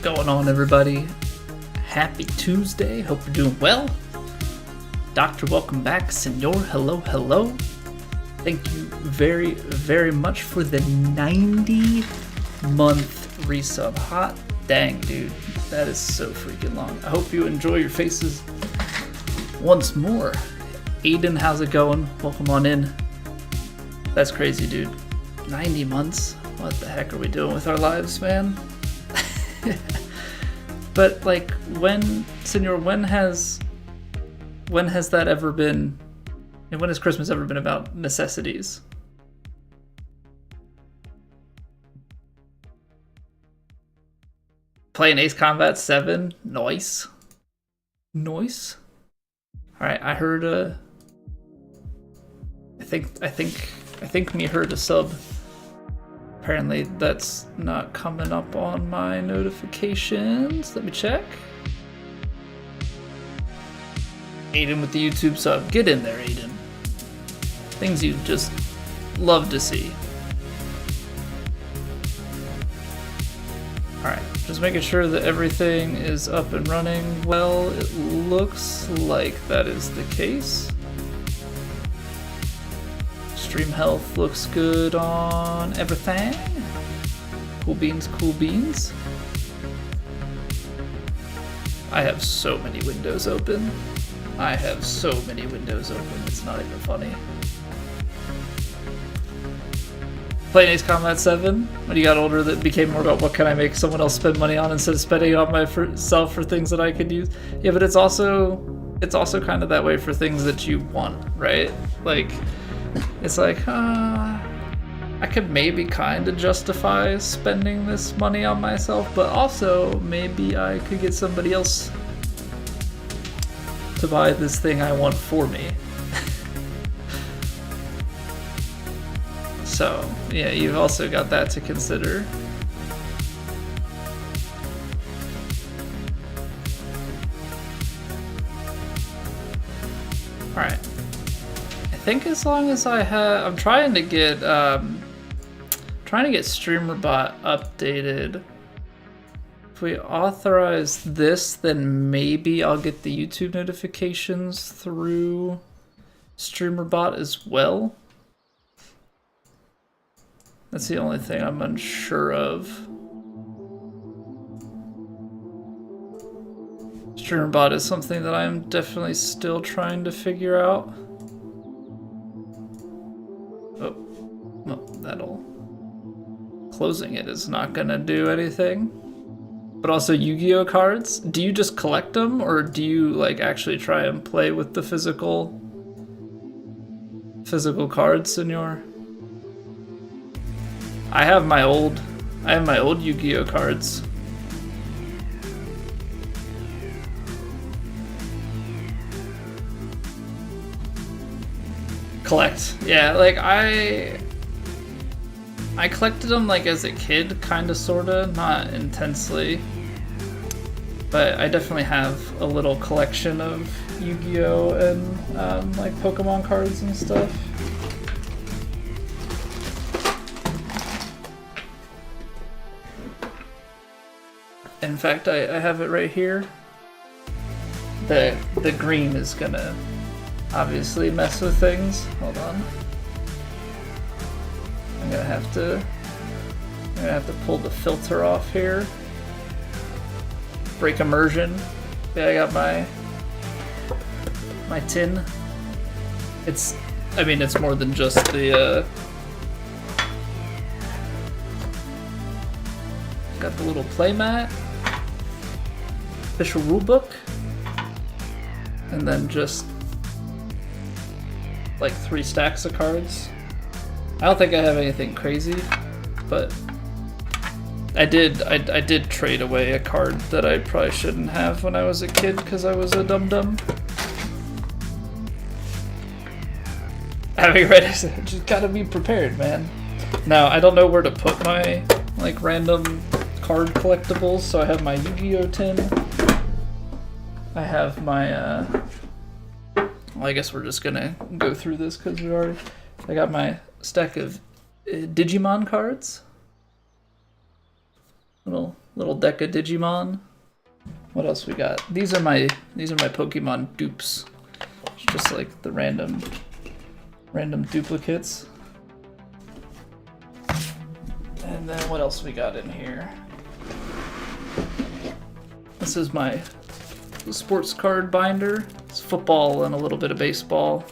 going on, everybody? Happy Tuesday. Hope you're doing well. Doctor, welcome back. Senor, hello, hello. Thank you very, very much for the 90-month resub. Hot dang, dude. That is so freaking long. I hope you enjoy your faces once more. Aiden, how's it going? Welcome on in. That's crazy, dude. 90 months? What the heck are we doing with our lives, man? But like, Senor, when has that ever been, and when has Christmas ever been about necessities? Playing Ace Combat 7? Nice. Nice. Alright, I heard I think me heard a sub. Apparently that's not coming up on my notifications. Let me check. Aiden with the YouTube sub. Get in there, Aiden. Things you just love to see. Alright, just making sure that everything is up and running well. It looks like that is the case. Stream health looks good on everything. Cool beans, cool beans. I have so many windows open. It's not even funny. Playing Ace Combat 7, when you got older, that became more about what can I make someone else spend money on instead of spending it on myself for things that I could use. Yeah, but it's also kind of that way for things that you want, right? Like, it's like, I could maybe kind of justify spending this money on myself, but also maybe I could get somebody else to buy this thing I want for me. So, yeah, you've also got that to consider. Alright. I think as long as I'm trying to get StreamerBot updated. If we authorize this, then maybe I'll get the YouTube notifications through StreamerBot as well. That's the only thing I'm unsure of. StreamerBot is something that I'm definitely still trying to figure out. Oh, well, closing it is not gonna do anything. But also Yu-Gi-Oh cards, do you just collect them, or do you like actually try and play with the physical cards, Senor? I have my old Yu-Gi-Oh cards. Collect. Yeah, like I collected them like as a kid, kinda sorta, not intensely. But I definitely have a little collection of Yu-Gi-Oh and like Pokemon cards and stuff. In fact, I have it right here. The green is gonna obviously mess with things. Hold on. I'm gonna have to pull the filter off here. Break immersion. Yeah, I got my tin. It's more than just the got the little playmat, official rulebook, and then just like 3 stacks of cards. I don't think I have anything crazy, but I did trade away a card that I probably shouldn't have when I was a kid because I was a dum-dum. Having read it, just gotta be prepared, man. Now, I don't know where to put my like random card collectibles, so I have my Yu-Gi-Oh tin. I have my well, I guess we're just gonna go through this because I got my stack of Digimon cards. Little deck of Digimon. What else we got? These are my Pokemon dupes. It's just like the random duplicates. And then what else we got in here? This is my sports card binder. It's football and a little bit of baseball.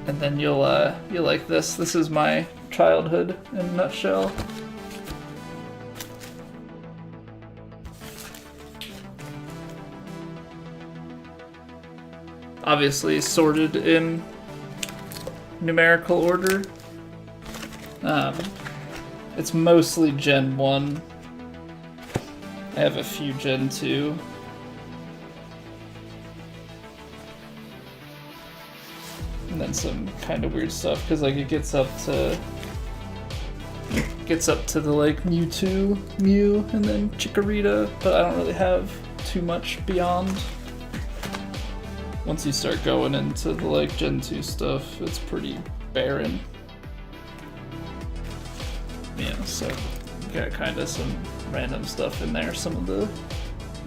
And then you'll like this. This is my childhood in a nutshell. Obviously sorted in numerical order. It's mostly Gen 1. I have a few Gen 2. And then some kind of weird stuff, because like it gets up to the like Mewtwo, Mew, and then Chikorita, but I don't really have too much beyond. Once you start going into the like Gen 2 stuff, it's pretty barren. Yeah, so you got kind of some random stuff in there. Some of the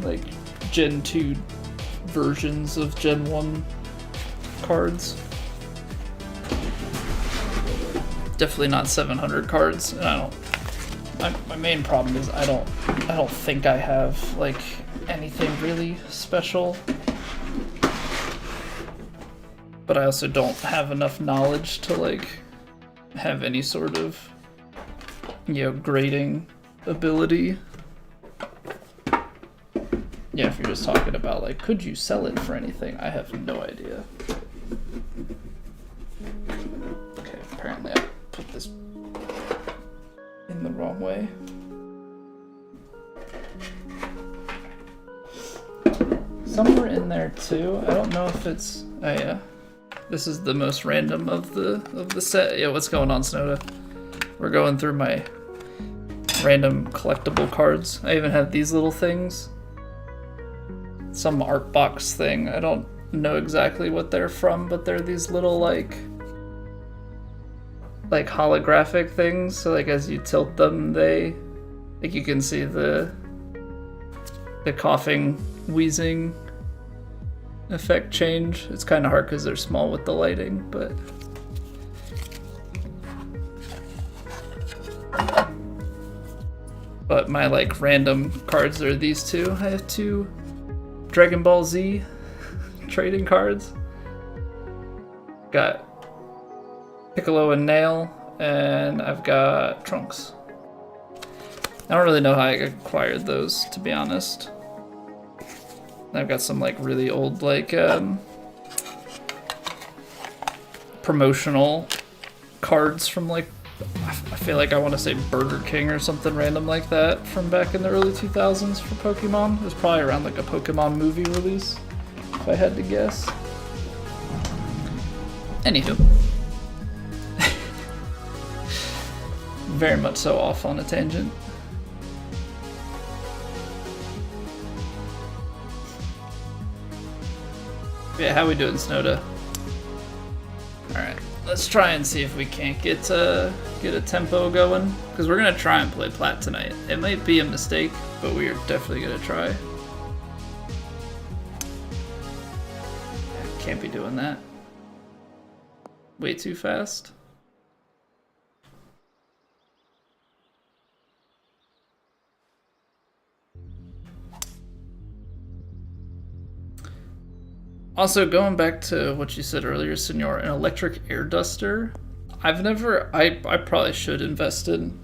like Gen 2 versions of Gen 1 cards. Definitely not 700 cards, and my main problem is I don't think I have like anything really special. But I also don't have enough knowledge to like have any sort of, you know, grading ability. Yeah, if you're just talking about like, could you sell it for anything? I have no idea. Okay, apparently I put this in the wrong way. Somewhere in there too. I don't know if it's. This is the most random of the set. Yeah, what's going on, Snowda? We're going through my random collectible cards. I even have these little things. Some art box thing. I don't know exactly what they're from, but they're these little like holographic things. So like as you tilt them, they like you can see the coughing, wheezing effect change. It's kind of hard because they're small with the lighting, but my like random cards are these two. I have 2 Dragon Ball Z trading cards. Got Piccolo and Nail, and I've got Trunks. I don't really know how I acquired those, to be honest. I've got some like really old like promotional cards from like, I feel like I want to say Burger King or something random like that from back in the early 2000s for Pokemon. It was probably around like a Pokemon movie release, if I had to guess. Anywho. Very much so off on a tangent. Yeah, how we doing, Snowda? Alright, let's try and see if we can't get a tempo going, because we're gonna try and play Plat tonight. It might be a mistake, but we are definitely gonna try. Can't be doing that. Way too fast. Also, going back to what you said earlier, Senor, an electric air duster. I probably should invest in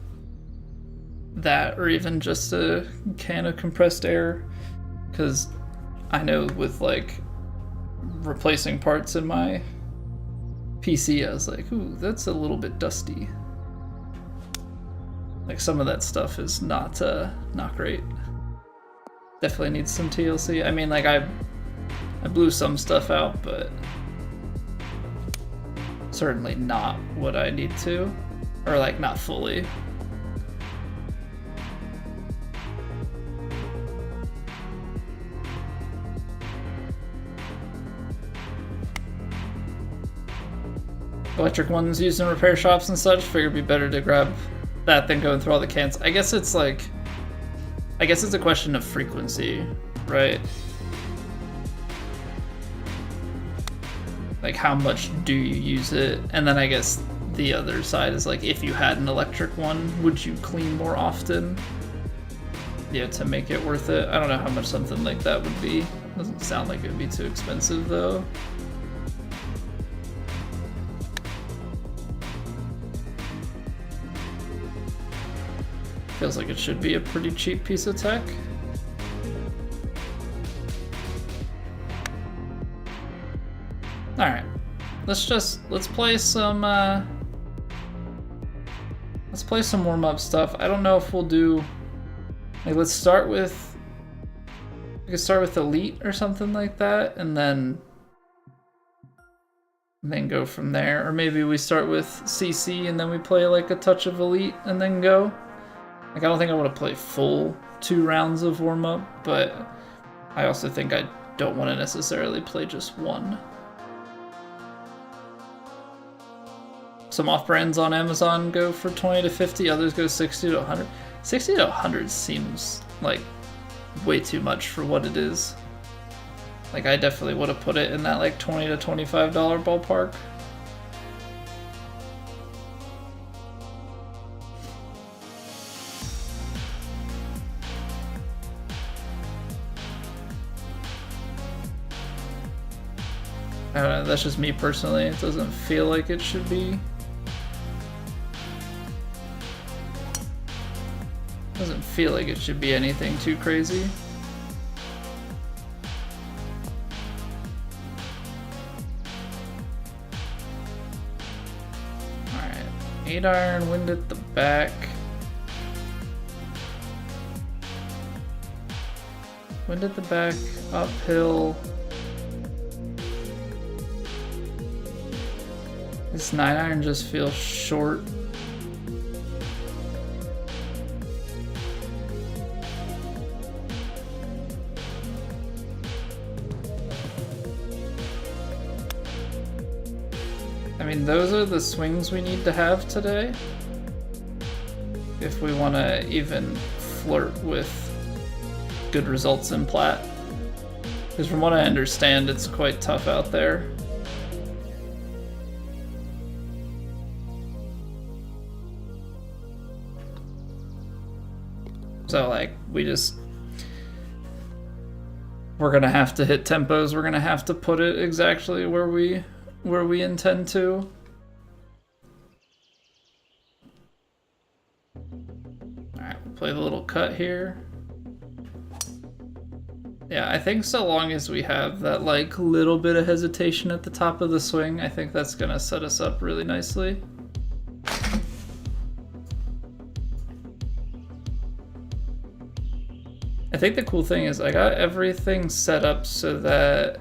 that, or even just a can of compressed air, because I know with like replacing parts in my PC, I was like, ooh, that's a little bit dusty. Like some of that stuff is not great. Definitely needs some TLC. I mean, like I blew some stuff out, but certainly not what I need to, or like not fully. electric ones used in repair shops and such. Figured it'd be better to grab that than going through all the cans. I guess it's like, I guess it's a question of frequency, right? Like how much do you use it? And then I guess the other side is like, if you had an electric one, would you clean more often? Yeah, to make it worth it. I don't know how much something like that would be. Doesn't sound like it would be too expensive though. Feels like it should be a pretty cheap piece of tech. Alright. Let's play some warm-up stuff. I don't know if we'll do, like, let's start with, we could start with Elite or something like that, and then go from there. Or maybe we start with CC and then we play like a touch of Elite and then go. Like, I don't think I want to play full 2 rounds of warm-up, but I also think I don't want to necessarily play just one. Some off-brands on Amazon go for 20 to 50, others go 60 to 100. 60 to 100 seems like way too much for what it is. Like, I definitely would have put it in that like $20 to $25 ballpark. I don't know, that's just me personally. It doesn't feel like it should be. Doesn't feel like it should be anything too crazy. Alright, 8 iron, wind at the back. Wind at the back, uphill. This 9 iron just feels short. I mean, those are the swings we need to have today if we want to even flirt with good results in Plat. Because from what I understand, it's quite tough out there. So, like, we're gonna have to hit tempos, we're gonna have to put it exactly where we intend to. Alright, we'll play the little cut here. Yeah, I think so long as we have that, like, little bit of hesitation at the top of the swing, I think that's gonna set us up really nicely. I think the cool thing is I got everything set up so that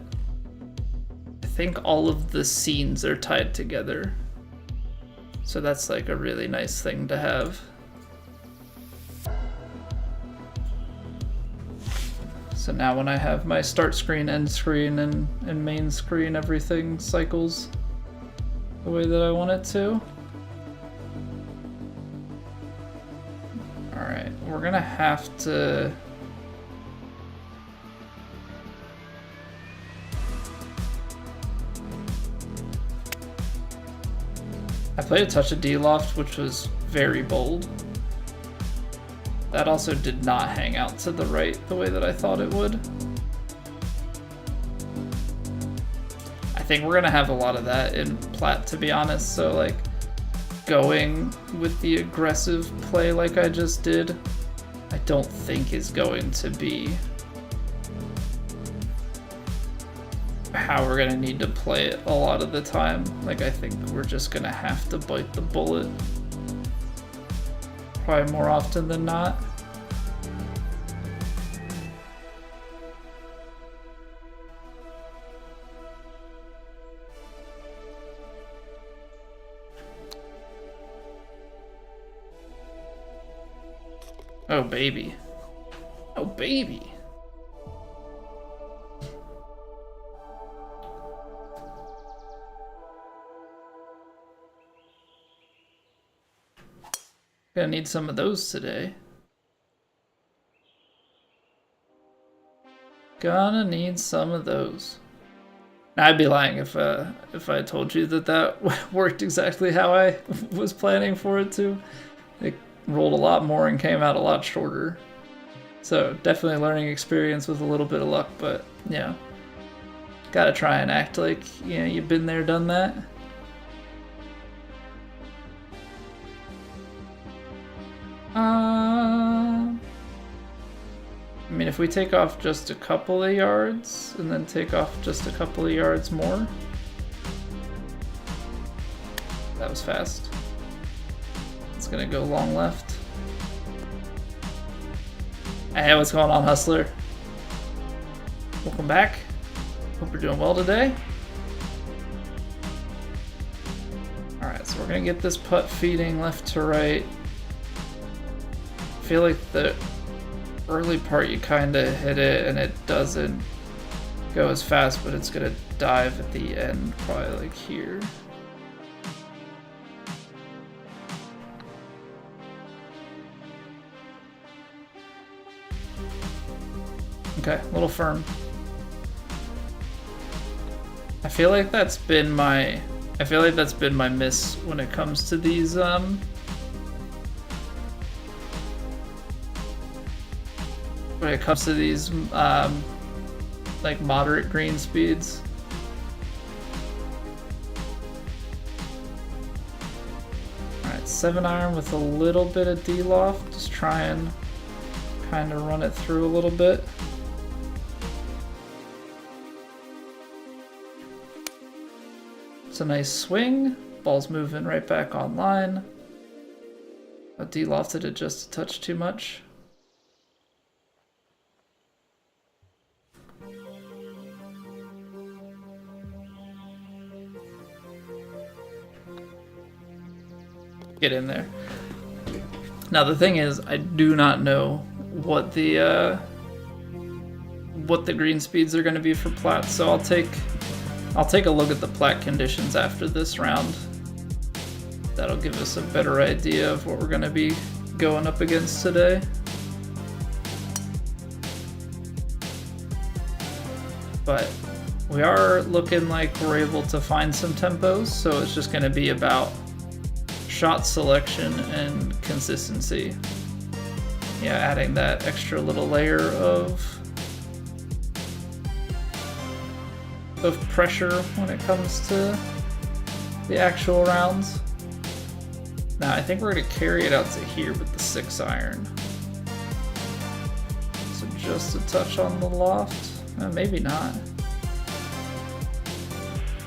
I think all of the scenes are tied together. So that's like a really nice thing to have. So now when I have my start screen, end screen, and main screen, everything cycles the way that I want it to. Alright, we're gonna have to... I played a touch of D-Loft, which was very bold. That also did not hang out to the right the way that I thought it would. I think we're gonna have a lot of that in Plat, to be honest, so like going with the aggressive play like I just did, I don't think is going to be how we're gonna need to play it a lot of the time. Like, I think we're just gonna have to bite the bullet probably more often than not. Oh baby. Oh baby. Gonna need some of those today. Gonna need some of those. Now, I'd be lying if I told you that worked exactly how I was planning for it to. It rolled a lot more and came out a lot shorter. So definitely learning experience with a little bit of luck, but yeah. Gotta try and act like, you know, you've been there, done that. I mean, if we take off just a couple of yards and then take off just a couple of yards more. That was fast. It's gonna go long left. Hey, what's going on, Hustler? Welcome back. Hope you're doing well today. Alright, so we're gonna get this putt feeding left to right. I feel like the early part you kinda hit it and it doesn't go as fast, but it's gonna dive at the end, probably like here. Okay, a little firm. I feel like that's been my miss when it comes to these like moderate green speeds. Alright, 7-iron with a little bit of D-loft. Just try and kind of run it through a little bit. It's a nice swing. Ball's moving right back online. I D-lofted it just a touch too much. Get in there. Now the thing is, I do not know what the green speeds are going to be for Plat, so I'll take a look at the Plat conditions after this round. That'll give us a better idea of what we're going to be going up against today. But we are looking like we're able to find some tempos, so it's just going to be about shot selection and consistency. Yeah, adding that extra little layer of pressure when it comes to the actual rounds. Now I think we're going to carry it out to here with the 6-iron. So just a touch on the loft. Maybe not.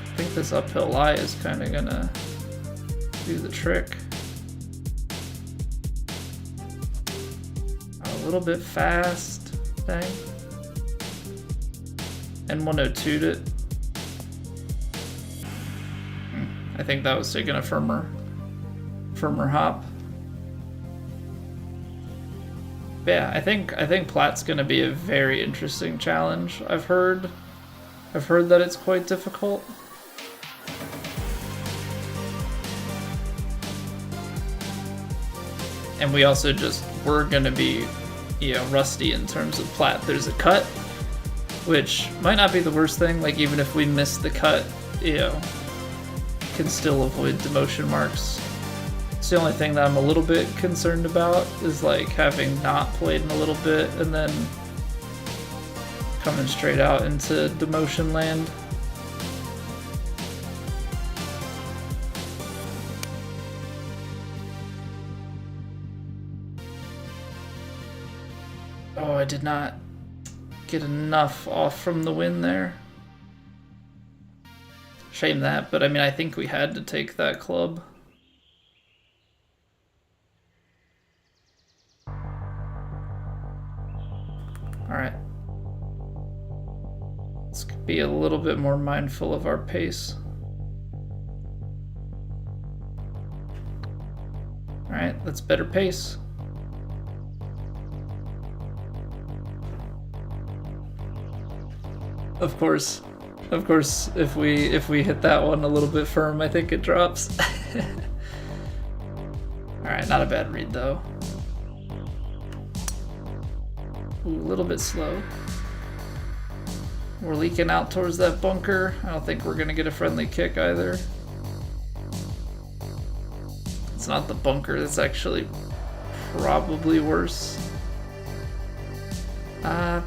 I think this uphill lie is kind of going to do the trick. A little bit fast, dang. And 102'd it. I think that was taking a firmer hop. But yeah, I think Plat's gonna be a very interesting challenge. I've heard that it's quite difficult. And we also we're gonna be, you know, rusty in terms of Plat. There's a cut, which might not be the worst thing. Like even if we miss the cut, you know, can still avoid demotion marks. It's the only thing that I'm a little bit concerned about is like having not played in a little bit and then coming straight out into demotion land. Oh, I did not get enough off from the wind there. Shame that, but I mean, I think we had to take that club. Alright. Let's be a little bit more mindful of our pace. Alright, that's better pace. Of course, if we hit that one a little bit firm, I think it drops. Alright, not a bad read though. Ooh, a little bit slow. We're leaking out towards that bunker. I don't think we're gonna get a friendly kick either. It's not the bunker, that's actually probably worse.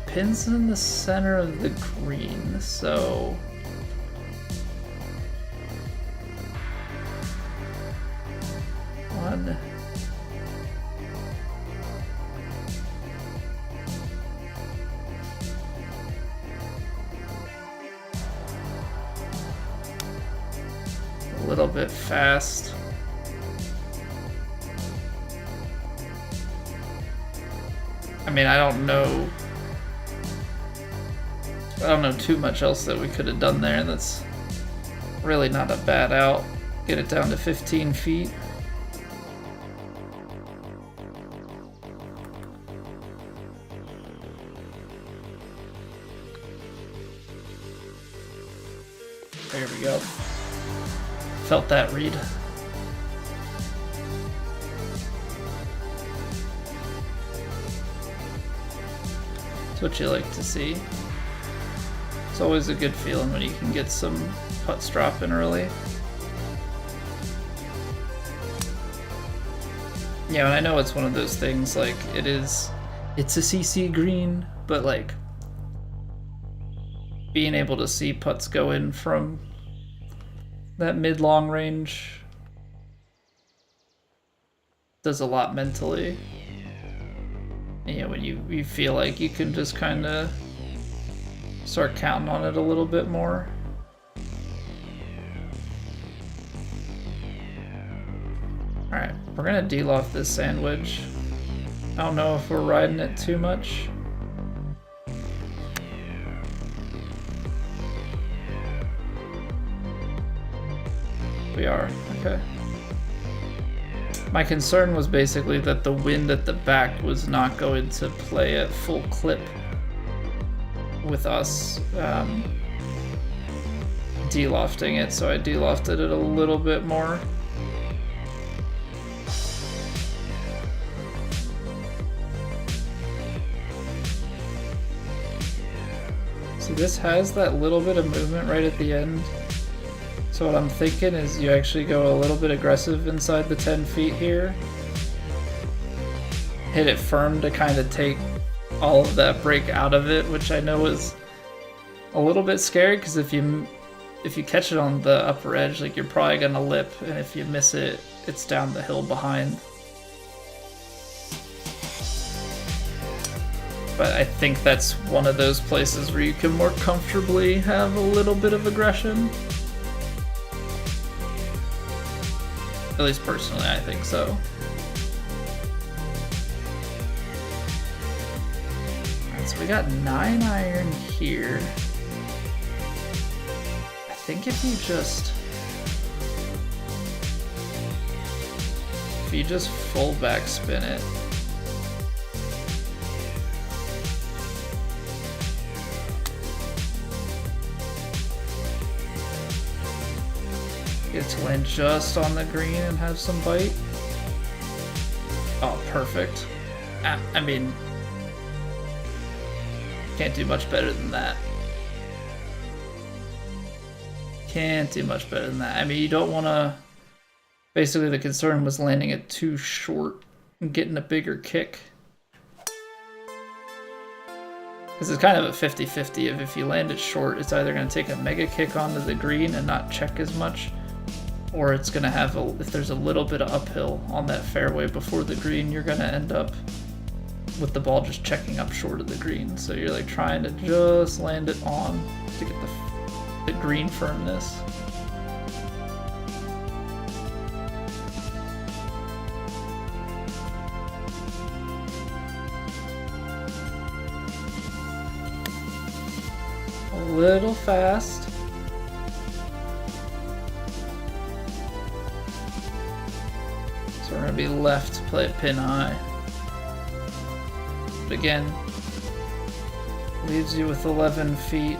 Pins in the center of the green, so... One. A little bit fast. I mean, I don't know too much else that we could have done there. That's really not a bad out. Get it down to 15 feet. There we go. Felt that read. That's what you like to see. It's always a good feeling when you can get some putts dropping early. Yeah, and I know it's one of those things, like, it's a CC green, but like, being able to see putts go in from that mid-long range does a lot mentally. You know, when you feel like you can just kind of start counting on it a little bit more. Alright, we're gonna de-loft this sandwich. I don't know if we're riding it too much. We are, okay. My concern was basically that the wind at the back was not going to play at full clip with us de-lofting it, so I de-lofted it a little bit more. So this has that little bit of movement right at the end. So what I'm thinking is you actually go a little bit aggressive inside the 10 feet here. Hit it firm to kind of take all of that break out of it, which I know is a little bit scary because if you catch it on the upper edge, like, you're probably gonna lip, and if you miss it, it's down the hill behind. But I think that's one of those places where you can more comfortably have a little bit of aggression. At least personally, I think so. Alright, so we got 9 iron here. I think if you just full back spin it. Get it to land just on the green and have some bite. Oh, perfect. I mean, can't do much better than that. Can't do much better than that. I mean, you don't want to... Basically, the concern was landing it too short and getting a bigger kick. Because it's kind of a 50-50 of if you land it short, it's either going to take a mega kick onto the green and not check as much, or it's going to have, if there's a little bit of uphill on that fairway before the green, you're going to end up with the ball just checking up short of the green. So you're like trying to just land it on to get the green firmness. A little fast. So we're going to be left to play it pin high. But again, leaves you with 11 feet.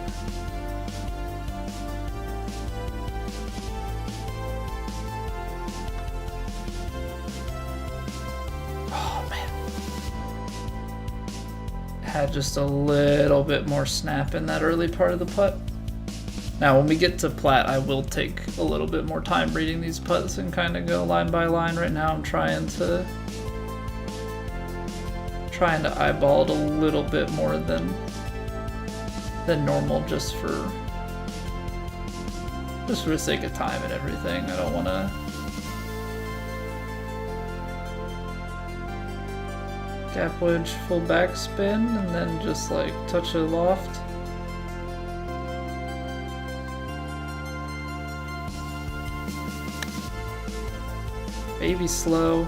had just a little bit more snap in that early part of the putt. Now when we get to Plat, I will take a little bit more time reading these putts and kind of go line by line. Right now I'm trying to eyeball it a little bit more than normal, just for the sake of time and everything. I don't want to gap wedge full backspin and then just like touch a loft. Baby slow.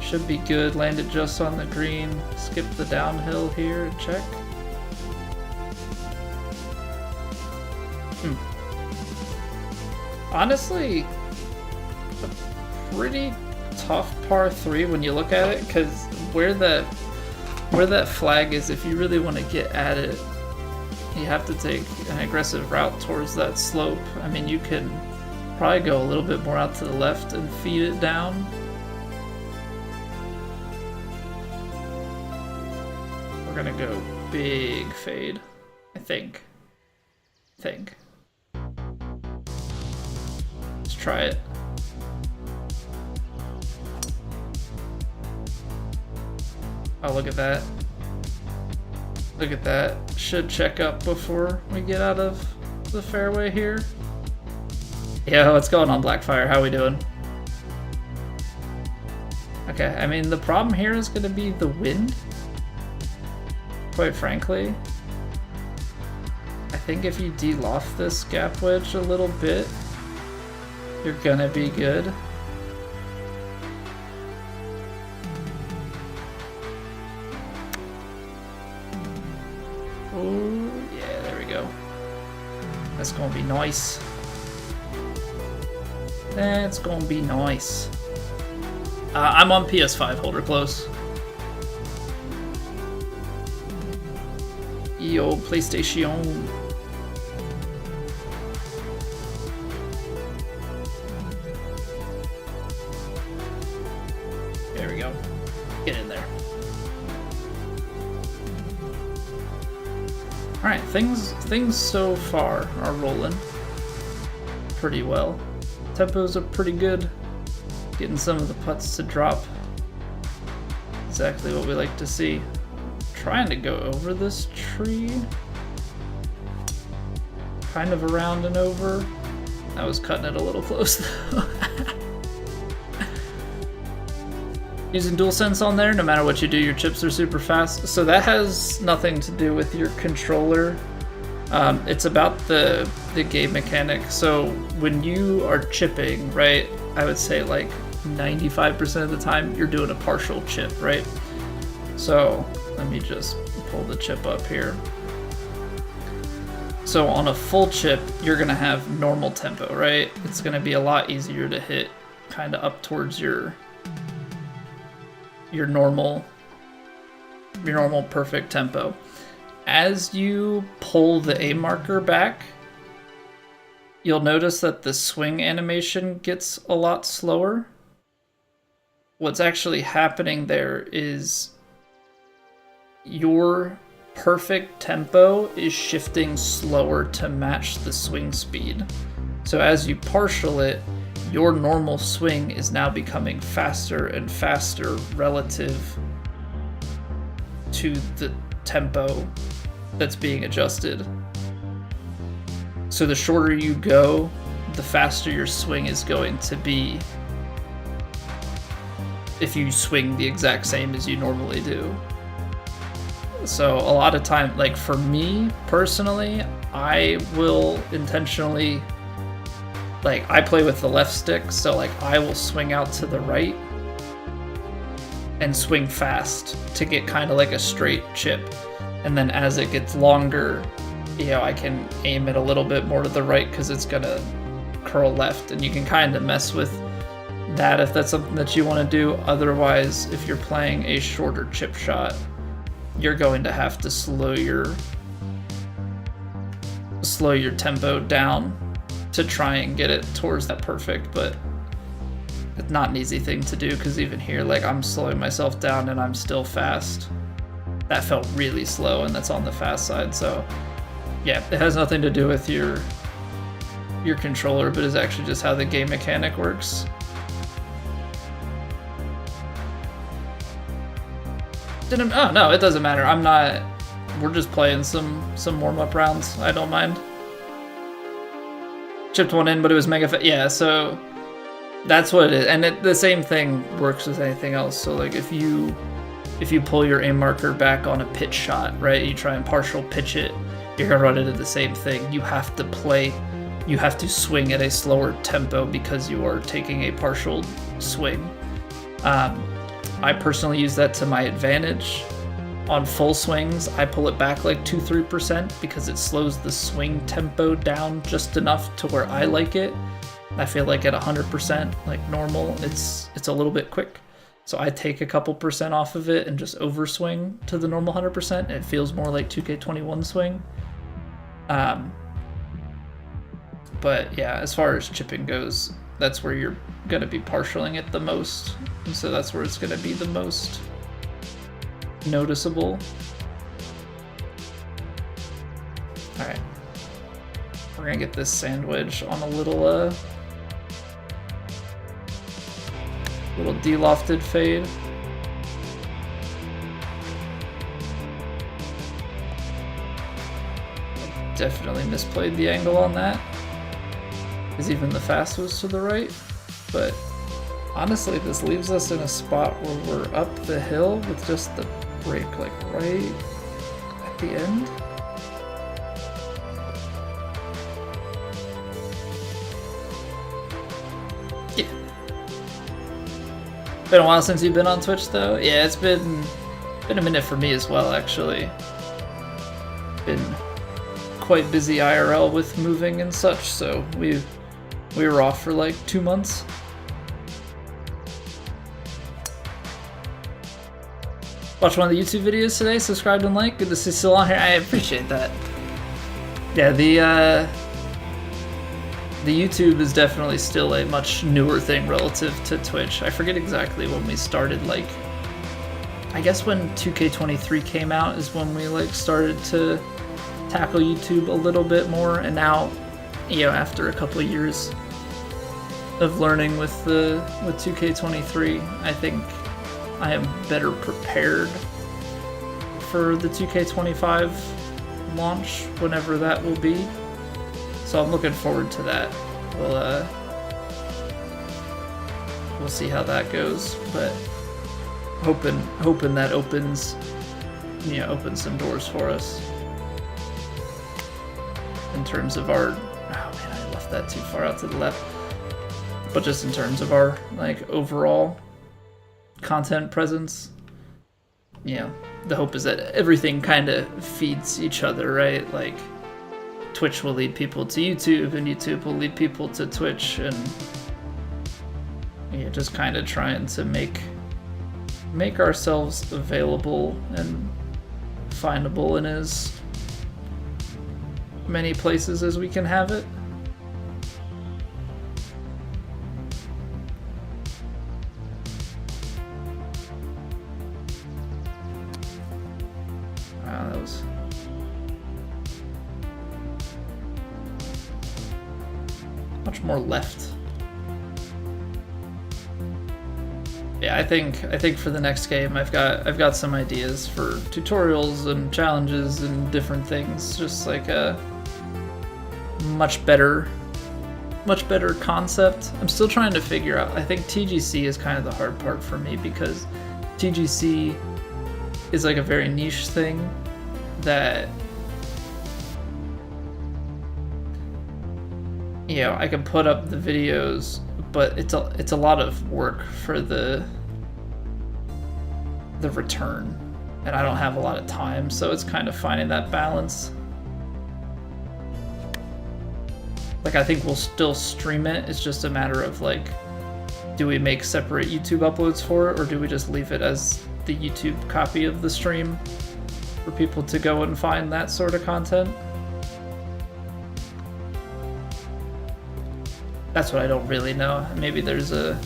Should be good. Landed just on the green. Skip the downhill here and check. Honestly, a pretty tough par 3 when you look at it, because where that flag is, if you really want to get at it, you have to take an aggressive route towards that slope. I mean, you can probably go a little bit more out to the left and feed it down. We're gonna go big fade, I think. Let's try it. Oh, look at that. Look at that. Should check up before we get out of the fairway here. Yo, what's going on, Blackfire? How we doing? Okay, I mean, the problem here is going to be the wind. Quite frankly. I think if you de-loft this gap wedge a little bit, you're gonna be good. Oh, yeah, there we go. That's gonna be nice. That's gonna be nice. I'm on PS5, holder close. Yo, PlayStation. There we go. Get in there. Alright, things so far are rolling pretty well. Tempos are pretty good. Getting some of the putts to drop. Exactly what we like to see. Trying to go over this tree. Kind of around and over. I was cutting it a little close though. Using DualSense on there, no matter what you do, your chips are super fast. So that has nothing to do with your controller. It's about the game mechanic. So when you are chipping, right, I would say like 95% of the time you're doing a partial chip, right? So let me just pull the chip up here. So on a full chip, you're gonna have normal tempo, right? It's gonna be a lot easier to hit kind of up towards your normal perfect tempo. As you pull the A marker back, you'll notice that the swing animation gets a lot slower. What's actually happening there is your perfect tempo is shifting slower to match the swing speed. So as you partial it, your normal swing is now becoming faster and faster relative to the tempo that's being adjusted. So the shorter you go, the faster your swing is going to be if you swing the exact same as you normally do. So a lot of time, like for me personally, I will intentionally, like I play with the left stick, so like I will swing out to the right and swing fast to get kind of like a straight chip. And then as it gets longer, you know, I can aim it a little bit more to the right because it's gonna curl left, and you can kind of mess with that if that's something that you want to do. Otherwise, if you're playing a shorter chip shot, you're going to have to slow your tempo down to try and get it towards that perfect, but it's not an easy thing to do because even here, like I'm slowing myself down and I'm still fast. that felt really slow, and that's on the fast side. So yeah, it has nothing to do with your controller, but is actually just how the game mechanic works. Oh no, it doesn't matter. I'm not. We're just playing some warm-up rounds. I don't mind. Chipped one in, but it was mega yeah, so that's what it is. And the same thing works with anything else. So like if you pull your aim marker back on a pitch shot, right? You try and partial pitch it, you're gonna run into the same thing. You have to swing at a slower tempo because you are taking a partial swing. I personally use that to my advantage. On full swings, I pull it back like 2-3% because it slows the swing tempo down just enough to where I like it. I feel like at 100%, like normal, it's a little bit quick. So I take a couple percent off of it and just overswing to the normal 100%. It feels more like 2K21 swing. But yeah, as far as chipping goes, that's where you're gonna be partialing it the most. And so that's where it's gonna be the most noticeable. Alright. We're gonna get this sandwich on a little de-lofted fade. Definitely misplayed the angle on that, because even the fast was to the right. But honestly, this leaves us in a spot where we're up the hill with just the break like right at the end. Yeah. Been a while since you've been on Twitch though. Yeah, it's been a minute for me as well actually. Been quite busy IRL with moving and such, so we were off for like 2 months. Watch one of the YouTube videos today, subscribed and like. Good to see you still on here. I appreciate that. Yeah, the YouTube is definitely still a much newer thing relative to Twitch. I forget exactly when we started, like, I guess when 2K23 came out is when we like started to tackle YouTube a little bit more, and now, you know, after a couple of years of learning with 2K23, I think I am better prepared for the 2K25 launch, whenever that will be. So I'm looking forward to that. We'll see how that goes, but hoping that opens some doors for us in terms of our. Oh man, I left that too far out to the left. But just in terms of our like overall content presence, you know, the hope is that everything kind of feeds each other, right? Like Twitch will lead people to YouTube, and YouTube will lead people to Twitch, and yeah, just kind of trying to make ourselves available and findable in as many places as we can have it. Wow, that was much more left. Yeah, I think for the next game I've got some ideas for tutorials and challenges and different things, just like a much better concept. I'm still trying to figure out. I think TGC is kind of the hard part for me, because TGC is like a very niche thing that, you know, I can put up the videos, but it's a lot of work for the return, and I don't have a lot of time, so it's kind of finding that balance. Like, I think we'll still stream it. It's just a matter of like, do we make separate YouTube uploads for it, or do we just leave it as the YouTube copy of the stream for people to go and find that sort of content? That's what I don't really know. Maybe there's a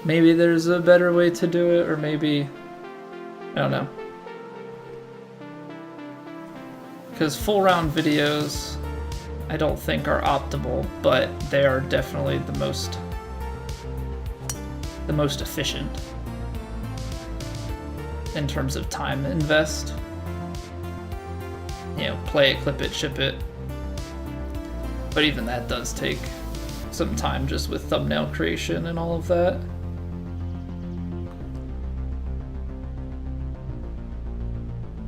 better way to do it, or maybe, I don't know. because full round videos I don't think are optimal, but they are definitely the most efficient in terms of time invest. You know, play it, clip it, ship it. But even that does take some time just with thumbnail creation and all of that.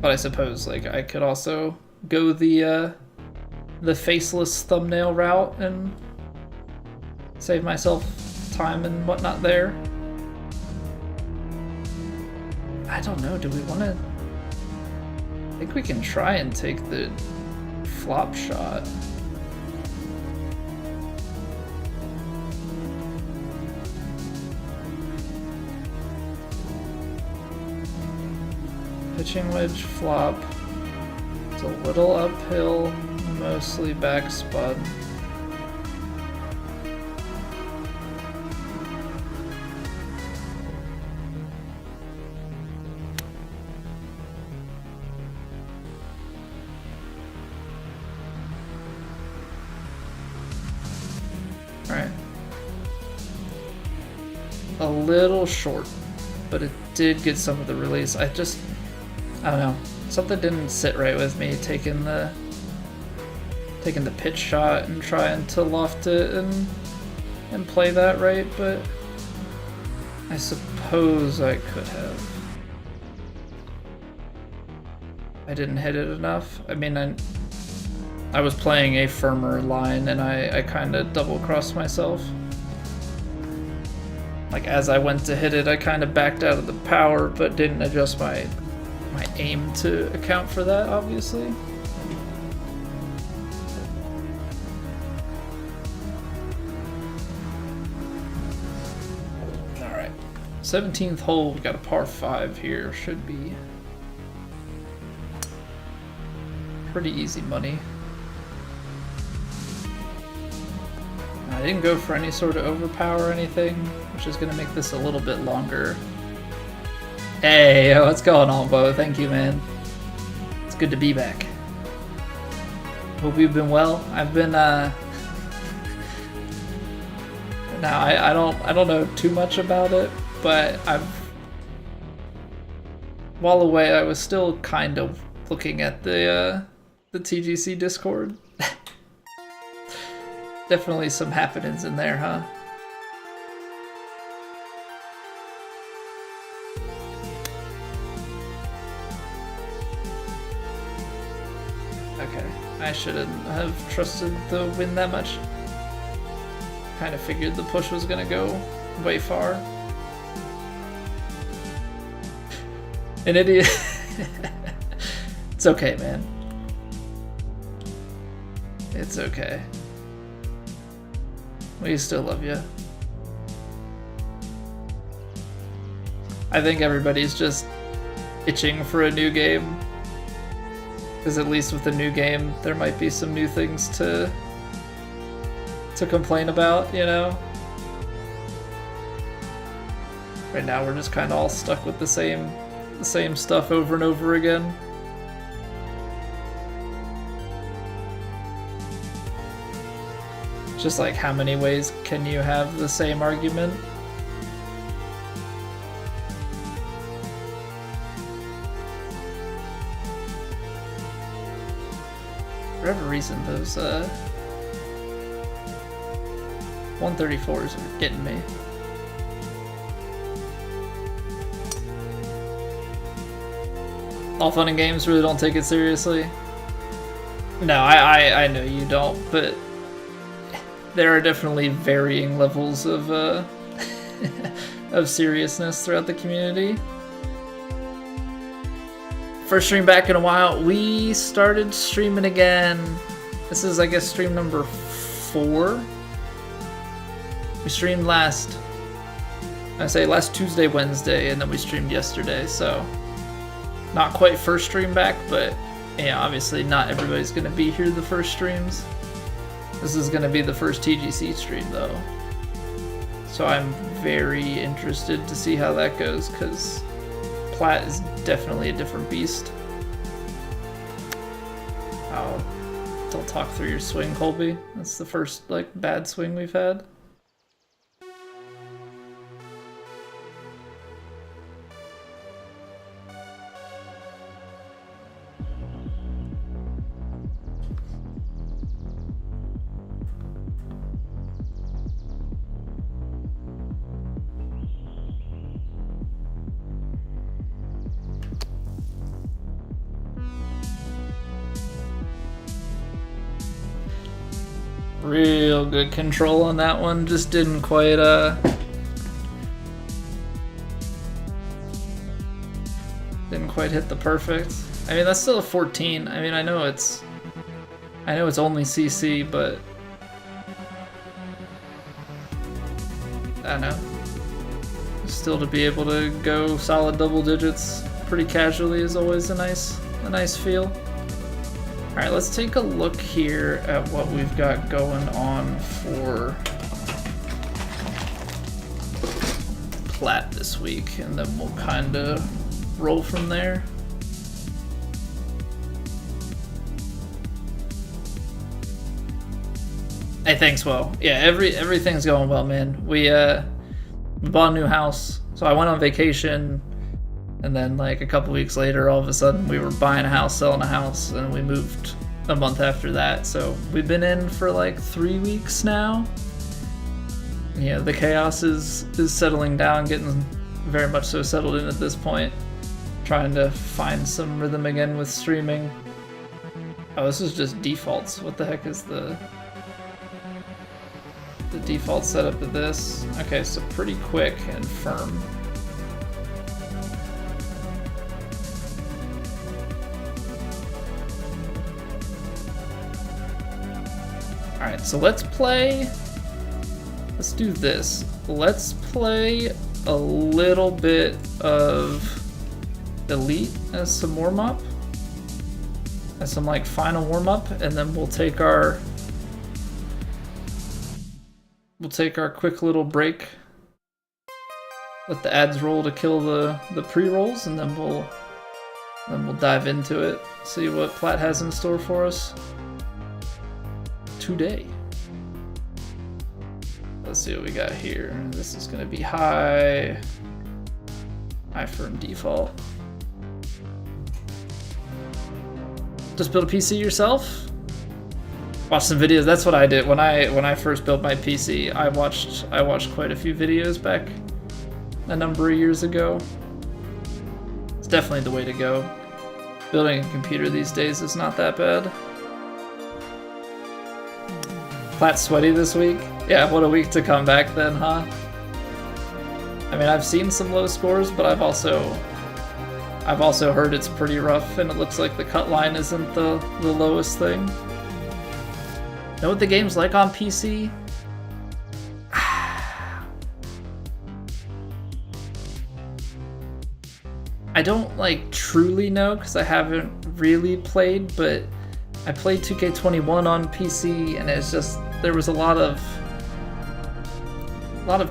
But I suppose like I could also go the faceless thumbnail route and save myself time and whatnot there. I don't know, do we want to... I think we can try and take the flop shot. Pitching wedge flop. It's a little uphill, mostly back spud. Alright. A little short, but it did get some of the release. I don't know. Something didn't sit right with me taking the pitch shot and trying to loft it and play that right, but I suppose I could have. I didn't hit it enough. I mean, I was playing a firmer line and I kind of double-crossed myself. Like, as I went to hit it, I kind of backed out of the power, but didn't adjust my aim to account for that, obviously. Alright. 17th hole, we got a par 5 here. Should be pretty easy money. I didn't go for any sort of overpower or anything, which is going to make this a little bit longer. Hey, what's going on, Bo? Thank you, man. It's good to be back. Hope you've been well. I've been, now I don't know too much about it, but while away, I was still kind of looking at the TGC Discord. Definitely some happenings in there, huh? Okay, I shouldn't have trusted the wind that much. Kind of figured the push was gonna go way far. An idiot. It's okay, man. It's okay. We still love you. I think everybody's just itching for a new game. Because at least with the new game, there might be some new things to complain about, you know? Right now we're just kind of all stuck with the same stuff over and over again. Just like, how many ways can you have the same argument? For whatever reason, those 134s are getting me. All fun and games, really don't take it seriously. No, I know you don't, but there are definitely varying levels of of seriousness throughout the community. First stream back in a while. We started streaming again. This is, I guess, stream number 4. We streamed last Tuesday, Wednesday, and then we streamed yesterday, so not quite first stream back, but yeah, obviously not everybody's gonna be here the first streams. This is gonna be the first TGC stream though. So I'm very interested to see how that goes, because Plat is definitely a different beast. Don't talk through your swing, Colby. That's the first, like, bad swing we've had. Real good control on that one, just didn't quite hit the perfect. I mean, that's still a 14. I mean, I know it's only CC, but I don't know. Still to be able to go solid double digits pretty casually is always a nice feel. Alright, let's take a look here at what we've got going on for Plat this week, and then we'll kind of roll from there. Hey, thanks, well. Yeah, everything's going well, man. We bought a new house, so I went on vacation. And then, like, a couple weeks later, all of a sudden, we were buying a house, selling a house, and we moved a month after that. So we've been in for, like, 3 weeks now. Yeah, the chaos is settling down, getting very much so settled in at this point. Trying to find some rhythm again with streaming. Oh, this is just defaults. What the heck is the default setup of this? Okay, so pretty quick and firm. Alright, so let's do this. Let's play a little bit of Elite as some warm-up. As some, like, final warm-up, and then we'll take our quick little break. Let the ads roll to kill the pre-rolls, and then we'll dive into it. See what Plat has in store for us today. Let's see what we got here. This is going to be high firm default. Just build a PC yourself? Watch some videos. That's what I did when I first built my PC. I watched quite a few videos back a number of years ago. It's definitely the way to go. Building a computer these days is not that bad. Plat's sweaty this week? Yeah, what a week to come back then, huh? I mean, I've seen some low scores, but I've also heard it's pretty rough, and it looks like the cut line isn't the lowest thing. Know what the game's like on PC? I don't, like, truly know, because I haven't really played, but I played 2K21 on PC, and it's just, there was a lot of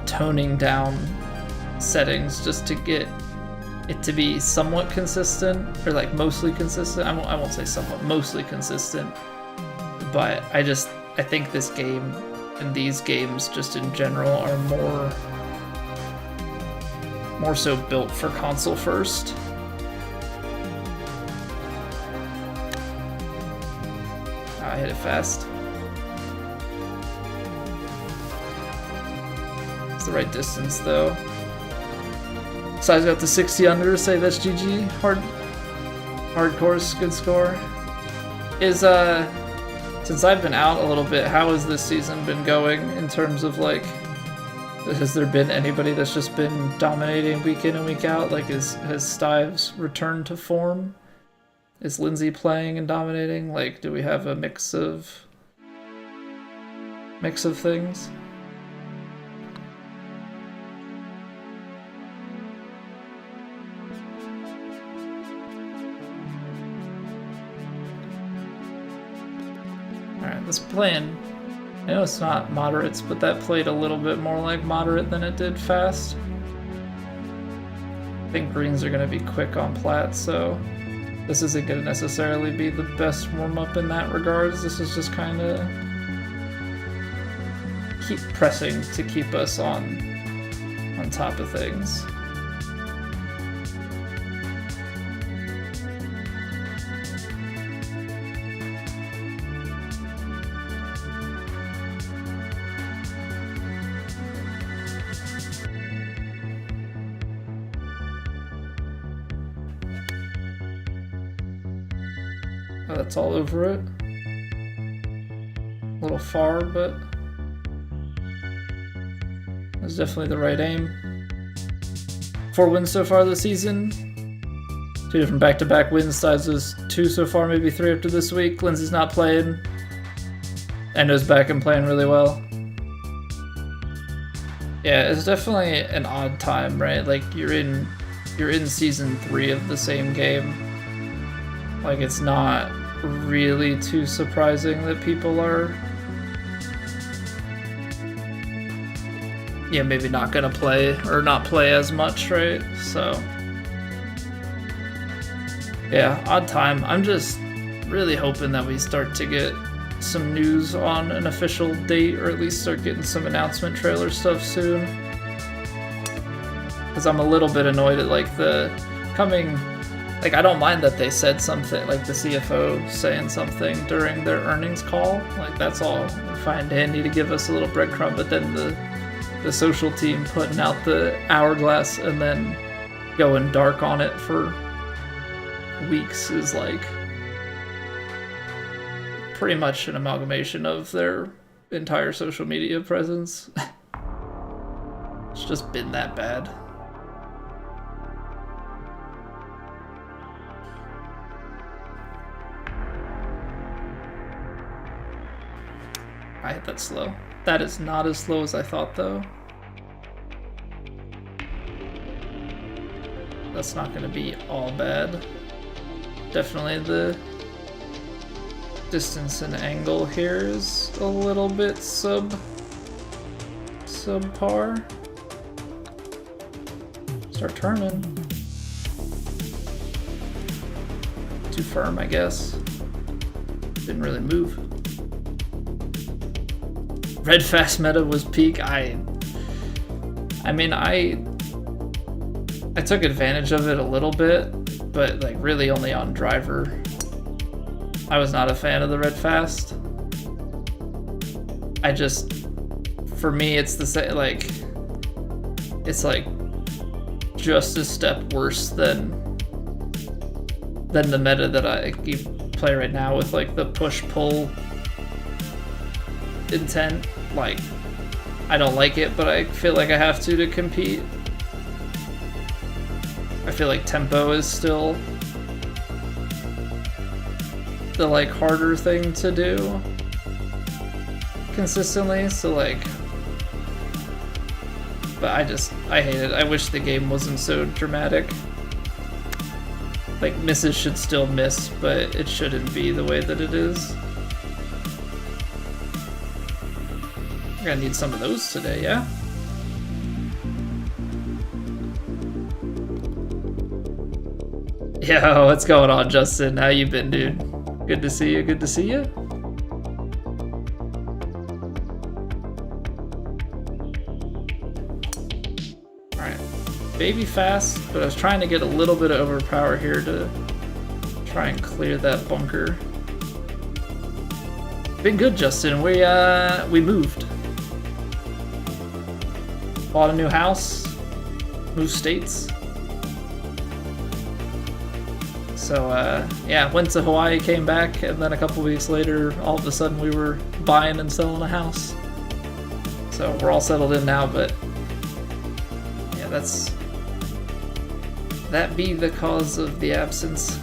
toning down settings just to get it to be somewhat consistent, or like mostly consistent. I won't say somewhat, mostly consistent, but I think this game and these games just in general are more so built for console first. I hit it fast. It's the right distance though. Size got to 60 under, say that's GG. Hardcore's good score. Since I've been out a little bit, how has this season been going in terms of, like, has there been anybody that's just been dominating week in and week out? Like, has Stives returned to form? Is Lindsay playing and dominating? Like, do we have a mix of things? Alright, this playing, I know it's not moderates, but that played a little bit more like moderate than it did fast. I think greens are going to be quick on Plat, so this isn't going to necessarily be the best warm-up in that regards. This is just kind of keep pressing to keep us on top of things. Oh, that's all over it. A little far, but that's definitely the right aim. 4 wins so far this season. 2 different back-to-back wins. Styles is 2 so far, maybe 3 after this week. Lindsay's not playing. Endo's back and playing really well. Yeah, it's definitely an odd time, right? Like you're in season 3 of the same game. Like it's not really too surprising that people are, yeah, maybe not gonna play or not play as much, right? So yeah, odd time. I'm just really hoping that we start to get some news on an official date, or at least start getting some announcement trailer stuff soon, because I'm a little bit annoyed at like the coming. Like, I don't mind that they said something, like the CFO saying something during their earnings call. Like, that's all fine and dandy to give us a little breadcrumb, but then the social team putting out the hourglass and then going dark on it for weeks is like pretty much an amalgamation of their entire social media presence. It's just been that bad. I hit that slow. That is not as slow as I thought, though. That's not going to be all bad. Definitely the distance and angle here is a little bit subpar. Start turning. Too firm, I guess. Didn't really move. Red fast meta was peak. I mean, I took advantage of it a little bit, but like really only on driver. I was not a fan of the red fast. I just, for me, it's the same. Like, it's like just a step worse than the meta that I play right now with like the push pull intent. Like, I don't like it, but I feel like I have to compete. I feel like tempo is still the like harder thing to do consistently, so like, but I hate it. I wish the game wasn't so dramatic. Like, misses should still miss, but it shouldn't be the way that it is. We're gonna need some of those today, yeah? Yo, what's going on, Justin? How you been, dude? Good to see you, good to see you. Alright, baby fast, but I was trying to get a little bit of overpower here to try and clear that bunker. Been good, Justin. We moved. Bought a new house, moved states. So yeah, went to Hawaii, came back, and then a couple weeks later, all of a sudden we were buying and selling a house. So we're all settled in now, but yeah, that be the cause of the absence.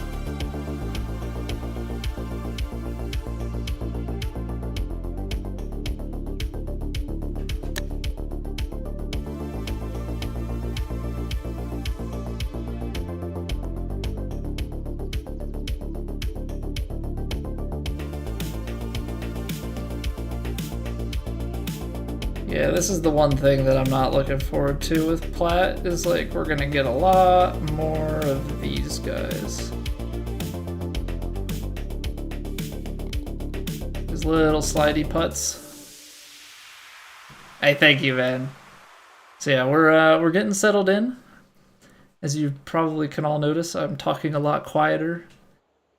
Yeah, this is the one thing that I'm not looking forward to with Plat, is like we're gonna get a lot more of these guys. little slidey putts. Hey, thank you, man. So yeah, we're getting settled in. As you probably can all notice, I'm talking a lot quieter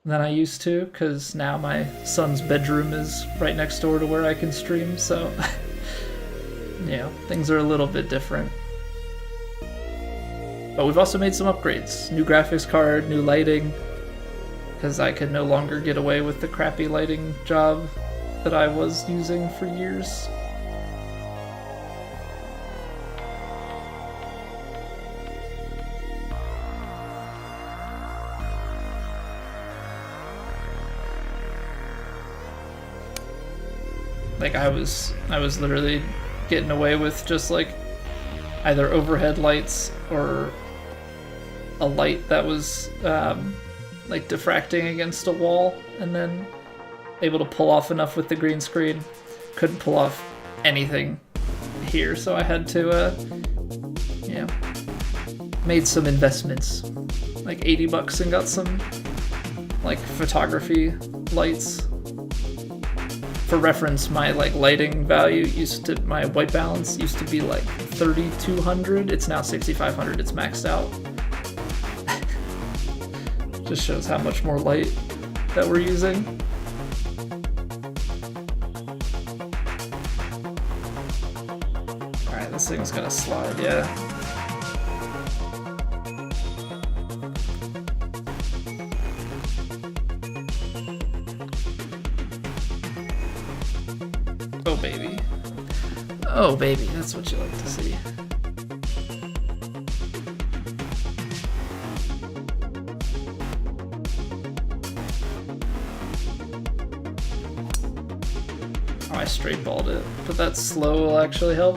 than I used to, because now my son's bedroom is right next door to where I can stream, so yeah, things are a little bit different. But we've also made some upgrades. New graphics card, new lighting, because I could no longer get away with the crappy lighting job that I was using for years. Like I was literally getting away with just like either overhead lights or a light that was like diffracting against a wall, and then able to pull off enough with the green screen. Couldn't pull off anything here, so I had to yeah, made some investments, like $80, and got some like photography lights. For reference, my like lighting value my white balance used to be like 3,200. It's now 6,500. It's maxed out. Just shows how much more light that we're using. All right, this thing's gonna slide, yeah. Oh baby. Oh baby, that's what you like to see. Oh, I straight balled it, but that slow will actually help.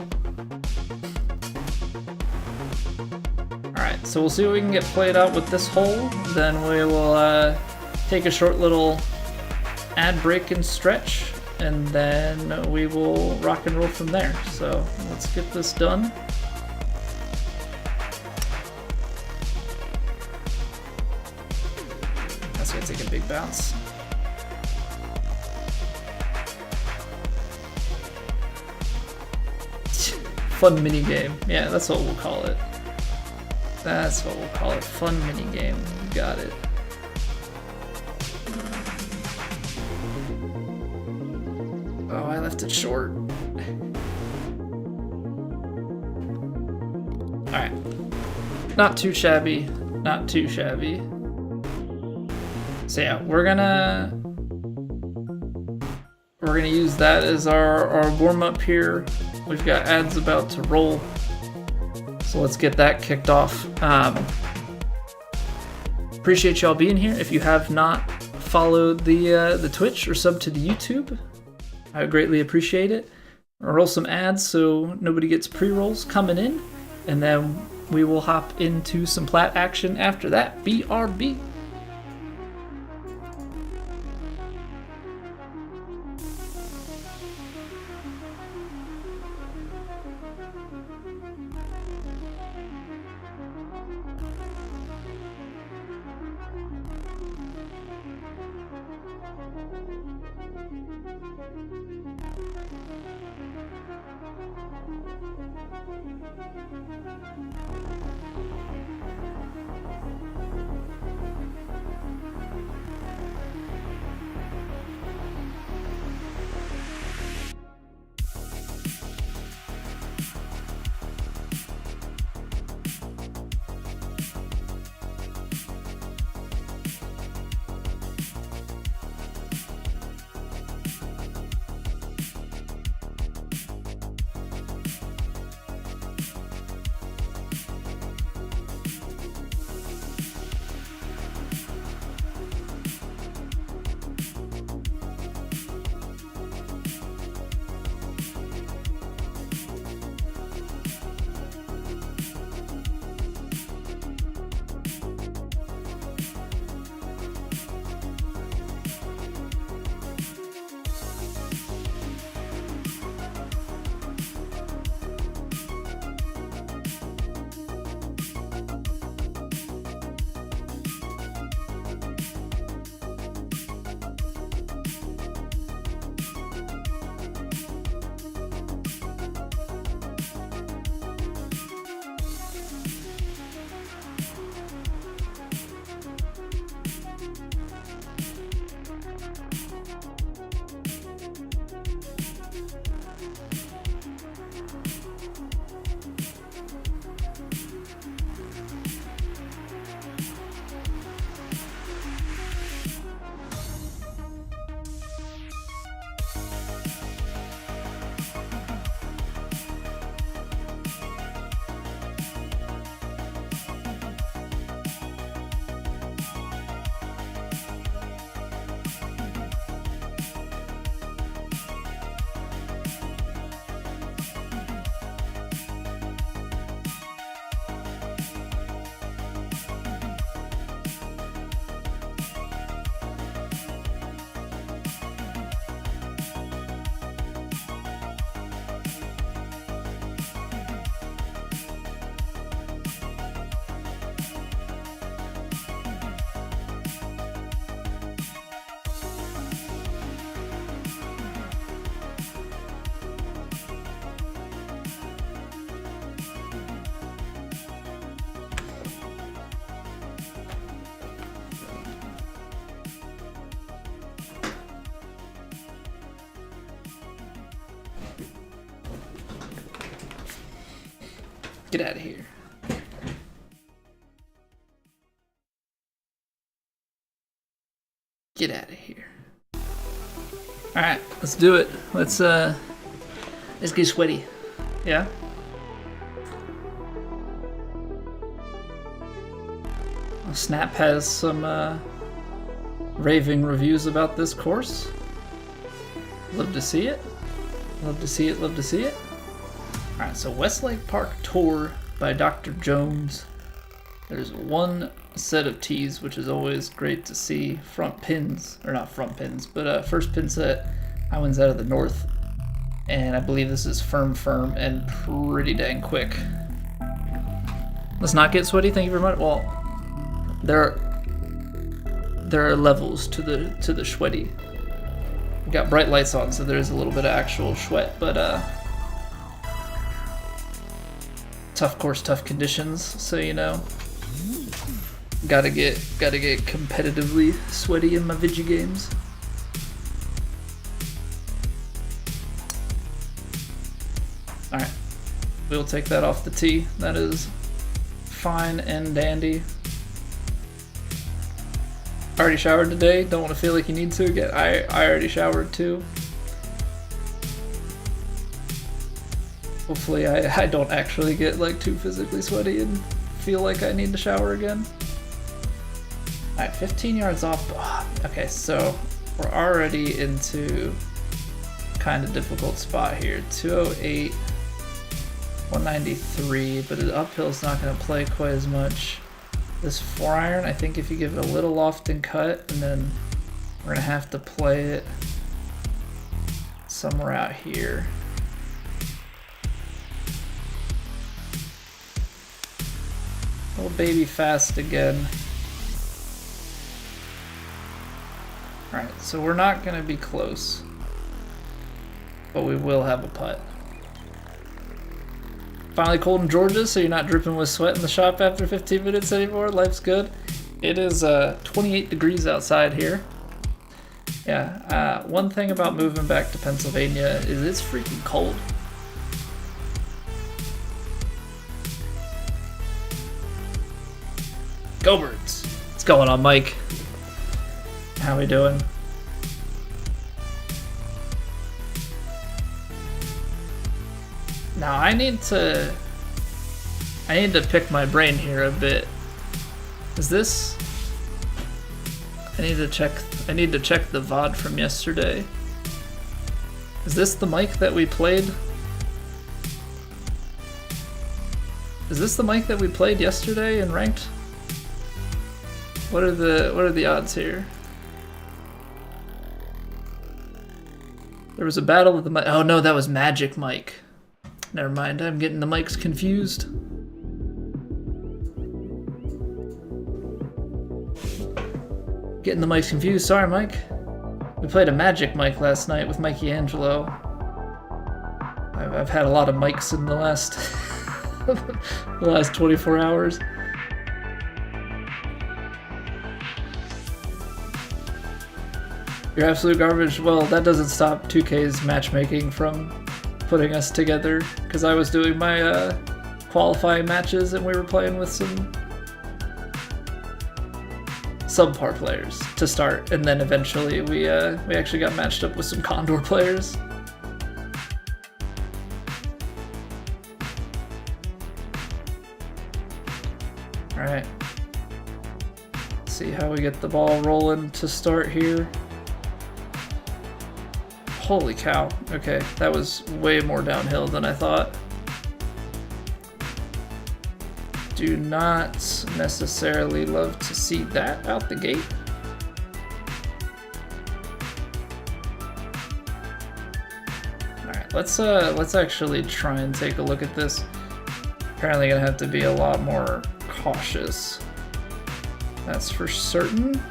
Alright, so we'll see what we can get played out with this hole, then we will take a short little ad break and stretch, and then we will rock and roll from there. So let's get this done. That's gonna take a big bounce. Fun mini game. Yeah, that's what we'll call it. That's what we'll call it. Fun mini game. You got it. Oh, I left it short. Alright. Not too shabby. Not too shabby. So yeah, we're gonna use that as our warm-up here. We've got ads about to roll. So let's get that kicked off. Appreciate y'all being here. If you have not followed the Twitch or subbed to the YouTube, I would greatly appreciate it. I'll roll some ads so nobody gets pre-rolls coming in, and then we will hop into some Plat action after that. BRB. Get out of here. Get out of here. Alright, let's do it. Let's get sweaty. Yeah? Snap has some raving reviews about this course. Love to see it. Love to see it, love to see it. Alright, so Westlake Park Tour by Dr. Jones. There's one set of tees, which is always great to see. Front pins, or not front pins, but first pin set. I wins out of the north. And I believe this is firm, and pretty dang quick. Let's not get sweaty, thank you very much. Well, there are levels to the sweaty. We got bright lights on, so there's a little bit of actual sweat, but tough course, tough conditions, so you know. Gotta get competitively sweaty in my video games. Alright. We'll take that off the tee. That is fine and dandy. Already showered today. Don't want to feel like you need to again. I already showered too. Hopefully I don't actually get like too physically sweaty and feel like I need to shower again. Alright, 15 yards off. Okay, so we're already into kind of difficult spot here. 208, 193, but the uphill's not going to play quite as much. This 4-iron, I think if you give it a little loft and cut, and then we're going to have to play it somewhere out here. Little baby fast again. Alright, so we're not going to be close, but we will have a putt. Finally cold in Georgia, so you're not dripping with sweat in the shop after 15 minutes anymore. Life's good. It is 28 degrees outside here. Yeah, one thing about moving back to Pennsylvania is it's freaking cold. Go Birds! What's going on, Mike? How we doing? Now I need to pick my brain here a bit. Is this? I need to check the VOD from yesterday. Is this the mic that we played? Is this the mic that we played yesterday in ranked? What are the odds here? There was a battle with the mic. Oh no, that was Magic Mike. Never mind, I'm getting the mics confused. Getting the mics confused, sorry Mike. We played a Magic Mike last night with Mikey Angelo. I've had a lot of mics in the last the last 24 hours. You're absolute garbage. Well, that doesn't stop 2K's matchmaking from putting us together, because I was doing my qualifying matches and we were playing with some subpar players to start, and then eventually we actually got matched up with some Condor players. Alright. See how we get the ball rolling to start here. Holy cow. Okay, that was way more downhill than I thought. Do not necessarily love to see that out the gate. Alright, let's actually try and take a look at this. Apparently gonna have to be a lot more cautious. That's for certain.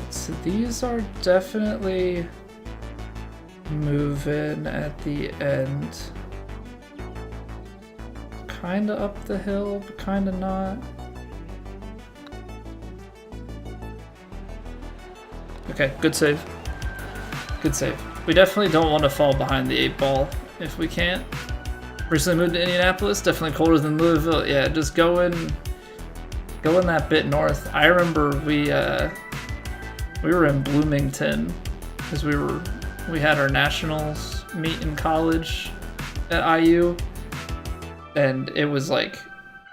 So these are definitely moving at the end. Kinda up the hill, but kinda not. Okay, good save. Good save. We definitely don't want to fall behind the 8 ball if we can't. Recently moved to Indianapolis, definitely colder than Louisville. Yeah, just go in that bit north. I remember we were in Bloomington because we had our nationals meet in college at IU, and it was like,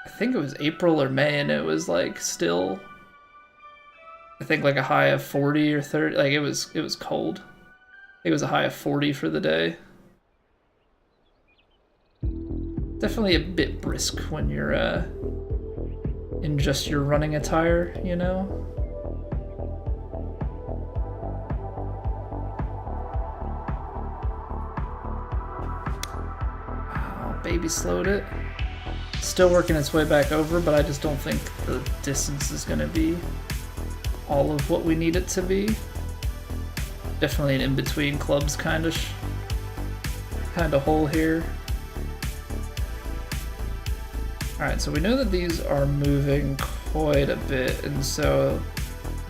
I think it was April or May, and it was like still, I think like a high of 40 or 30. Like it was cold. It was a high of 40 for the day. Definitely a bit brisk when you're in just your running attire, you know? Oh, baby slowed it. Still working its way back over, but I just don't think the distance is going to be all of what we need it to be. Definitely an in-between clubs kind of hole here. Alright, so we know that these are moving quite a bit, and so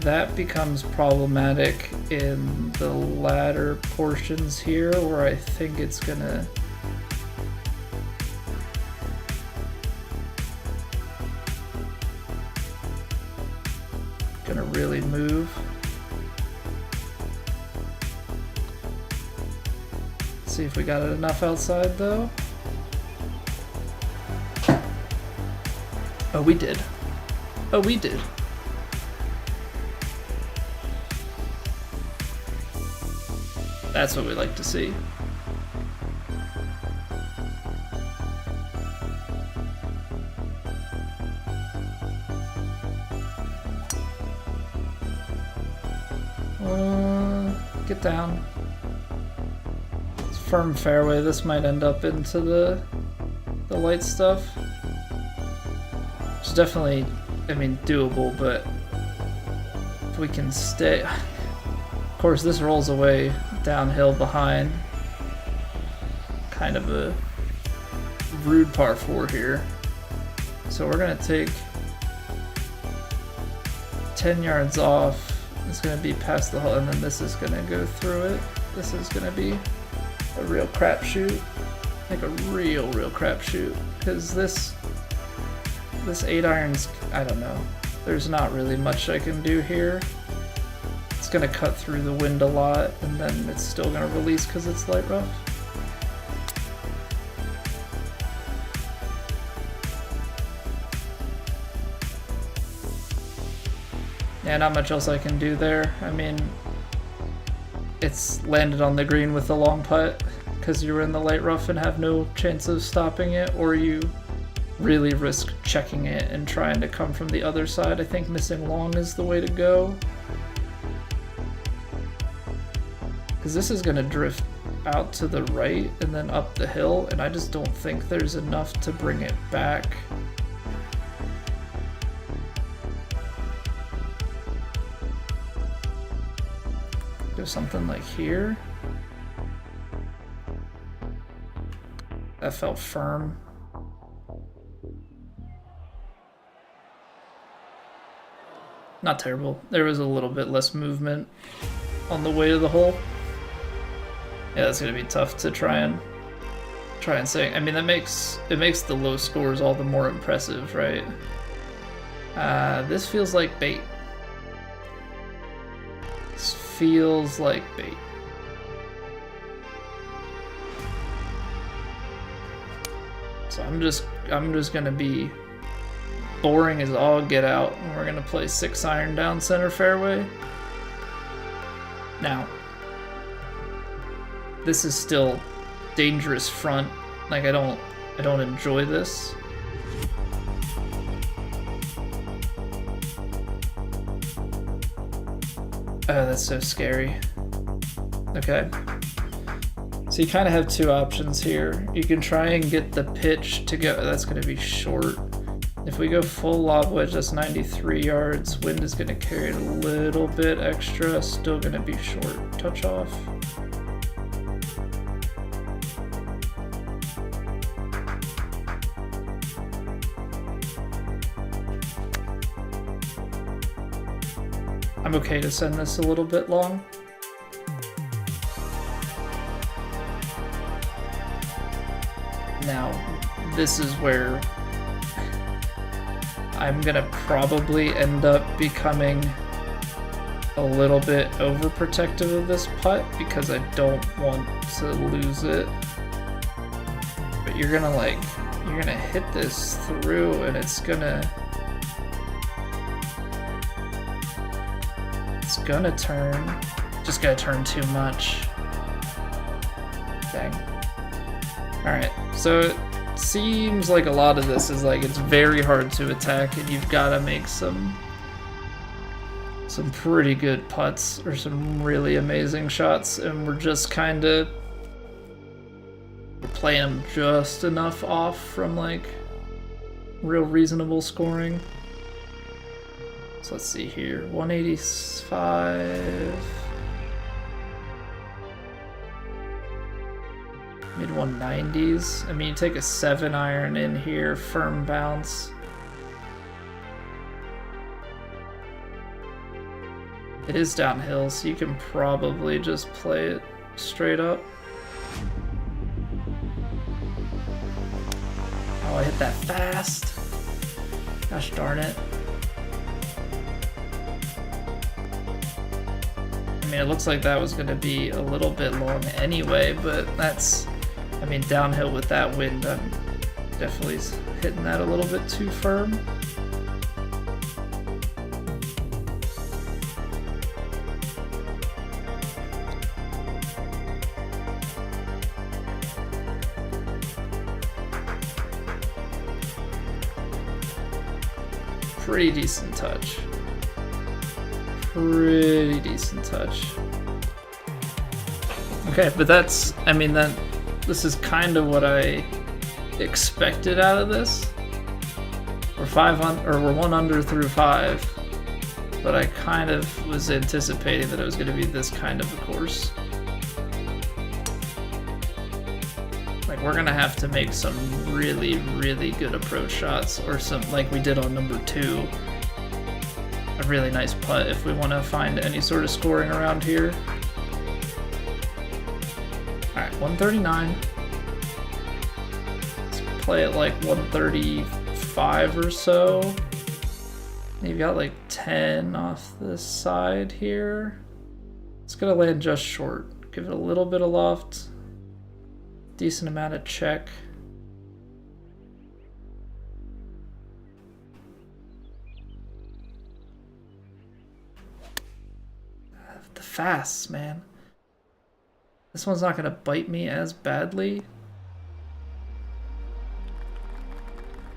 that becomes problematic in the latter portions here, where I think it's gonna really move. Let's see if we got it enough outside though. Oh, we did. Oh, we did. That's what we like to see. Get down. It's firm fairway. This might end up into the light stuff. It's definitely, I mean, doable, but if we can stay... Of course, this rolls away downhill behind. Kind of a rude par 4 here. So we're going to take 10 yards off. It's going to be past the hole, and then this is going to go through it. This is going to be a real crapshoot. Like a real crapshoot. Because this 8-iron's, I don't know. There's not really much I can do here. It's going to cut through the wind a lot, and then it's still going to release because it's light rough. Yeah, not much else I can do there. I mean, it's landed on the green with a long putt because you're in the light rough and have no chance of stopping it, or you really risk checking it and trying to come from the other side. I think missing long is the way to go, because this is going to drift out to the right and then up the hill, and I just don't think there's enough to bring it back. Do something like here. That felt firm. Not terrible. There was a little bit less movement on the way to the hole. Yeah, that's gonna be tough to try and say. I mean, it makes the low scores all the more impressive, right? This feels like bait. This feels like bait. So I'm just gonna be boring as all get out, and we're gonna play 6-iron down center fairway. Now, this is still dangerous front. Like I don't enjoy this. Oh, that's so scary. Okay. So you kind of have two options here. You can try and get the pitch to go. That's going to be short. If we go full lob wedge, that's 93 yards. Wind is going to carry it a little bit extra. Still going to be short. Touch off. I'm I'm okay to send this a little bit long. Now, this is where I'm gonna probably end up becoming a little bit overprotective of this putt because I don't want to lose it. But you're gonna hit this through and it's gonna turn. Just gotta turn too much. Dang. Alright, so it seems like a lot of this is like it's very hard to attack and you've gotta make some pretty good putts or some really amazing shots, and we're just kinda playing them just enough off from like real reasonable scoring. So let's see here, 185, mid 190s. I mean, you take a 7-iron in here, firm bounce. It is downhill, so you can probably just play it straight up. Oh, I hit that fast. Gosh darn it. I mean, it looks like that was going to be a little bit long anyway, but that's, I mean, downhill with that wind, I'm definitely hitting that a little bit too firm. Pretty decent touch. Pretty decent touch. Okay, but that's, I mean, this is kind of what I expected out of this. We're we're 1 under through 5, but I kind of was anticipating that it was going to be this kind of a course. Like, we're gonna have to make some really, really good approach shots, or some, like we did on number 2, a really nice putt if we want to find any sort of scoring around here. Alright, 139. Let's play it like 135 or so. You've got like 10 off this side here. It's gonna land just short. Give it a little bit of loft. Decent amount of check. The fasts, man. This one's not gonna bite me as badly,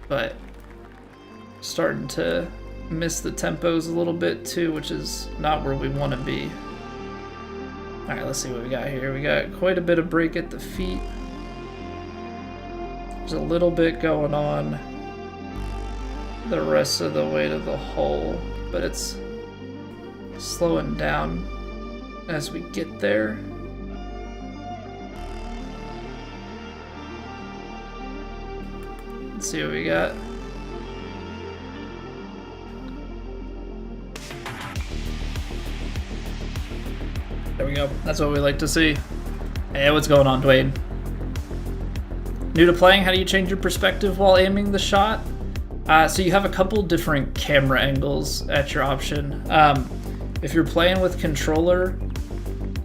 but starting to miss the tempos a little bit too, which is not where we want to be. All right, let's see what we got here. We got quite a bit of break at the feet. There's a little bit going on the rest of the way to the hole, but it's slowing down as we get there. Let's see what we got. There we go. That's what we like to see. Hey, what's going on, Dwayne? New to playing, how do you change your perspective while aiming the shot? So you have a couple different camera angles at your option. If you're playing with controller,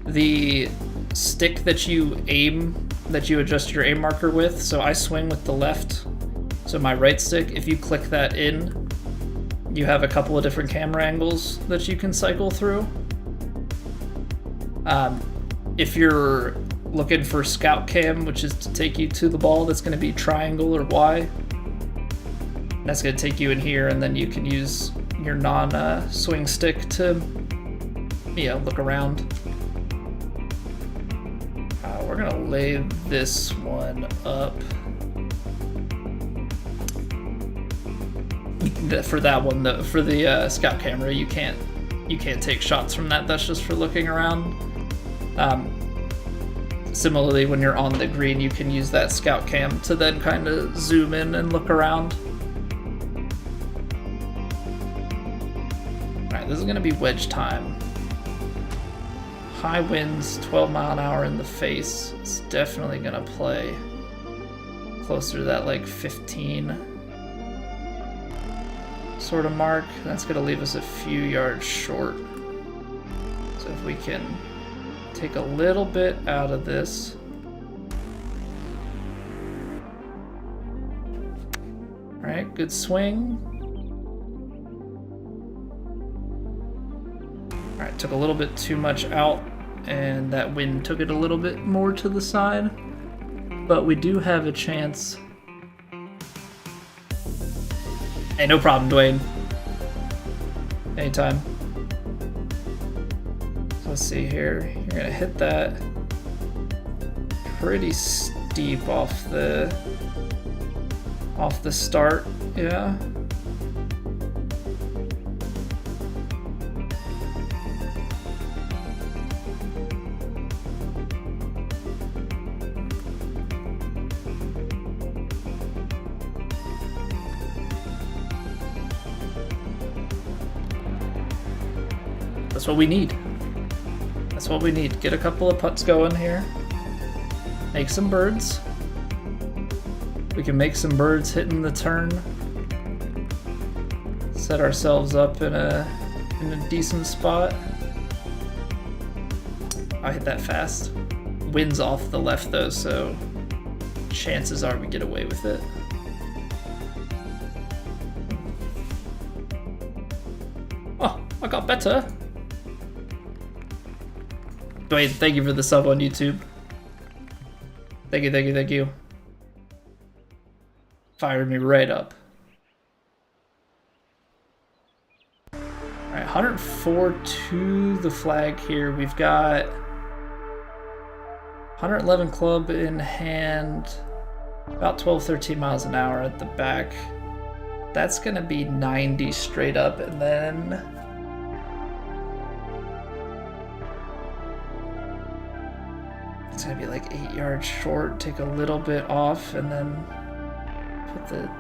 the stick that you adjust your aim marker with, so I swing with the left, so my right stick, if you click that in, you have a couple of different camera angles that you can cycle through. If you're looking for scout cam, which is to take you to the ball, that's going to be triangle or Y. That's going to take you in here, and then you can use your non-swing stick to, look around. We're going to lay this one up. For that one, for the scout camera, you can't take shots from that. That's just for looking around. Similarly, when you're on the green, you can use that scout cam to then kind of zoom in and look around. Alright, Alright, this is going to be wedge time. High winds, 12 mile an hour in the face. It's definitely going to play closer to that like 15 sort of mark. That's going to leave us a few yards short. So if we can take a little bit out of this. Alright, good swing. Alright, took a little bit too much out, and that wind took it a little bit more to the side. But we do have a chance. Hey, no problem, Dwayne. Anytime. So let's see here. You're gonna hit that pretty steep off the start, yeah. That's what we need. That's what we need. Get a couple of putts going here. Make some birds. We can make some birds hitting the turn. Set ourselves up in a decent spot. I hit that fast. Wind's off the left though, so chances are we get away with it. Oh, I got better. Dwayne, thank you for the sub on YouTube. Thank you, thank you, thank you. Fired me right up. Alright, 104 to the flag here. We've got 111 club in hand, about 12-13 miles an hour at the back. That's gonna be 90 straight up, and then it's gonna be like 8 yards short, take a little bit off, and then put the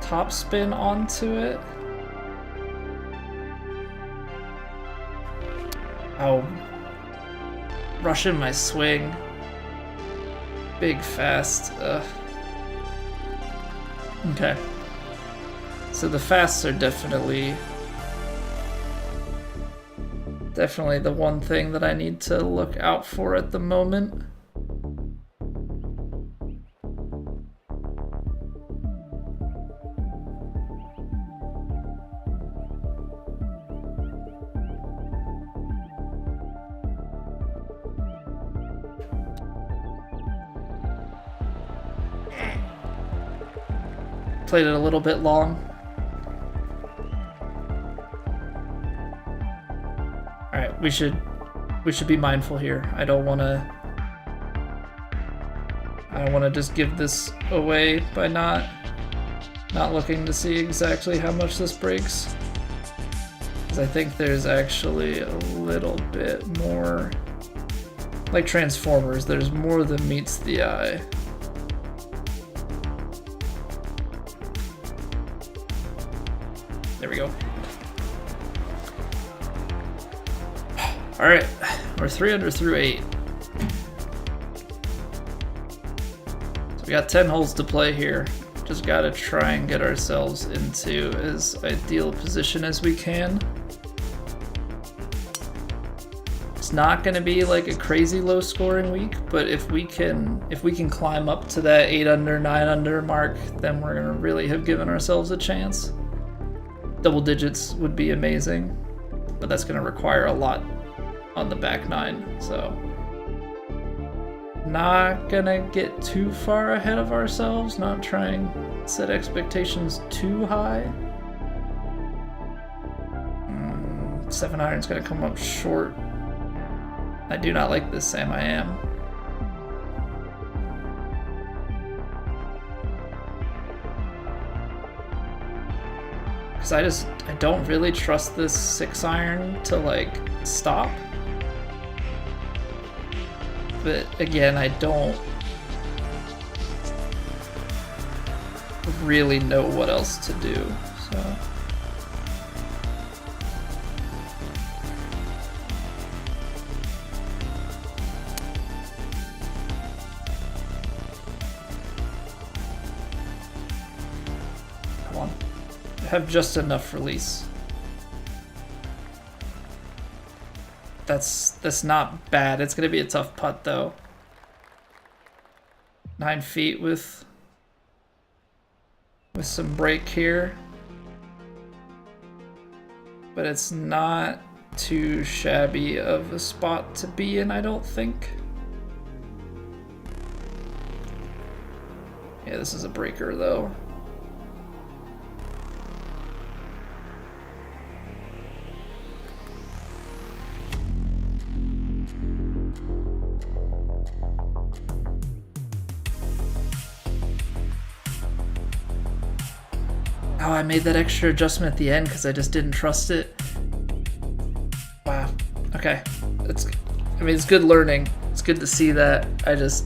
top spin onto it. Oh, rushing my swing. Big fast. Okay. So the fasts are definitely the one thing that I need to look out for at the moment. Played it a little bit long. Alright, we should be mindful here. I don't wanna just give this away by not looking to see exactly how much this breaks. Because I think there's actually a little bit more, like Transformers, there's more than meets the eye. There we go. Alright, we're 3 under through 8. So we got 10 holes to play here. Just gotta try and get ourselves into as ideal a position as we can. It's not gonna be like a crazy low scoring week, but if we can climb up to that 8 under, 9 under mark, then we're gonna really have given ourselves a chance. Double digits would be amazing, but that's going to require a lot on the back 9, so not gonna get too far ahead of ourselves, not trying to set expectations too high. 7 iron's going to come up short. I do not like this, Sam, I am. Because I don't really trust this 6 iron to like stop. But again, I don't really know what else to do, so. have just enough release. That's not bad. It's gonna be a tough putt though. 9 feet with some break here. But it's not too shabby of a spot to be in, I don't think. Yeah, this is a breaker though. Oh, I made that extra adjustment at the end because I just didn't trust it. Wow. Okay. I mean, it's good learning. It's good to see that. I just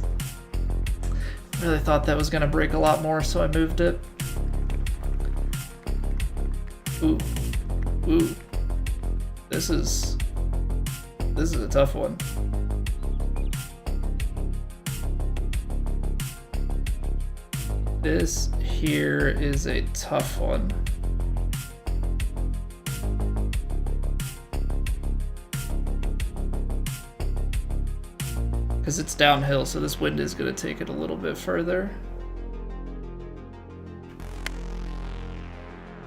really thought that was going to break a lot more, so I moved it. Ooh. Ooh. This is a tough one. This here is a tough one. Because it's downhill, so this wind is going to take it a little bit further.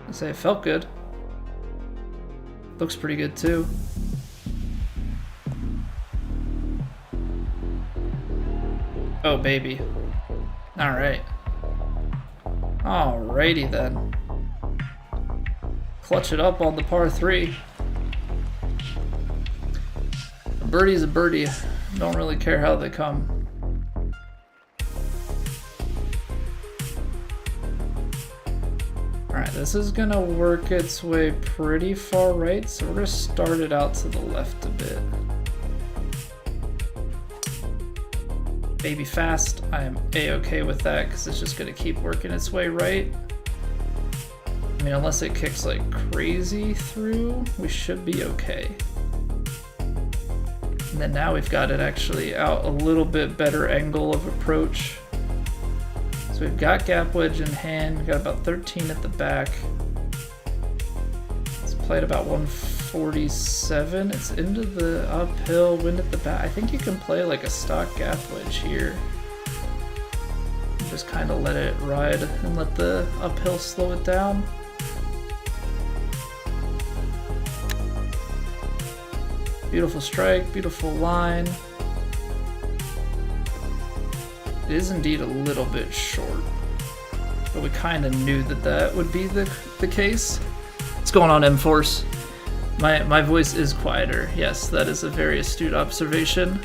I'd say it felt good. Looks pretty good too. Oh, baby. All right. Alrighty then. Clutch it up on the par 3. A birdie's a birdie. Don't really care how they come. Alright, this is gonna work its way pretty far right, so we're gonna start it out to the left a bit. Baby fast, I am a-okay with that because it's just going to keep working its way right. I mean, unless it kicks like crazy through, we should be okay. And then now we've got it actually out a little bit better angle of approach. So we've got gap wedge in hand, we've got about 13 at the back. It's played about 147. It's into the uphill, wind at the back. I think you can play like a stock gap wedge here. Just kind of let it ride and let the uphill slow it down. Beautiful strike, beautiful line. It is indeed a little bit short, but we kind of knew that that would be the case. What's going on, M-Force? My voice is quieter. Yes, that is a very astute observation.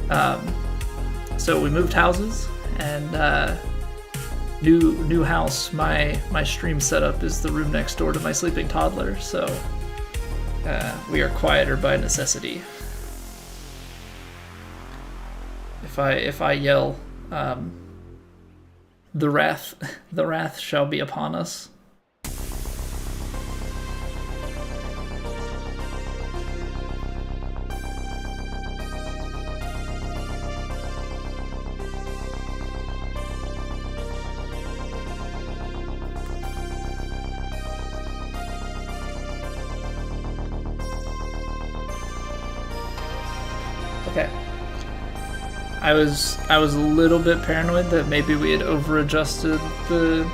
So we moved houses, and new house. My stream setup is the room next door to my sleeping toddler. So we are quieter by necessity. If I yell, the wrath shall be upon us. Okay. I was a little bit paranoid that maybe we had over-adjusted the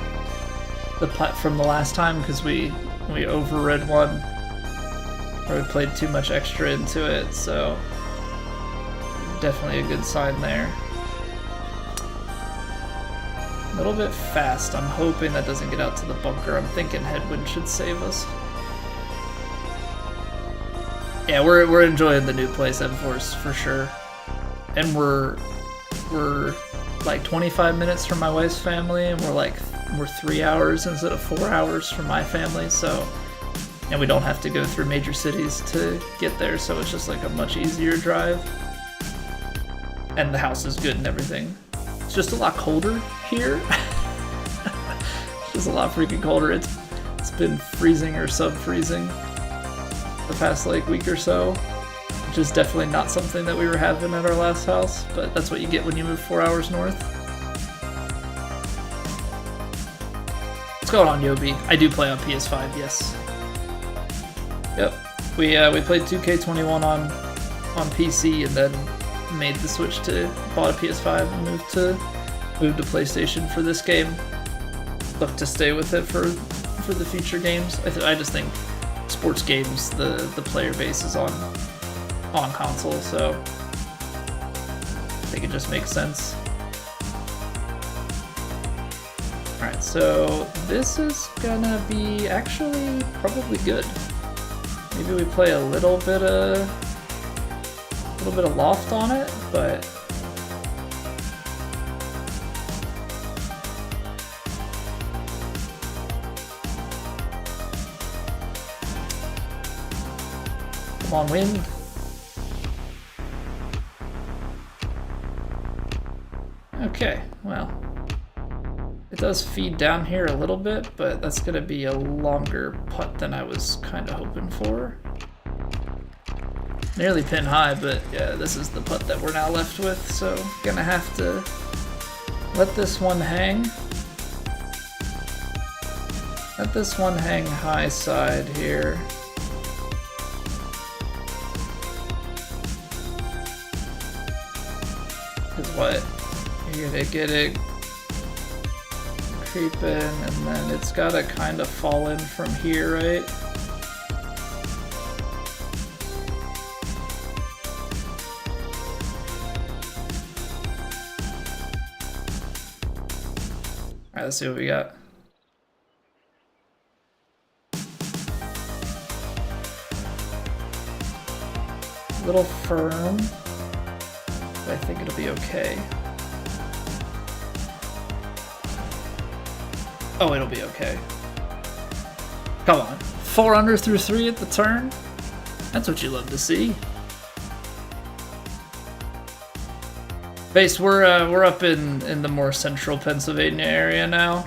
Plat from the last time because we overread one, or we played too much extra into it, so definitely a good sign there. A little bit fast. I'm hoping that doesn't get out to the bunker. I'm thinking headwind should save us. Yeah, we're enjoying the new place, M-Force, for sure. And we're like 25 minutes from my wife's family, and we're 3 hours instead of 4 hours from my family, so, and we don't have to go through major cities to get there, so it's just like a much easier drive. And the house is good and everything. It's just a lot colder here. It's just a lot freaking colder. It's been freezing or sub-freezing the past like week or so, which is definitely not something that we were having at our last house, but that's what you get when you move 4 hours north. It's going on, Yobi? I do play on PS5, yes. Yep. We played 2K21 on PC and then made the switch to bought a PS5 and moved to PlayStation for this game. Look to stay with it for the future games. I just think sports games, the player base is on console, so I think it just makes sense. Alright, so this is gonna be actually probably good. Maybe we play a little bit of loft on it, but come on, wind. Okay, well, it does feed down here a little bit, but that's gonna be a longer putt than I was kind of hoping for. Nearly pin high, but yeah, this is the putt that we're now left with, so gonna have to let this one hang. Let this one hang high side here. Because what? You're gonna get it creeping, and then it's gotta kind of fall in from here, right? Alright, let's see what we got. A little firm, but I think it'll be okay. Oh, it'll be okay. Come on. 4 under through 3 at the turn? That's what you love to see. Base, we're up in the more central Pennsylvania area now.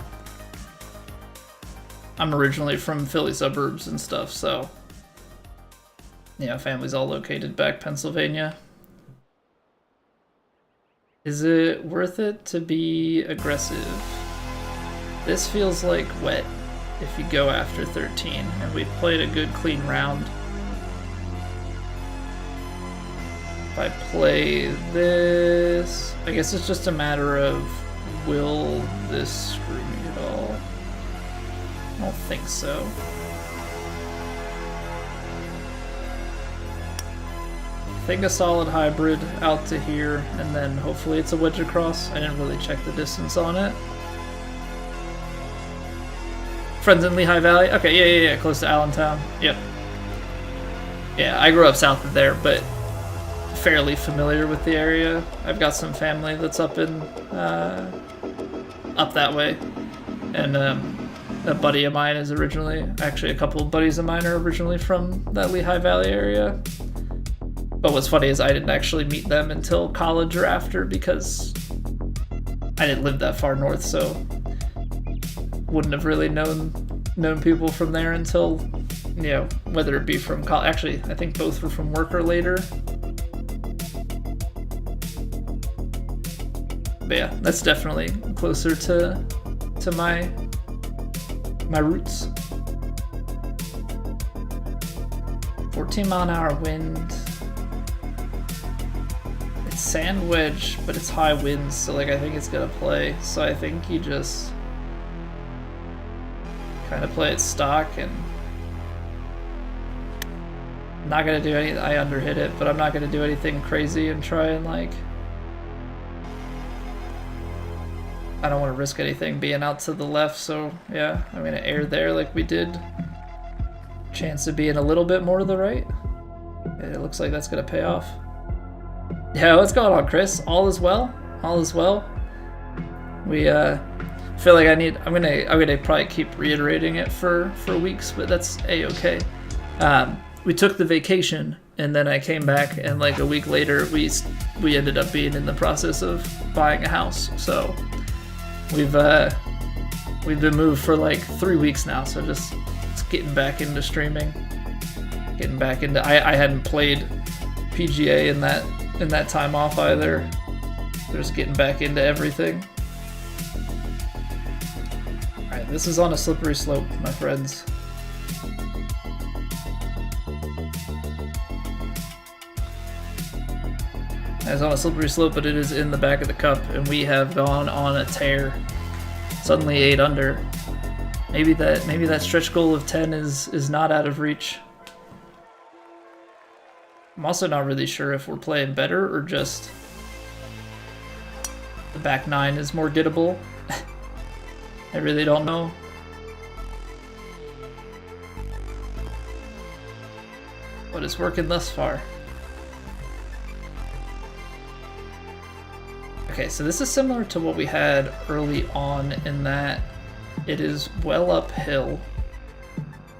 I'm originally from Philly suburbs and stuff, so yeah, family's all located back Pennsylvania. Is it worth it to be aggressive? This feels like wet if you go after 13, and we've played a good clean round. If I play this, I guess it's just a matter of, will this screw me at all? I don't think so. I think a solid hybrid out to here, and then hopefully it's a wedge across. I didn't really check the distance on it. Friends in Lehigh Valley? Okay, yeah, close to Allentown. Yep. Yeah, I grew up south of there, but fairly familiar with the area. I've got some family that's up in, up that way. And a buddy of mine is originally, actually a couple of buddies of mine are originally from that Lehigh Valley area. But what's funny is I didn't actually meet them until college or after, because I didn't live that far north, so wouldn't have really known people from there until, you know, whether it be from college. Actually, I think both were from work or later. But yeah, that's definitely closer to my roots. 14-mile-an-hour wind. It's sand wedge, but it's high winds, so like I think it's gonna play. So I think you just kind of play it stock, and I'm not gonna do any. I underhit it, but I'm not gonna do anything crazy and try and like. I don't want to risk anything being out to the left, so yeah, I'm gonna air there like we did. Chance of being a little bit more to the right. It looks like that's gonna pay off. Yeah, what's going on, Chris? All is well. All is well. We feel like I'm gonna probably keep reiterating it for weeks, but that's a-okay. We took the vacation, and then I came back, and like a week later, we ended up being in the process of buying a house. So we've been moved for like 3 weeks now. So just getting back into streaming, getting back into. I hadn't played PGA in that time off either. Just getting back into everything. Alright, this is on a slippery slope, my friends. It's on a slippery slope, but it is in the back of the cup, and we have gone on a tear. Suddenly 8 under. Maybe that stretch goal of 10 is not out of reach. I'm also not really sure if we're playing better or just the back 9 is more gettable. I really don't know. But it's working thus far. Okay, so this is similar to what we had early on in that it is well uphill,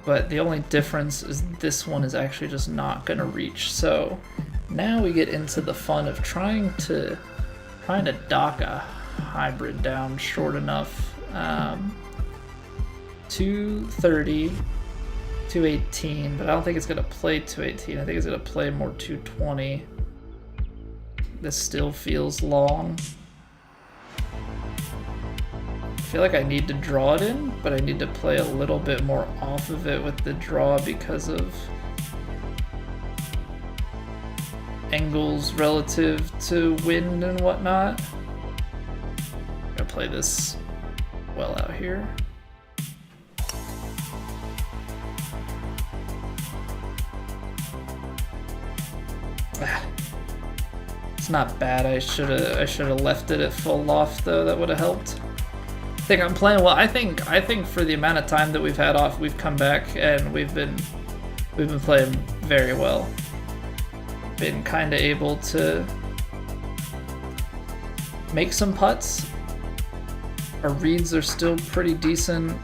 but the only difference is this one is actually just not going to reach. So now we get into the fun of trying to dock a hybrid down short enough. 230, 218, but I don't think it's going to play 218. I think it's going to play more 220. This still feels long. I feel like I need to draw it in, but I need to play a little bit more off of it with the draw because of angles relative to wind and whatnot. I'm gonna play this well out here. It's not bad. I should have left it at full loft though. That would have helped. I think I'm playing well. I think for the amount of time that we've had off, we've come back and we've been playing very well. Been kind of able to make some putts. Our reads are still pretty decent.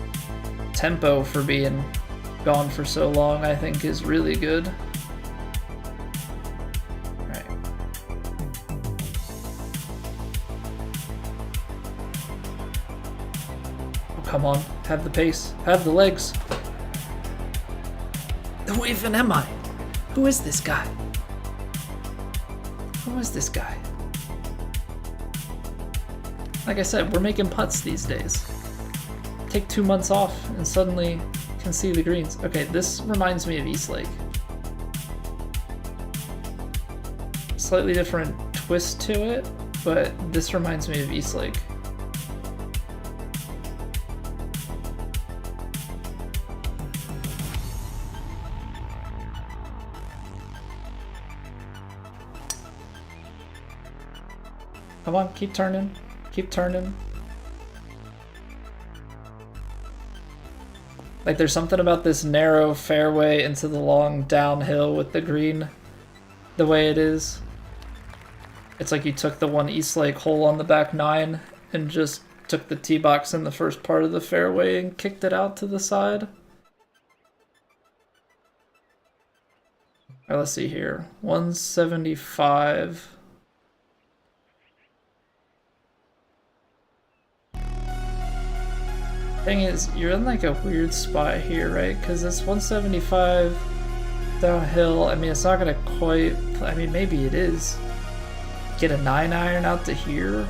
Tempo for being gone for so long, I think, is really good. Come on, have the pace, have the legs. Who even am I? Who is this guy? Who is this guy? Like I said, we're making putts these days. Take 2 months off and suddenly can see the greens. Okay, this reminds me of Eastlake. Slightly different twist to it, but this reminds me of Eastlake. Come on, keep turning. Keep turning. Like, there's something about this narrow fairway into the long downhill with the green the way it is. It's like you took the one Eastlake hole on the back 9 and just took the tee box in the first part of the fairway and kicked it out to the side. Alright, let's see here. 175. Thing is, you're in like a weird spot here, right? Because it's 175 downhill. I mean, it's not gonna quite. I mean, maybe it is. Get a 9-iron out to here.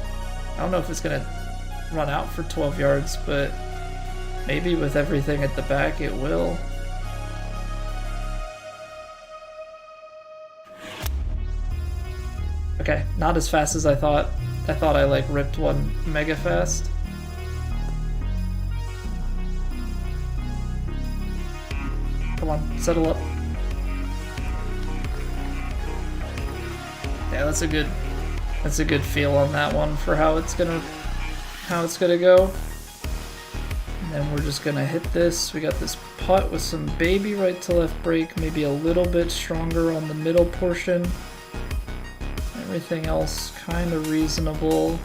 I don't know if it's gonna run out for 12 yards, but maybe with everything at the back, it will. Okay, not as fast as I thought. I thought I like ripped one mega fast. Come on, settle up. Yeah, that's a good feel on that one for how it's gonna go. And then we're just gonna hit this. We got this putt with some baby right to left break, maybe a little bit stronger on the middle portion. Everything else kind of reasonable.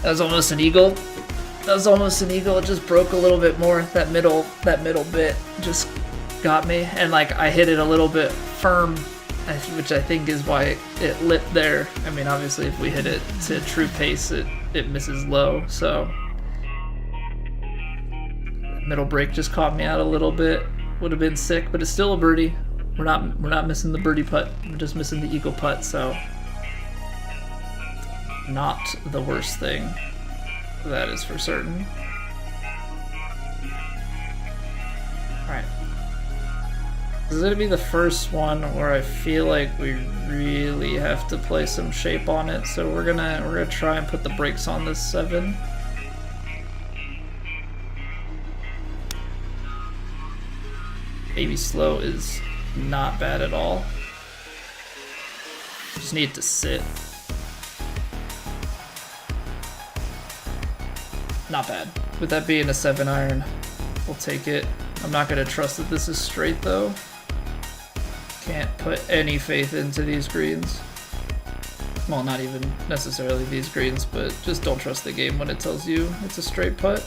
That was almost an eagle. That was almost an eagle. It just broke a little bit more. That middle bit just got me, and like I hit it a little bit firm, which I think is why it lipped there. I mean, obviously, if we hit it to true pace, it misses low. So Middle break just caught me out a little bit. Would have been sick, but it's still a birdie. We're not missing the birdie putt. We're just missing the eagle putt, so not the worst thing. That is for certain. Alright. This is gonna be the first one where I feel like we really have to play some shape on it, so we're gonna try and put the brakes on this 7. Baby slow is not bad at all. Just need to sit. Not bad. With that being a 7 iron, we'll take it. I'm not gonna trust that this is straight though. Can't put any faith into these greens. Well, not even necessarily these greens, but just don't trust the game when it tells you it's a straight putt.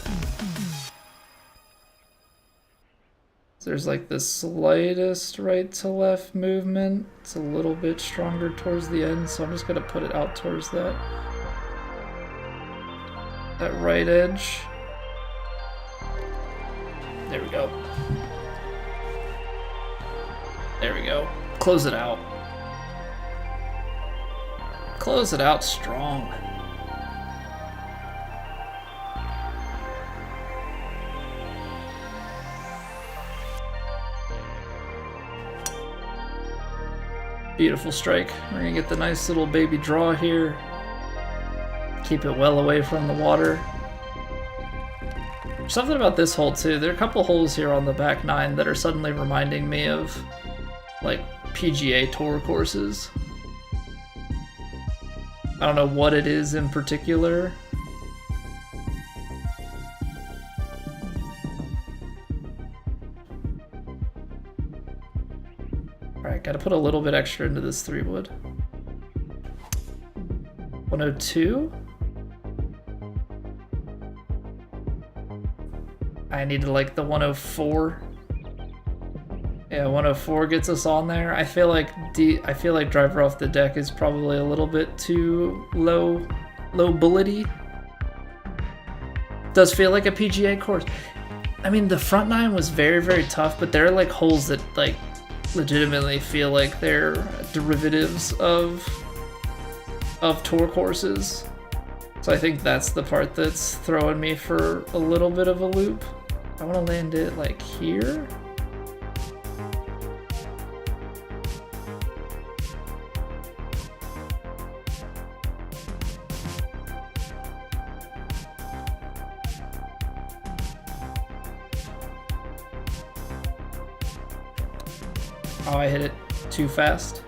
There's like the slightest right to left movement. It's a little bit stronger towards the end, so I'm just gonna put it out towards that right edge. There we go. There we go. Close it out. Close it out strong. Beautiful strike. We're gonna get the nice little baby draw here. Keep it well away from the water. Something about this hole too. There are a couple holes here on the back 9 that are suddenly reminding me of like PGA Tour courses. I don't know what it is in particular. Alright, gotta put a little bit extra into this 3-wood. 102? I need to like the 104. Yeah, 104 gets us on there. I feel like driver off the deck is probably a little bit too low bullety. Does feel like a PGA course. I mean, the front 9 was very, very tough, but there are like holes that like legitimately feel like they're derivatives of tour courses. So I think that's the part that's throwing me for a little bit of a loop. I want to land it like here. Oh, I hit it too fast.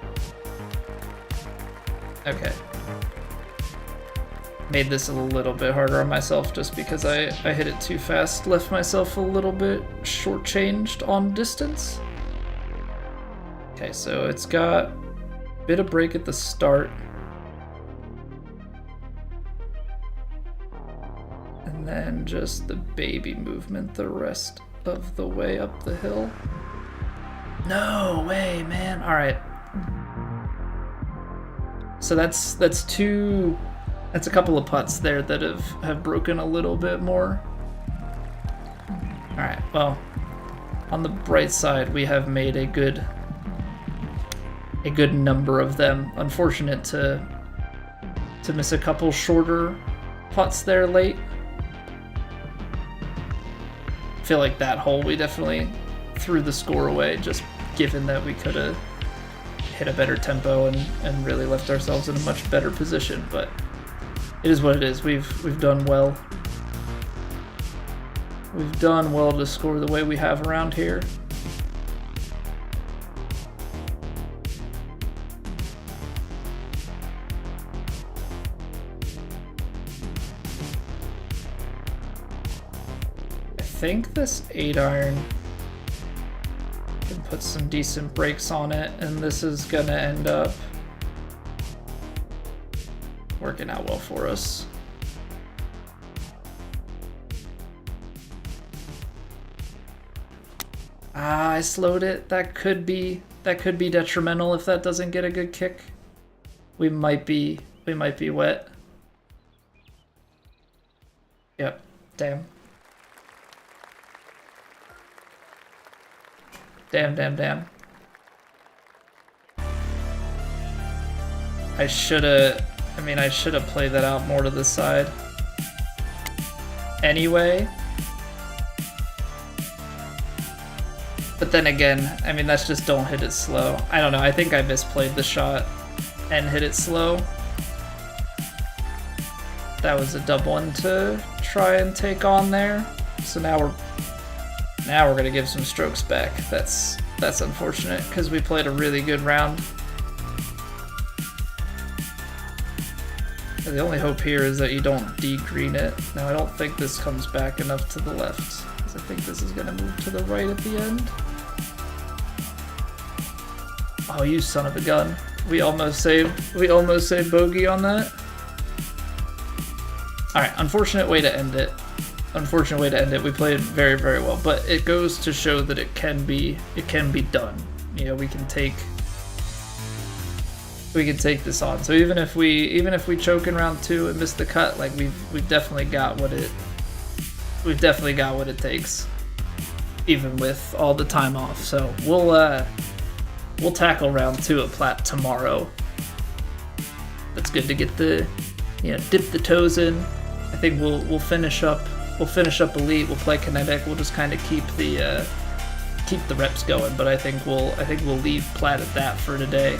Okay. Made this a little bit harder on myself just because I hit it too fast. Left myself a little bit shortchanged on distance. Okay, so it's got a bit of break at the start. And then just the baby movement the rest of the way up the hill. No way, man. All right. So that's a couple of putts there that have broken a little bit more. All right. Well, on the bright side, we have made a good number of them. Unfortunate to miss a couple shorter putts there late. I feel like that hole we definitely threw the score away, just given that we could have hit a better tempo and really left ourselves in a much better position, but it is what it is. We've done well. We've done well to score the way we have around here. I think this 8-iron can put some decent brakes on it, and this is gonna end up working out well for us. Ah, I slowed it. That could be detrimental if that doesn't get a good kick. We might be wet. Yep. Damn. Damn, damn, damn. I should've played that out more to the side. Anyway. But then again, I mean, that's just don't hit it slow. I don't know, I think I misplayed the shot and hit it slow. That was a dumb one to try and take on there. So now we're gonna give some strokes back. That's unfortunate because we played a really good round. The only hope here is that you don't de-green it. Now I don't think this comes back enough to the left, because I think this is gonna move to the right at the end. Oh, you son of a gun. We almost saved bogey on that. Alright, unfortunate way to end it. Unfortunate way to end it. We played very, very well, but it goes to show that it can be done. You know, we can take this on. So even if we choke in round 2 and miss the cut, like we've definitely got what it takes, even with all the time off. So we'll tackle round 2 at Plat tomorrow. That's good to get the, you know, dip the toes in. I think we'll finish up elite. We'll play kinetic. We'll just kind of keep the reps going. But I think we'll leave Plat at that for today.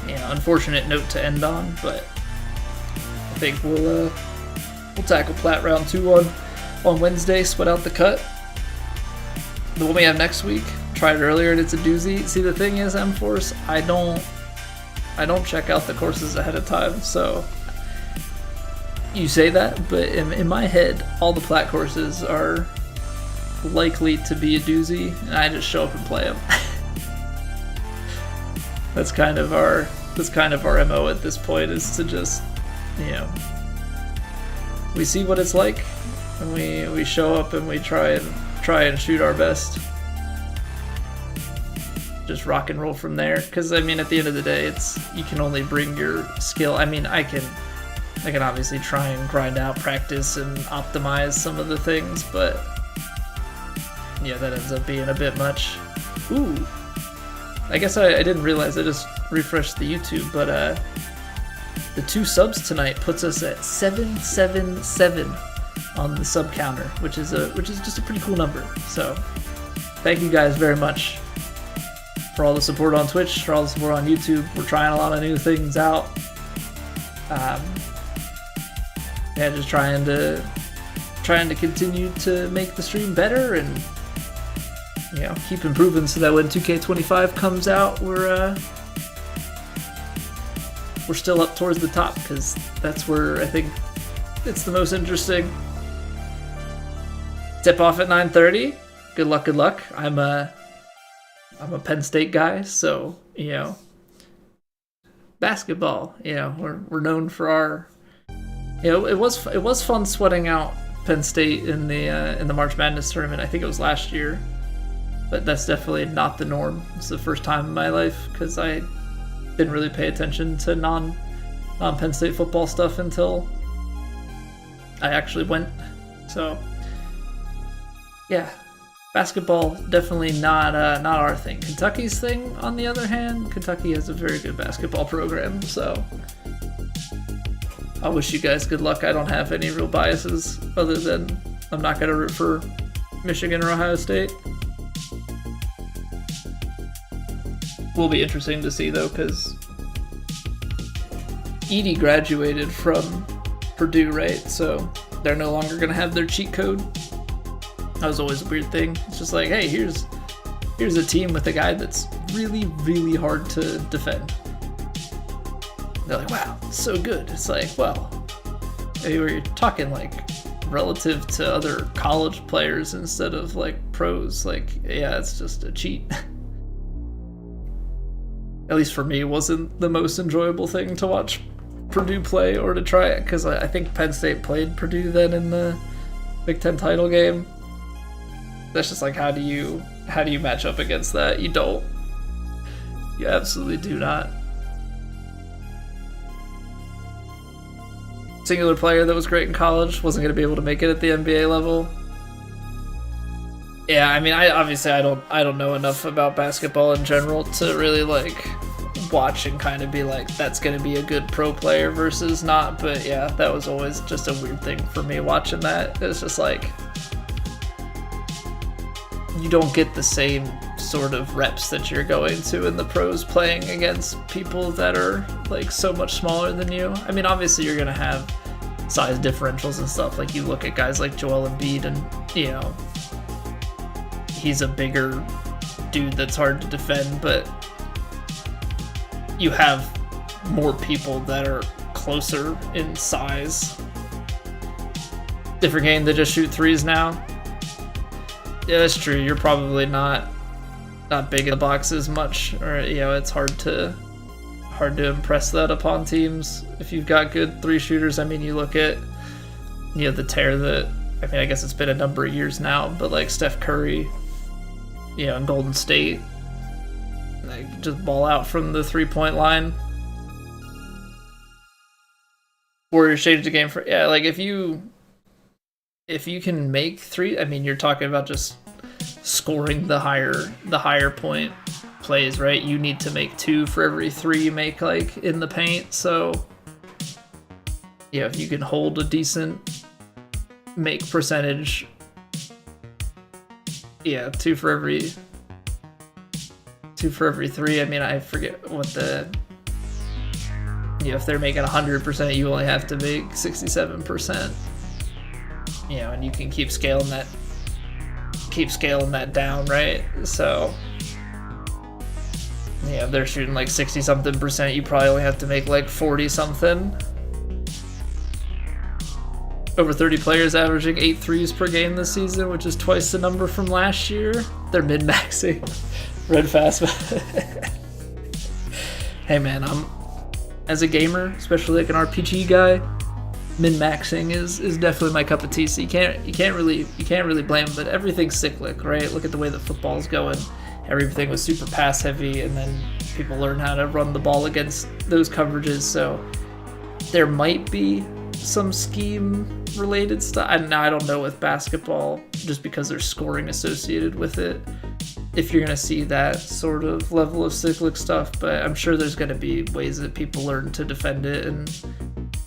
You know, unfortunate note to end on, but I think we'll tackle Plat round 2 on Wednesday. Sweat out the cut. The one we have next week, tried it earlier and it's a doozy. See, the thing is, M-Force, I don't check out the courses ahead of time, so you say that, but in my head, all the Plat courses are likely to be a doozy, and I just show up and play them. That's kind of our MO at this point, is to just, you know, we see what it's like, and we show up and we try and shoot our best. Just rock and roll from there, because I mean, at the end of the day, you can only bring your skill. I mean, I can obviously try and grind out practice and optimize some of the things, but yeah, that ends up being a bit much. Ooh, I guess I didn't realize I just refreshed the YouTube, but the 2 subs tonight puts us at 777 on the sub counter, which is just a pretty cool number. So thank you guys very much for all the support on Twitch, for all the support on YouTube. We're trying a lot of new things out. Yeah, just trying to continue to make the stream better and, you know, keep improving so that when 2K25 comes out, we're still up towards the top, because that's where I think it's the most interesting. Tip off at 9:30. Good luck, good luck. I'm a Penn State guy, so, you know, basketball, you know, we're known for our, you know, it was fun sweating out Penn State in the March Madness tournament. I think it was last year, but that's definitely not the norm. It's the first time in my life, because I didn't really pay attention to non-Penn State football stuff until I actually went. So yeah, basketball definitely not our thing. Kentucky's thing, on the other hand, Kentucky has a very good basketball program, so I wish you guys good luck. I don't have any real biases other than I'm not going to root for Michigan or Ohio State. Will be interesting to see, though, because Edie graduated from Purdue, right? So they're no longer going to have their cheat code. That was always a weird thing. It's just like, hey, here's a team with a guy that's really, really hard to defend. They're like, wow, so good. It's like, well, you're talking like relative to other college players instead of like pros. Like, yeah, it's just a cheat. At least for me, it wasn't the most enjoyable thing to watch Purdue play or to try it, because I think Penn State played Purdue then in the Big Ten title game. That's just like, how do you match up against that? You don't. You absolutely do not. Singular player that was great in college wasn't going to be able to make it at the NBA level. Yeah, I mean, I don't know enough about basketball in general to really like watch and kind of be like, that's going to be a good pro player versus not. But yeah, that was always just a weird thing for me watching that. It's just like, you don't get the same sort of reps that you're going to in the pros playing against people that are like so much smaller than you. I mean, obviously you're going to have size differentials and stuff. Like you look at guys like Joel Embiid and, you know, he's a bigger dude that's hard to defend, but you have more people that are closer in size. Different game, they just shoot threes now. Yeah, that's true. You're probably not big in the box as much, or you know, it's hard to impress that upon teams if you've got good three shooters. I mean, you look at, you know, the tear that, I mean, I guess it's been a number of years now, but like Steph Curry, you know, in Golden State, like just ball out from the 3-point line. Warriors changed the game for, yeah, like if you can make three, I mean, you're talking about just scoring the higher point plays, right? You need to make 2 for every 3 you make, like in the paint. So yeah, if you can hold a decent make percentage, yeah, 2 for every 3. I mean, I forget what the, you know, if they're making 100%, you only have to make 67%. You know, and you can keep scaling that down, right? So yeah, if they're shooting like 60-something%, you probably only have to make like 40-something. Over 30 players averaging 8 threes per game this season, which is twice the number from last year. They're min-maxing. Red fast. Hey man, as a gamer, especially like an RPG guy, min-maxing is definitely my cup of tea. So you can't really blame them, but everything's cyclic, right? Look at the way the football's going. Everything was super pass heavy, and then people learn how to run the ball against those coverages. So there might be some scheme related stuff. I don't know with basketball, just because there's scoring associated with it, if you're going to see that sort of level of cyclic stuff, but I'm sure there's going to be ways that people learn to defend it, and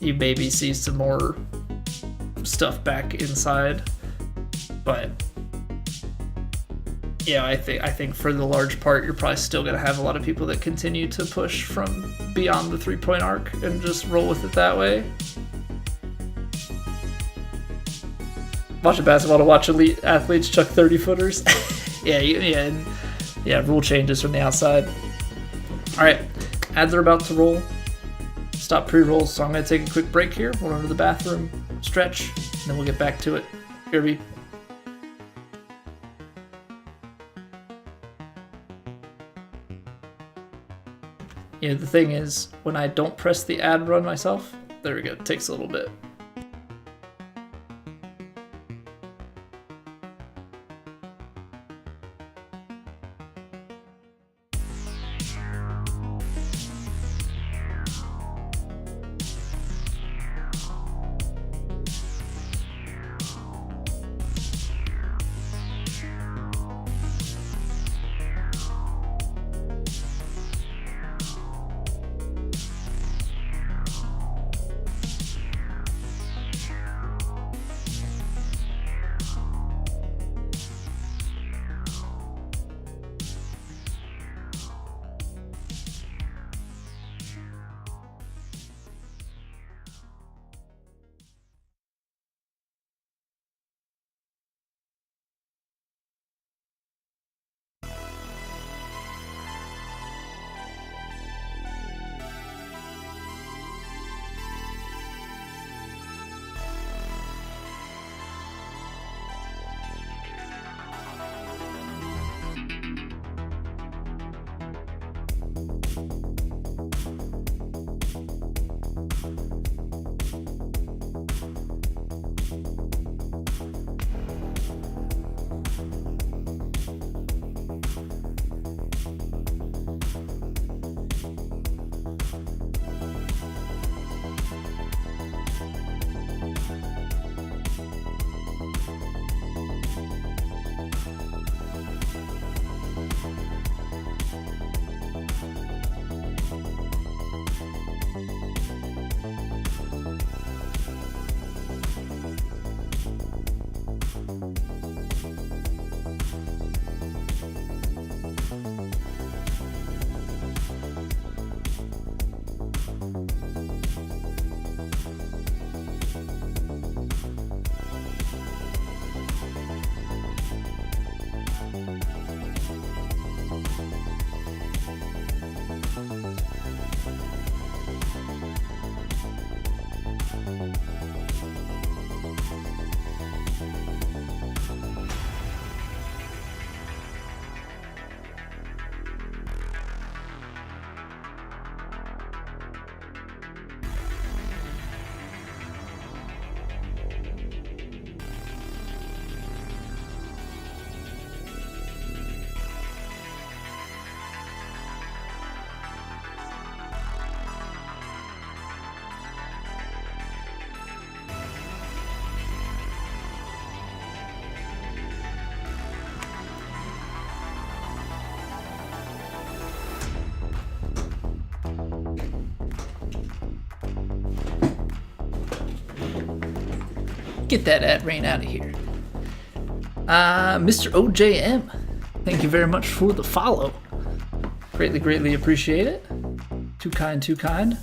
you maybe see some more stuff back inside. But yeah, I think for the large part, you're probably still going to have a lot of people that continue to push from beyond the 3-point arc and just roll with it that way. Watching basketball to watch elite athletes chuck 30-footers. Yeah, rule changes from the outside. All right, ads are about to roll. Stop pre-rolls, so I'm going to take a quick break here. We'll run to the bathroom, stretch, and then we'll get back to it. Kirby. You know, the thing is, when I don't press the ad run myself, there we go, it takes a little bit. Get that ad rain out of here. Mr. OJM, thank you very much for the follow. Greatly appreciate it. Too kind, too kind.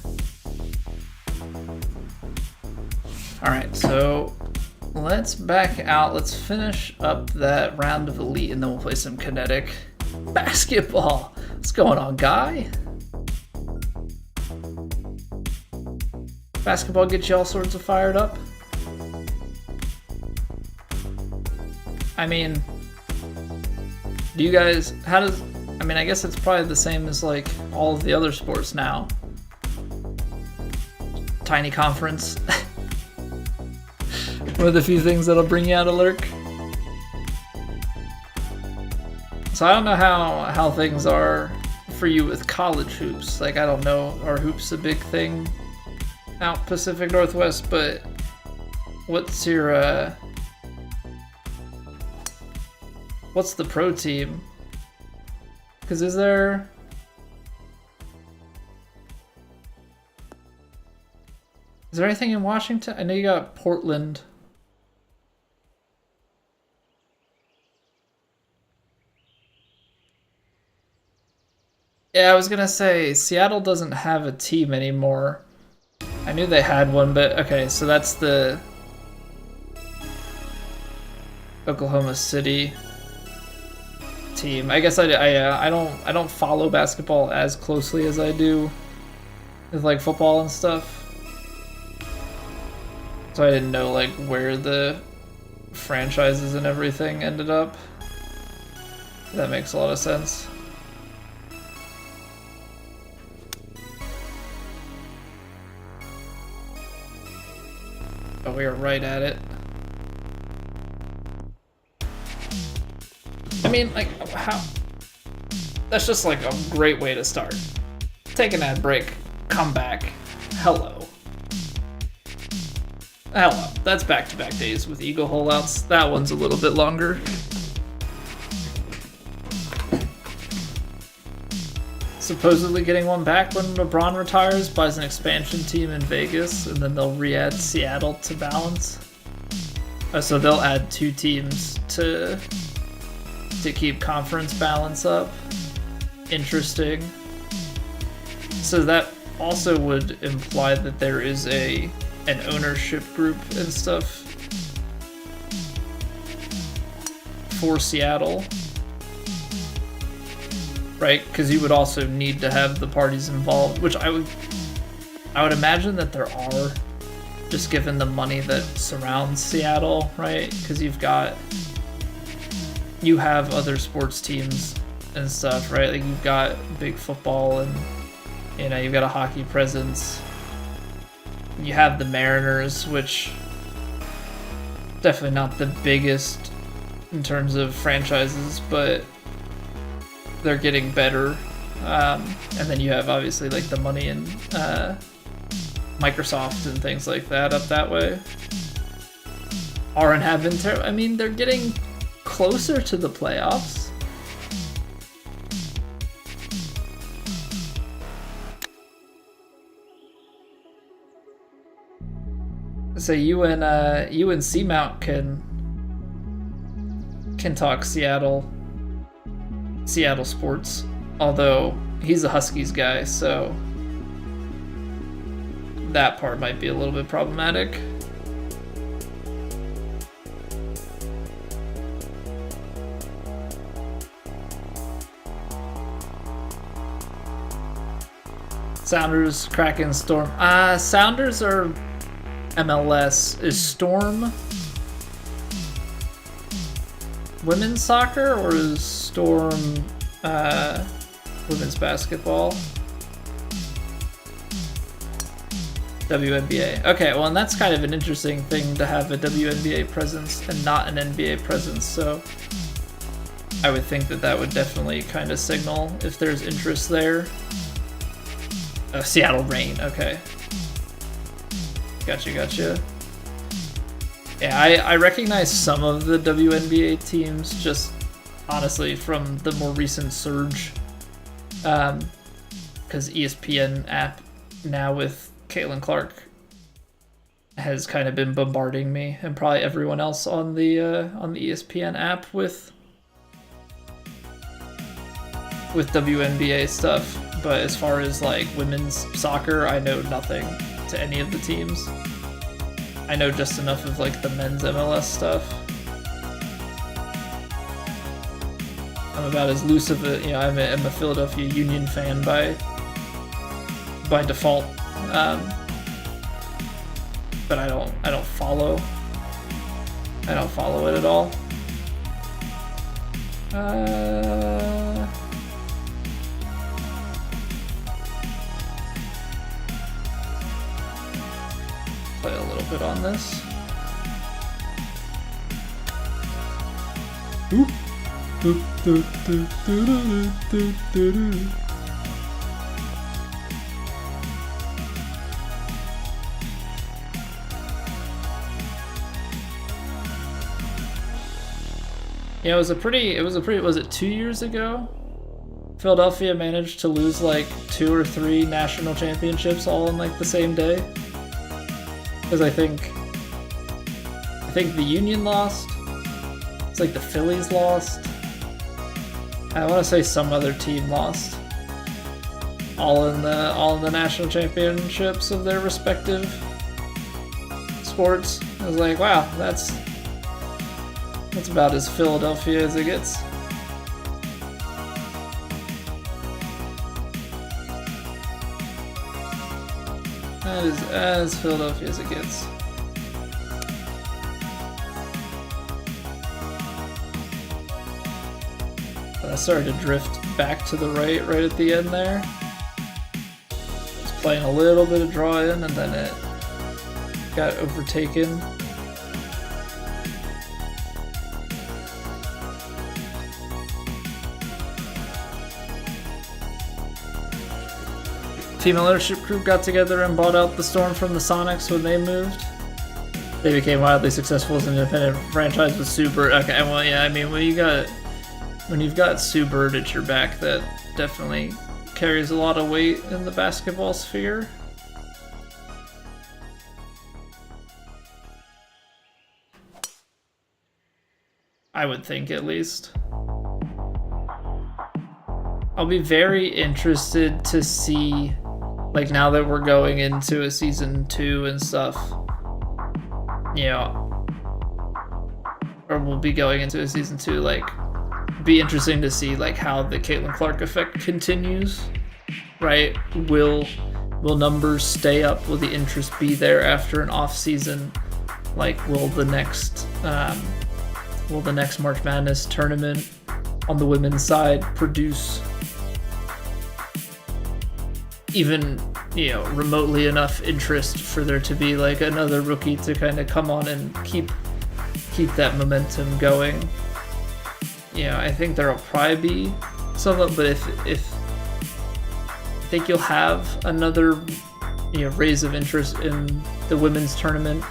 Alright, so let's back out. Let's finish up that round of Elite, and then we'll play some kinetic basketball. What's going on, Guy? Basketball gets you all sorts of fired up. I mean, do you guys, I mean, I guess it's probably the same as like all of the other sports now. Tiny conference. One of the few things that'll bring you out of lurk. So I don't know how things are for you with college hoops. Like, I don't know, are hoops a big thing out Pacific Northwest, but what's your, what's the pro team? Because is there anything in Washington? I know you got Portland. Yeah, I was gonna say Seattle doesn't have a team anymore. I knew they had one, but okay, so that's the Oklahoma City team. I guess I don't follow basketball as closely as I do with like football and stuff. So I didn't know like where the franchises and everything ended up. That makes a lot of sense. Oh, we are right at it. I mean, like, how? That's just like a great way to start. Take an ad break, come back. Hello. That's back-to-back days with Eagle holeouts. That one's a little bit longer. Supposedly getting one back when LeBron retires, buys an expansion team in Vegas, and then they'll re-add Seattle to balance. So they'll add 2 teams to keep conference balance up. Interesting. So that also would imply that there is an ownership group and stuff for Seattle, right? Because you would also need to have the parties involved, which I would imagine that there are, just given the money that surrounds Seattle, right? Because you have other sports teams and stuff, right? Like you've got big football, and you know, you've got a hockey presence. You have the Mariners, which definitely not the biggest in terms of franchises, but they're getting better. And then you have obviously like the money in Microsoft and things like that up that way. Aren't having I mean, they're getting closer to the playoffs. So you and Seamount can talk Seattle sports, although he's a Huskies guy, so that part might be a little bit problematic. Sounders, Kraken, Storm. Sounders are MLS. Is Storm women's soccer, or is Storm women's basketball? WNBA. Okay, well, and that's kind of an interesting thing to have a WNBA presence and not an NBA presence, so I would think that would definitely kind of signal if there's interest there. Seattle Reign, okay. Gotcha. Yeah, I recognize some of the WNBA teams just honestly from the more recent surge. Because ESPN app now with Caitlin Clark has kind of been bombarding me, and probably everyone else on the ESPN app with WNBA stuff. But as far as like women's soccer, I know nothing to any of the teams. I know just enough of like the men's MLS stuff. I'm about as loose of a, I'm a Philadelphia Union fan by default, but I don't follow it at all. Play a little bit on this. Oop. Yeah, was it 2 years ago? Philadelphia managed to lose like 2 or 3 national championships all in like the same day. Because I think the Union lost. It's like the Phillies lost. I want to say some other team lost. All in the national championships of their respective sports. I was like, wow, that's about as Philadelphia as it gets. That is as Philadelphia as it gets. I started to drift back to the right at the end there. Just playing a little bit of draw in, and then it got overtaken. Female ownership group got together and bought out the Storm from the Sonics when they moved. They became wildly successful as an independent franchise with Sue Bird. Okay, well, yeah, I mean, when you've got Sue Bird at your back, that definitely carries a lot of weight in the basketball sphere. I would think, at least. I'll be very interested to see, like, now that we're going into a season 2 and stuff, or we'll be going into a season 2, like, be interesting to see like how the Caitlin Clark effect continues, right? Will numbers stay up? Will the interest be there after an off season? Like, will the next March Madness tournament on the women's side produce even remotely enough interest for there to be like another rookie to kind of come on and keep that momentum going? I think there'll probably be some, but if I think you'll have another raise of interest in the women's tournament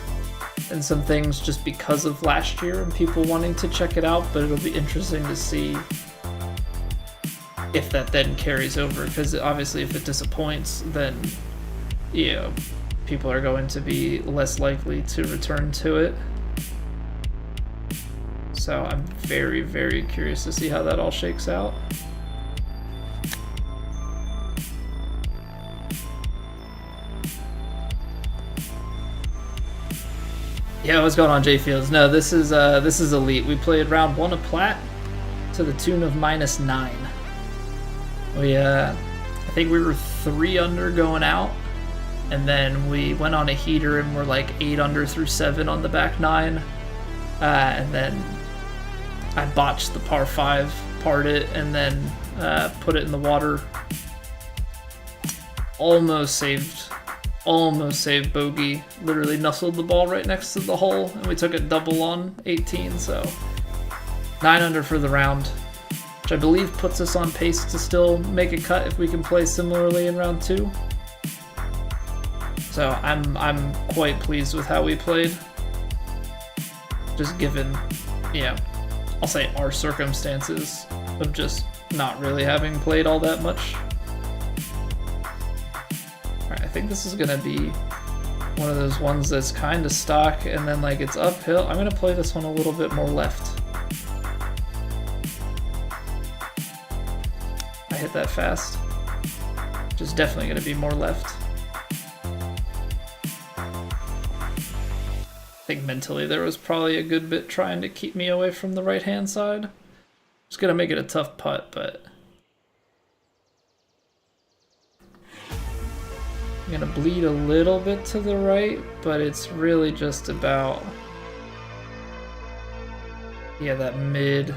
and some things just because of last year and people wanting to check it out, but it'll be interesting to see if that then carries over, because obviously if it disappoints, then people are going to be less likely to return to it. So I'm very, very curious to see how that all shakes out. Yeah, what's going on, J Fields? No, this is elite. We played round 1 of Plat to the tune of -9. I think we were 3 under going out, and then we went on a heater and we're like 8 under through 7 on the back 9, and then I botched the par 5, parred it, and then put it in the water. Almost saved bogey. Literally nuzzled the ball right next to the hole, and we took it double on 18, so 9 under for the round, which I believe puts us on pace to still make a cut if we can play similarly in round 2. So I'm quite pleased with how we played. Just given, I'll say our circumstances of just not really having played all that much. Alright, I think this is gonna be one of those ones that's kind of stock and then like it's uphill. I'm gonna play this one a little bit more left. I hit that fast. Which is definitely gonna be more left. I think mentally there was probably a good bit trying to keep me away from the right hand side. Just gonna make it a tough putt, but I'm gonna bleed a little bit to the right, but it's really just about, yeah, that mid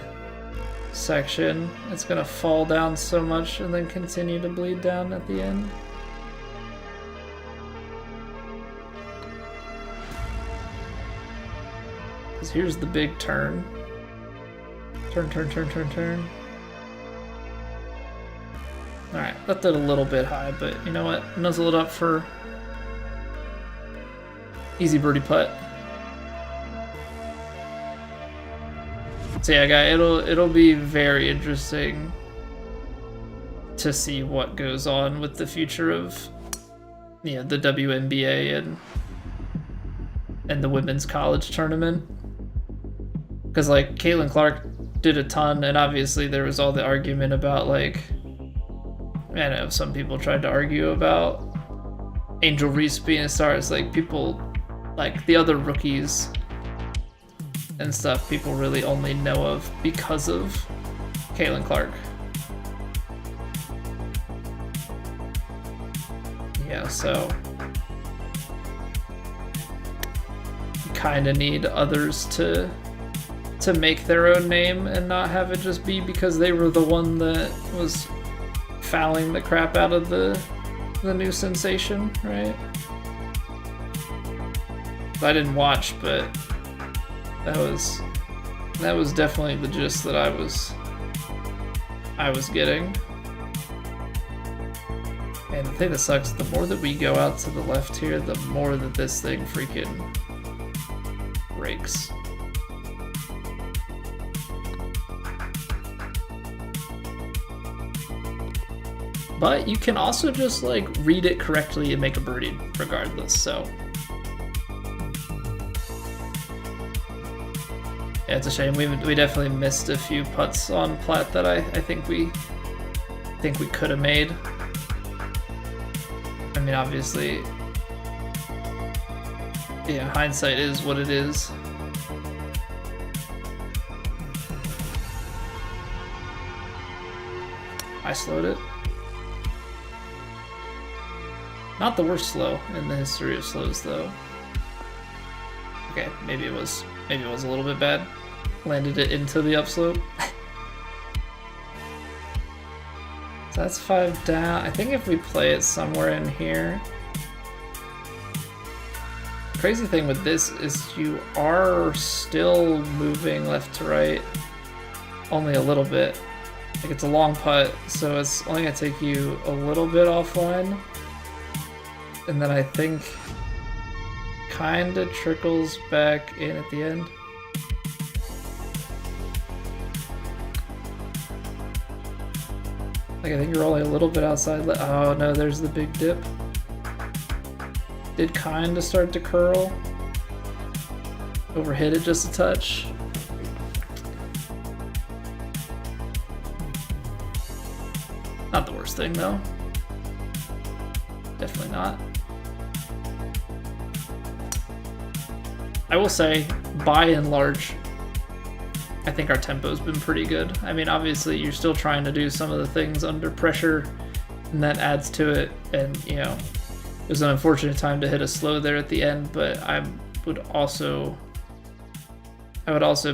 section. It's gonna fall down so much and then continue to bleed down at the end. Because here's the big turn. Turn, turn, turn, turn, turn. Alright, left it a little bit high, but you know what? Nuzzle it up for easy birdie putt. So yeah, guy, it'll be very interesting to see what goes on with the future of, you know, the WNBA and the women's college tournament. Because like Caitlin Clark did a ton, and obviously there was all the argument about like, I know some people tried to argue about Angel Reese being a star. It's like people, like the other rookies and stuff, people really only know of because of Caitlin Clark. Yeah, so you kind of need others to make their own name and not have it just be because they were the one that was fouling the crap out of the new sensation, right? I didn't watch, but that was definitely the gist that I was getting. And the thing that sucks, the more that we go out to the left here, the more that this thing freaking breaks. But you can also just like read it correctly and make a birdie regardless, so. Yeah, it's a shame. We definitely missed a few putts on Plat that I think we could have made. I mean, obviously, yeah, hindsight is what it is. I slowed it. Not the worst slow in the history of slows, though. Okay, maybe it was a little bit bad. Landed it into the upslope. So that's 5 down. I think if we play it somewhere in here. Crazy thing with this is you are still moving left to right, only a little bit. Like it's a long putt, so it's only gonna take you a little bit offline. And then I think kinda trickles back in at the end. Like I think you're only a little bit outside. Oh no, there's the big dip. Did kinda start to curl. Overhit it just a touch. Not the worst thing though. Definitely not. I will say, by and large, I think our tempo's been pretty good. I mean, obviously, you're still trying to do some of the things under pressure, and that adds to it. And, you know, it was an unfortunate time to hit a slow there at the end, but I would also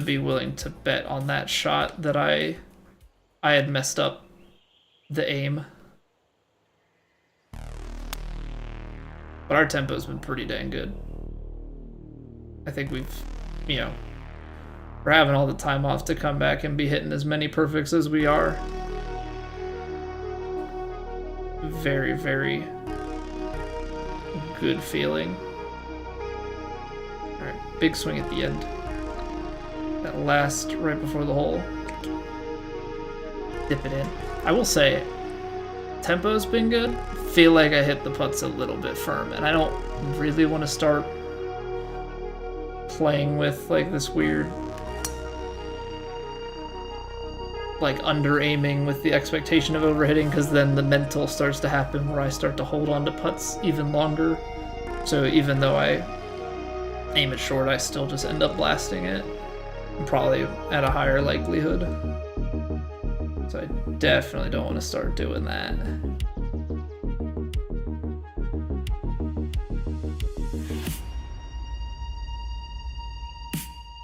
be willing to bet on that shot that I had messed up the aim. But our tempo's been pretty dang good. I think we've, you know, we're having all the time off to come back and be hitting as many perfects as we are. Very, very good feeling. Alright, big swing at the end. That last right before the hole. Dip it in. I will say, tempo's been good. Feel like I hit the putts a little bit firm, and I don't really want to start playing with like this weird like under aiming with the expectation of overhitting, because then the mental starts to happen where I start to hold on to putts even longer. So even though I aim it short, I still just end up blasting it, probably at a higher likelihood. So I definitely don't want to start doing that.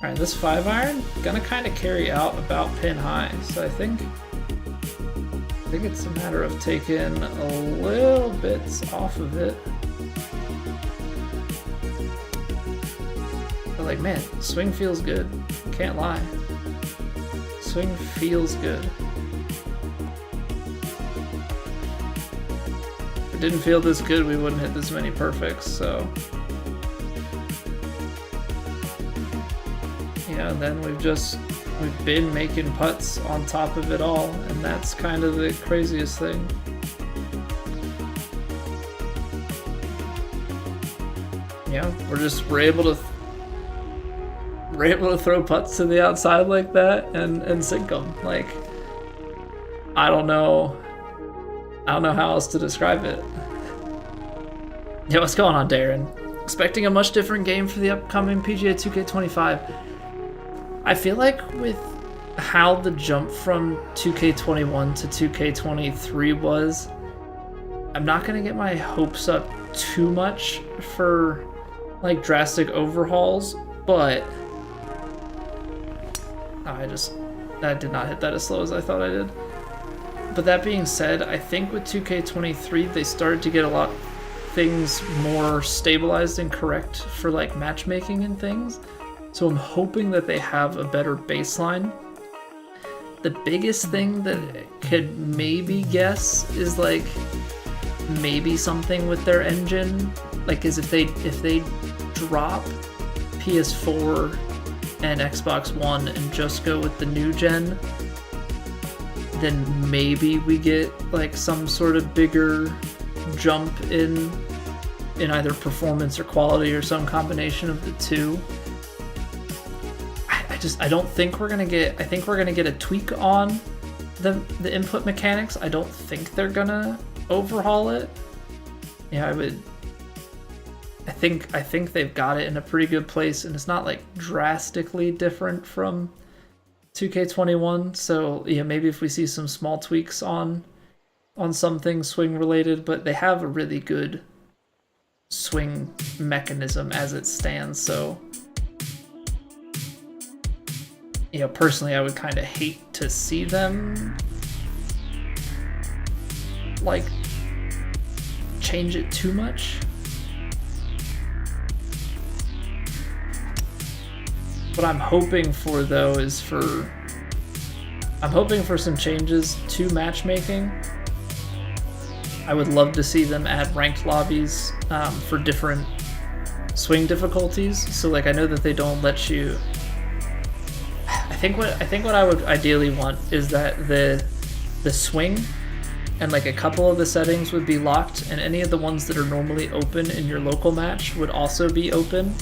Alright, this 5-iron gonna kind of carry out about pin high, so I think it's a matter of taking a little bits off of it. But like, man, swing feels good. Can't lie. Swing feels good. If it didn't feel this good, we wouldn't hit this many perfects, so. Yeah, and then we've been making putts on top of it all, and that's kind of the craziest thing. Yeah, we're able to throw putts to the outside like that and sink them. Like, I don't know how else to describe it. Yeah, what's going on, Darren? Expecting a much different game for the upcoming PGA 2K25. I feel like with how the jump from 2K21 to 2K23 was, I'm not going to get my hopes up too much for like drastic overhauls, but I did not hit that as slow as I thought I did. But that being said, I think with 2K23 they started to get a lot things more stabilized and correct for like matchmaking and things. So I'm hoping that they have a better baseline. The biggest thing that I could maybe guess is like maybe something with their engine, like is if they drop PS4 and Xbox One and just go with the new gen, then maybe we get like some sort of bigger jump in either performance or quality or some combination of the two. I don't think we're gonna get. I think we're gonna get a tweak on the input mechanics. I don't think they're gonna overhaul it. Yeah, I think they've got it in a pretty good place, and it's not like drastically different from 2K21. So yeah, maybe if we see some small tweaks on something swing related, but they have a really good swing mechanism as it stands. So. You know, personally, I would kind of hate to see them like change it too much. What I'm hoping for though is I'm hoping for some changes to matchmaking. I would love to see them add ranked lobbies for different swing difficulties. So like, I know that they don't let you. I think what I would ideally want is that the swing and like a couple of the settings would be locked, and any of the ones that are normally open in your local match would also be open,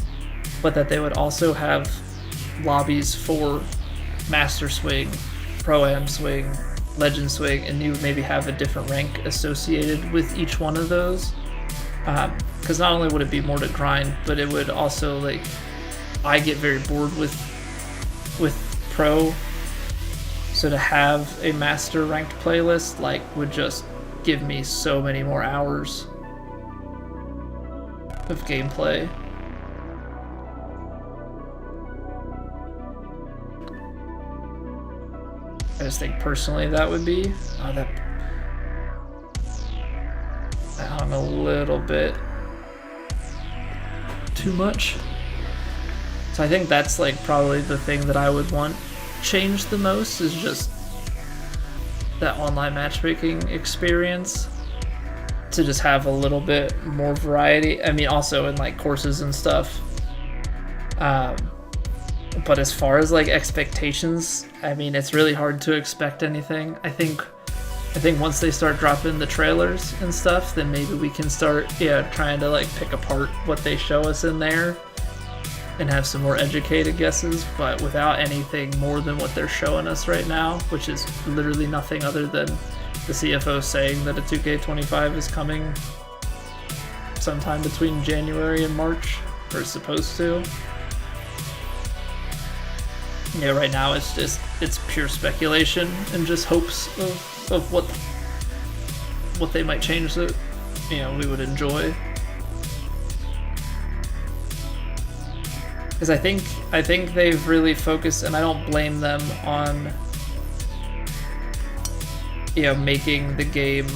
but that they would also have lobbies for Master Swing, Pro-Am Swing, Legend Swing, and you would maybe have a different rank associated with each one of those. Because not only would it be more to grind, but it would also, like, I get very bored with Pro, so to have a Master ranked playlist like would just give me so many more hours of gameplay. I just think personally that would be that hung a little bit too much. So I think that's like probably the thing that I would want changed the most, is just that online matchmaking experience, to just have a little bit more variety. I mean, also in like courses and stuff. But as far as like expectations, I mean, it's really hard to expect anything. I think I think once they start dropping the trailers and stuff, then maybe we can start, trying to like pick apart what they show us in there and have some more educated guesses, but without anything more than what they're showing us right now, which is literally nothing other than the CFO saying that a 2K25 is coming sometime between January and March, or is supposed to. Yeah, right now it's pure speculation and just hopes of what they might change that we would enjoy. Because I think they've really focused, and I don't blame them, on making the game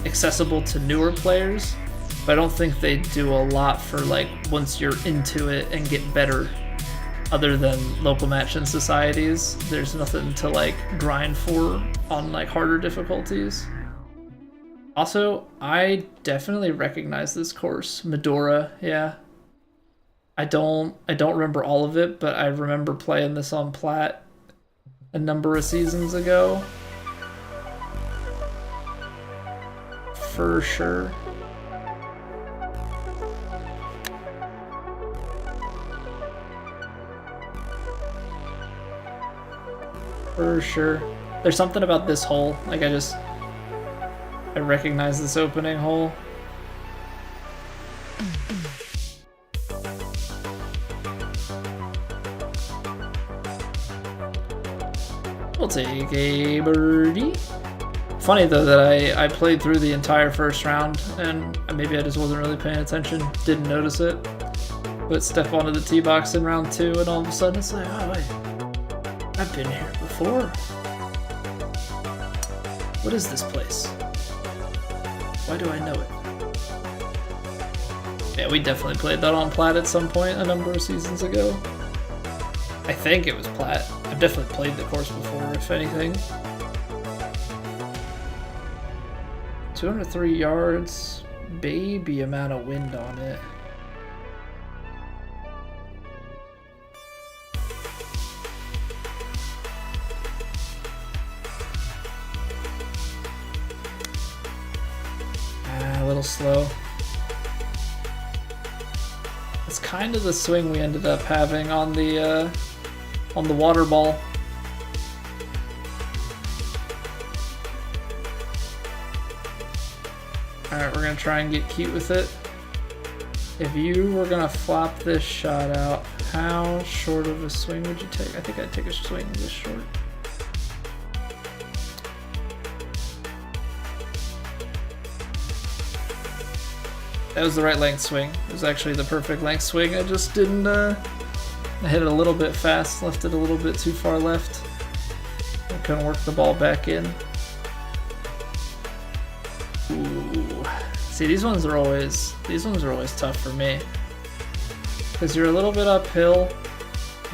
accessible to newer players, but I don't think they do a lot for like once you're into it and get better. Other than local match and societies, there's nothing to like grind for on like harder difficulties. Also, I definitely recognize this course, Medora. Yeah, I don't remember all of it, but I remember playing this on Plat a number of seasons ago, for sure. For sure. There's something about this hole. Like I recognize this opening hole. We'll take a birdie. Funny though that I played through the entire first round and maybe I just wasn't really paying attention, didn't notice it. But step onto the tee box in round 2 and all of a sudden it's like, oh wait, I've been here before. What is this place? Why do I know it? Yeah, we definitely played that on Plat at some point a number of seasons ago. I think it was Plat. I've definitely played the course before, if anything. 203 yards, baby amount of wind on it. A little slow. It's kind of the swing we ended up having on the water ball. Alright, we're gonna try and get cute with it. If you were gonna flop this shot out, how short of a swing would you take? I think I'd take a swing this short. That was the right length swing. It was actually the perfect length swing. I just didn't, I hit it a little bit fast, left it a little bit too far left. I couldn't work the ball back in. Ooh. See, these ones are always tough for me. Because you're a little bit uphill,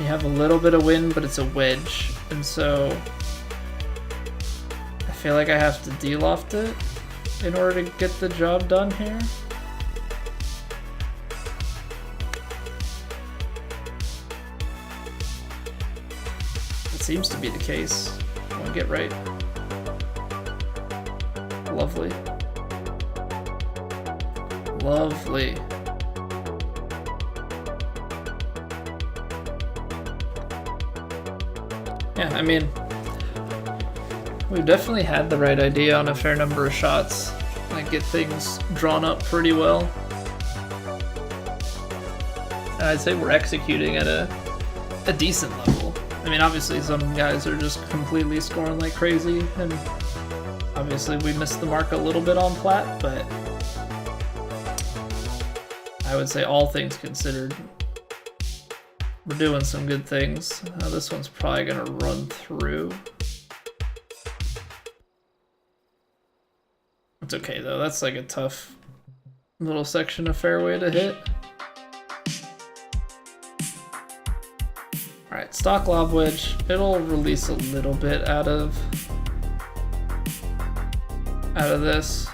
you have a little bit of wind, but it's a wedge. And so I feel like I have to de-loft it in order to get the job done here. Seems to be the case. I want to get right. Lovely. Lovely. Yeah, I mean, we've definitely had the right idea on a fair number of shots. Like, get things drawn up pretty well. And I'd say we're executing at a decent level. I mean, obviously some guys are just completely scoring like crazy, and obviously we missed the mark a little bit on Plat, but I would say all things considered, we're doing some good things. This one's probably gonna run through. It's okay though, that's like a tough little section of fairway to hit. Alright, stock lob wedge. It'll release a little bit out of this.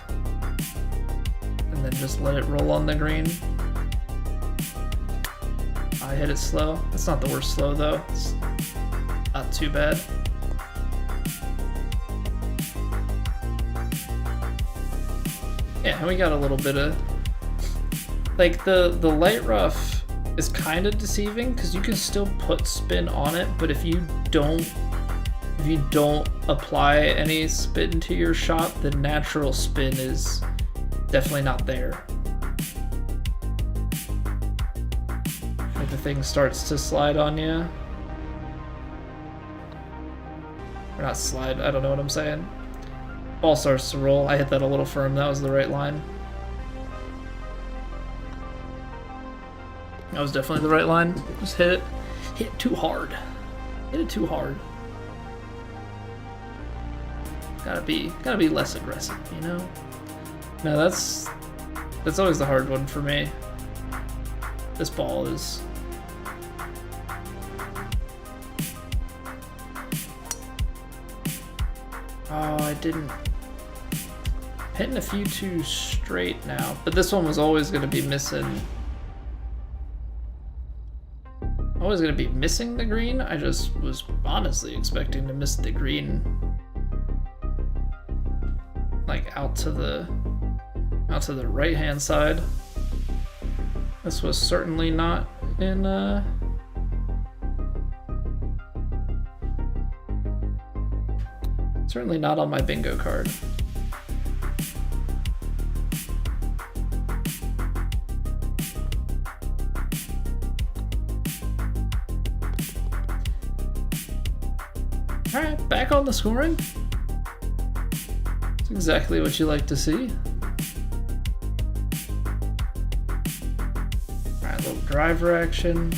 And then just let it roll on the green. I hit it slow. It's not the worst slow though. It's not too bad. and we got a little bit of like the light rough is kind of deceiving because you can still put spin on it, but if you don't apply any spin to your shot, the natural spin is definitely not there. Like the thing starts to slide on you. Or not slide, I don't know what I'm saying. Ball starts to roll. I hit that a little firm, that was the right line. That was definitely the right line. Just hit it. Hit it too hard. Hit it too hard. Gotta be less aggressive, you know? No, that's always the hard one for me. This ball is... Oh, I didn't... I'm hitting a few too straight now, but this one was always gonna be missing... Always gonna be missing the green. I just was honestly expecting to miss the green, like out to the right hand side. This was certainly not in certainly not on my bingo card. Alright, back on the scoring. It's exactly what you like to see. Alright, little driver action.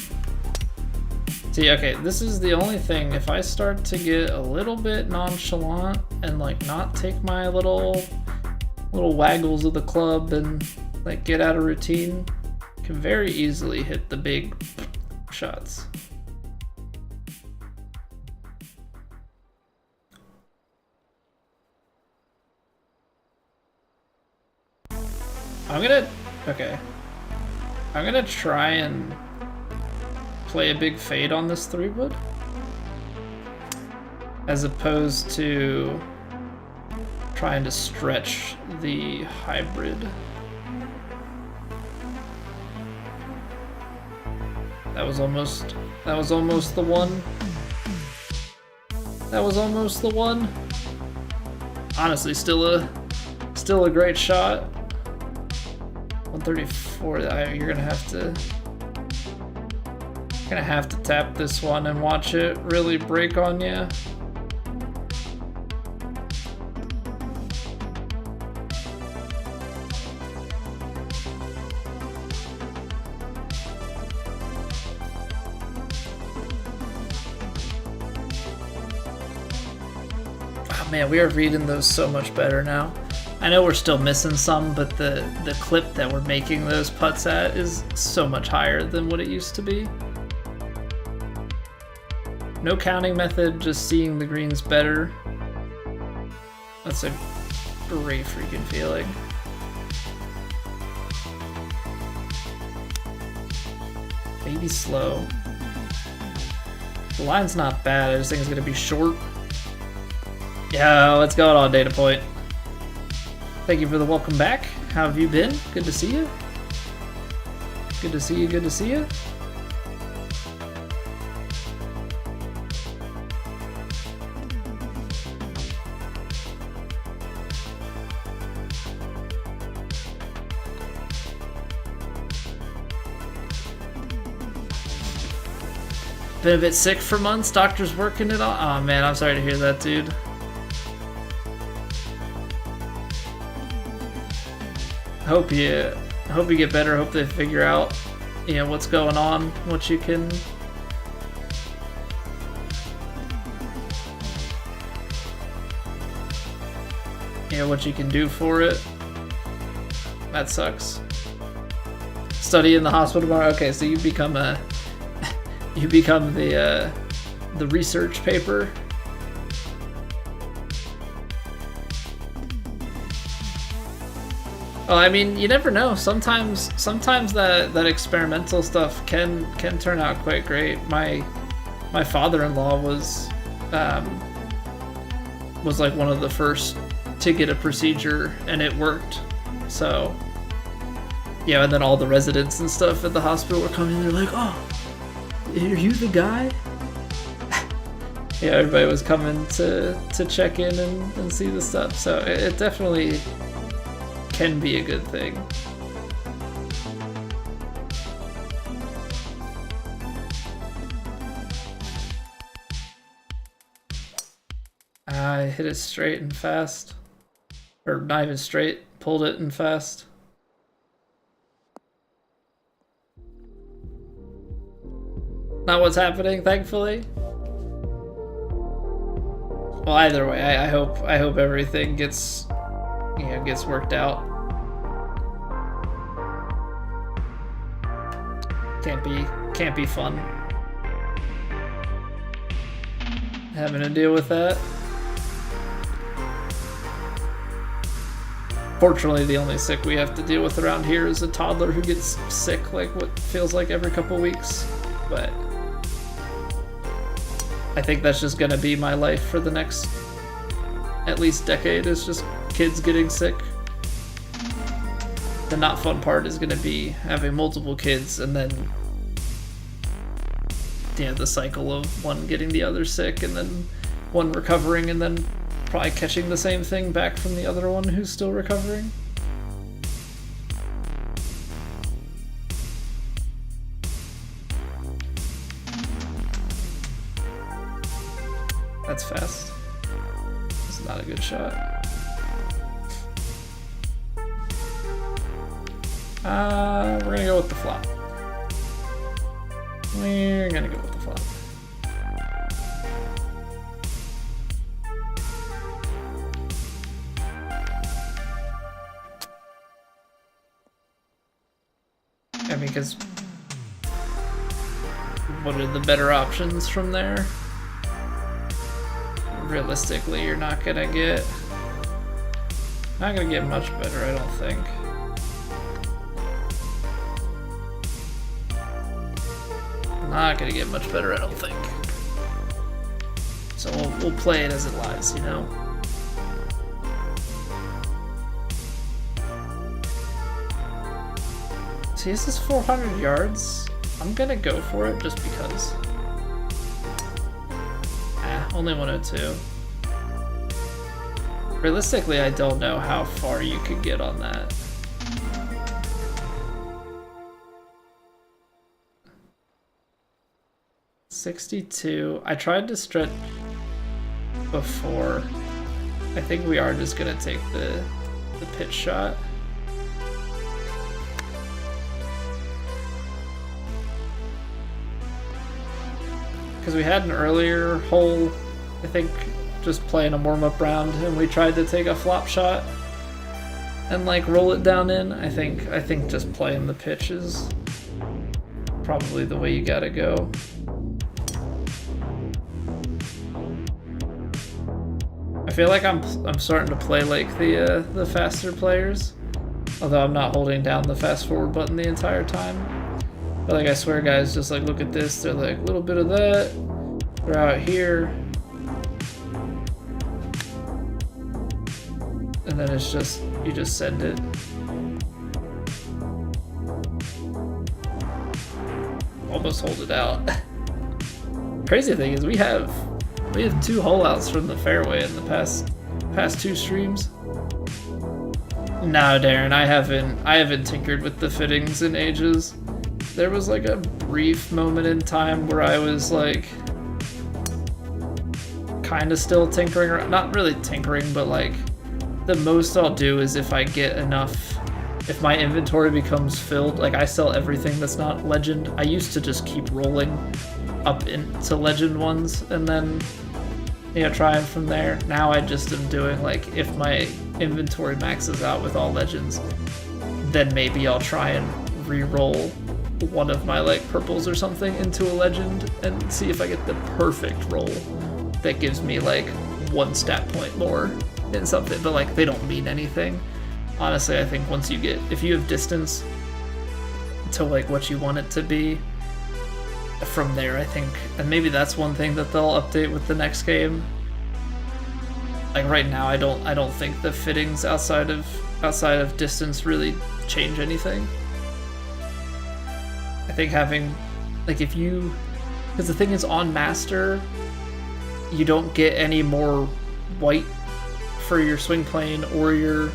See, okay, this is the only thing. If I start to get a little bit nonchalant and like not take my little waggles of the club and like get out of routine, I can very easily hit the big shots. I'm gonna try and play a big fade on this 3-wood as opposed to trying to stretch the hybrid. That was almost the one. That was almost the one. Honestly, still a great shot. 134. You're gonna have to tap this one and watch it really break on you. Oh man, we are reading those so much better now. I know we're still missing some, but the clip that we're making those putts at is so much higher than what it used to be. No counting method, just seeing the greens better. That's a great freaking feeling. Maybe slow. The line's not bad, I just think it's gonna be short. Yeah, let's go on data point. Thank you for the welcome back. How have you been? Good to see you. Good to see you, good to see you. Been a bit sick for months, doctor's working it on. Oh man, I'm sorry to hear that, dude. Hope you get better. Hope they figure out, you know, what's going on, what you can, what you can do for it. That sucks. Study in the hospital tomorrow. Okay, so you become the research paper. Well, I mean, you never know. Sometimes that experimental stuff can turn out quite great. My father-in-law was like one of the first to get a procedure, and it worked So, yeah, and then all the residents and stuff at the hospital were coming. They're like, "Oh, are you the guy?" Yeah, everybody was coming to check in and see the stuff. So it definitely can be a good thing. I hit it straight and fast. Or not even straight, pulled it and fast. Not what's happening, thankfully. Well, either way, I hope everything gets worked out. Can't be fun having to deal with that. Fortunately, the only sick we have to deal with around here is a toddler who gets sick like what feels like every couple weeks. But I think that's just gonna be my life for the next at least decade, is just kids getting sick. The not fun part is gonna be having multiple kids and then the cycle of one getting the other sick and then one recovering and then probably catching the same thing back from the other one who's still recovering. That's fast. That's not a good shot. We're gonna go with the flop. We're gonna go with the flop. I mean, because what are the better options from there? Realistically, you're not gonna get much better, I don't think. Not gonna get much better, I don't think. So we'll play it as it lies, you know? See, this is 400 yards. I'm gonna go for it just because. Only 102. Realistically, I don't know how far you could get on that. $62. I tried to stretch before. I think we are just gonna take the pitch shot. Because we had an earlier hole, I think, just playing a warm-up round, and we tried to take a flop shot and like roll it down in. I think just playing the pitch is probably the way you gotta go. I feel like I'm starting to play like the faster players, although I'm not holding down the fast forward button the entire time. But like, I swear, guys, just like look at this. They're like a little bit of that. They're out here, and then it's just you just send it. Almost hold it out. Crazy thing is we have 2 hole outs from the fairway in the past 2 streams. No, Darren, I haven't tinkered with the fittings in ages. There was like a brief moment in time where I was like kind of still tinkering around. Not really tinkering, but like the most I'll do is if I get enough, if my inventory becomes filled, like I sell everything that's not legend. I used to just keep rolling up into legend ones and then trying from there. Now I just am doing like, if my inventory maxes out with all legends, then maybe I'll try and re-roll one of my like purples or something into a legend and see if I get the perfect roll that gives me like 1 stat point more in something, but like they don't mean anything. Honestly, I think once you get, if you have distance to like what you want it to be, from there I think, and maybe that's one thing that they'll update with the next game, like right now, I don't think the fittings outside of distance really change anything. I think having, like, because the thing is, on Master, you don't get any more white for your swing plane or your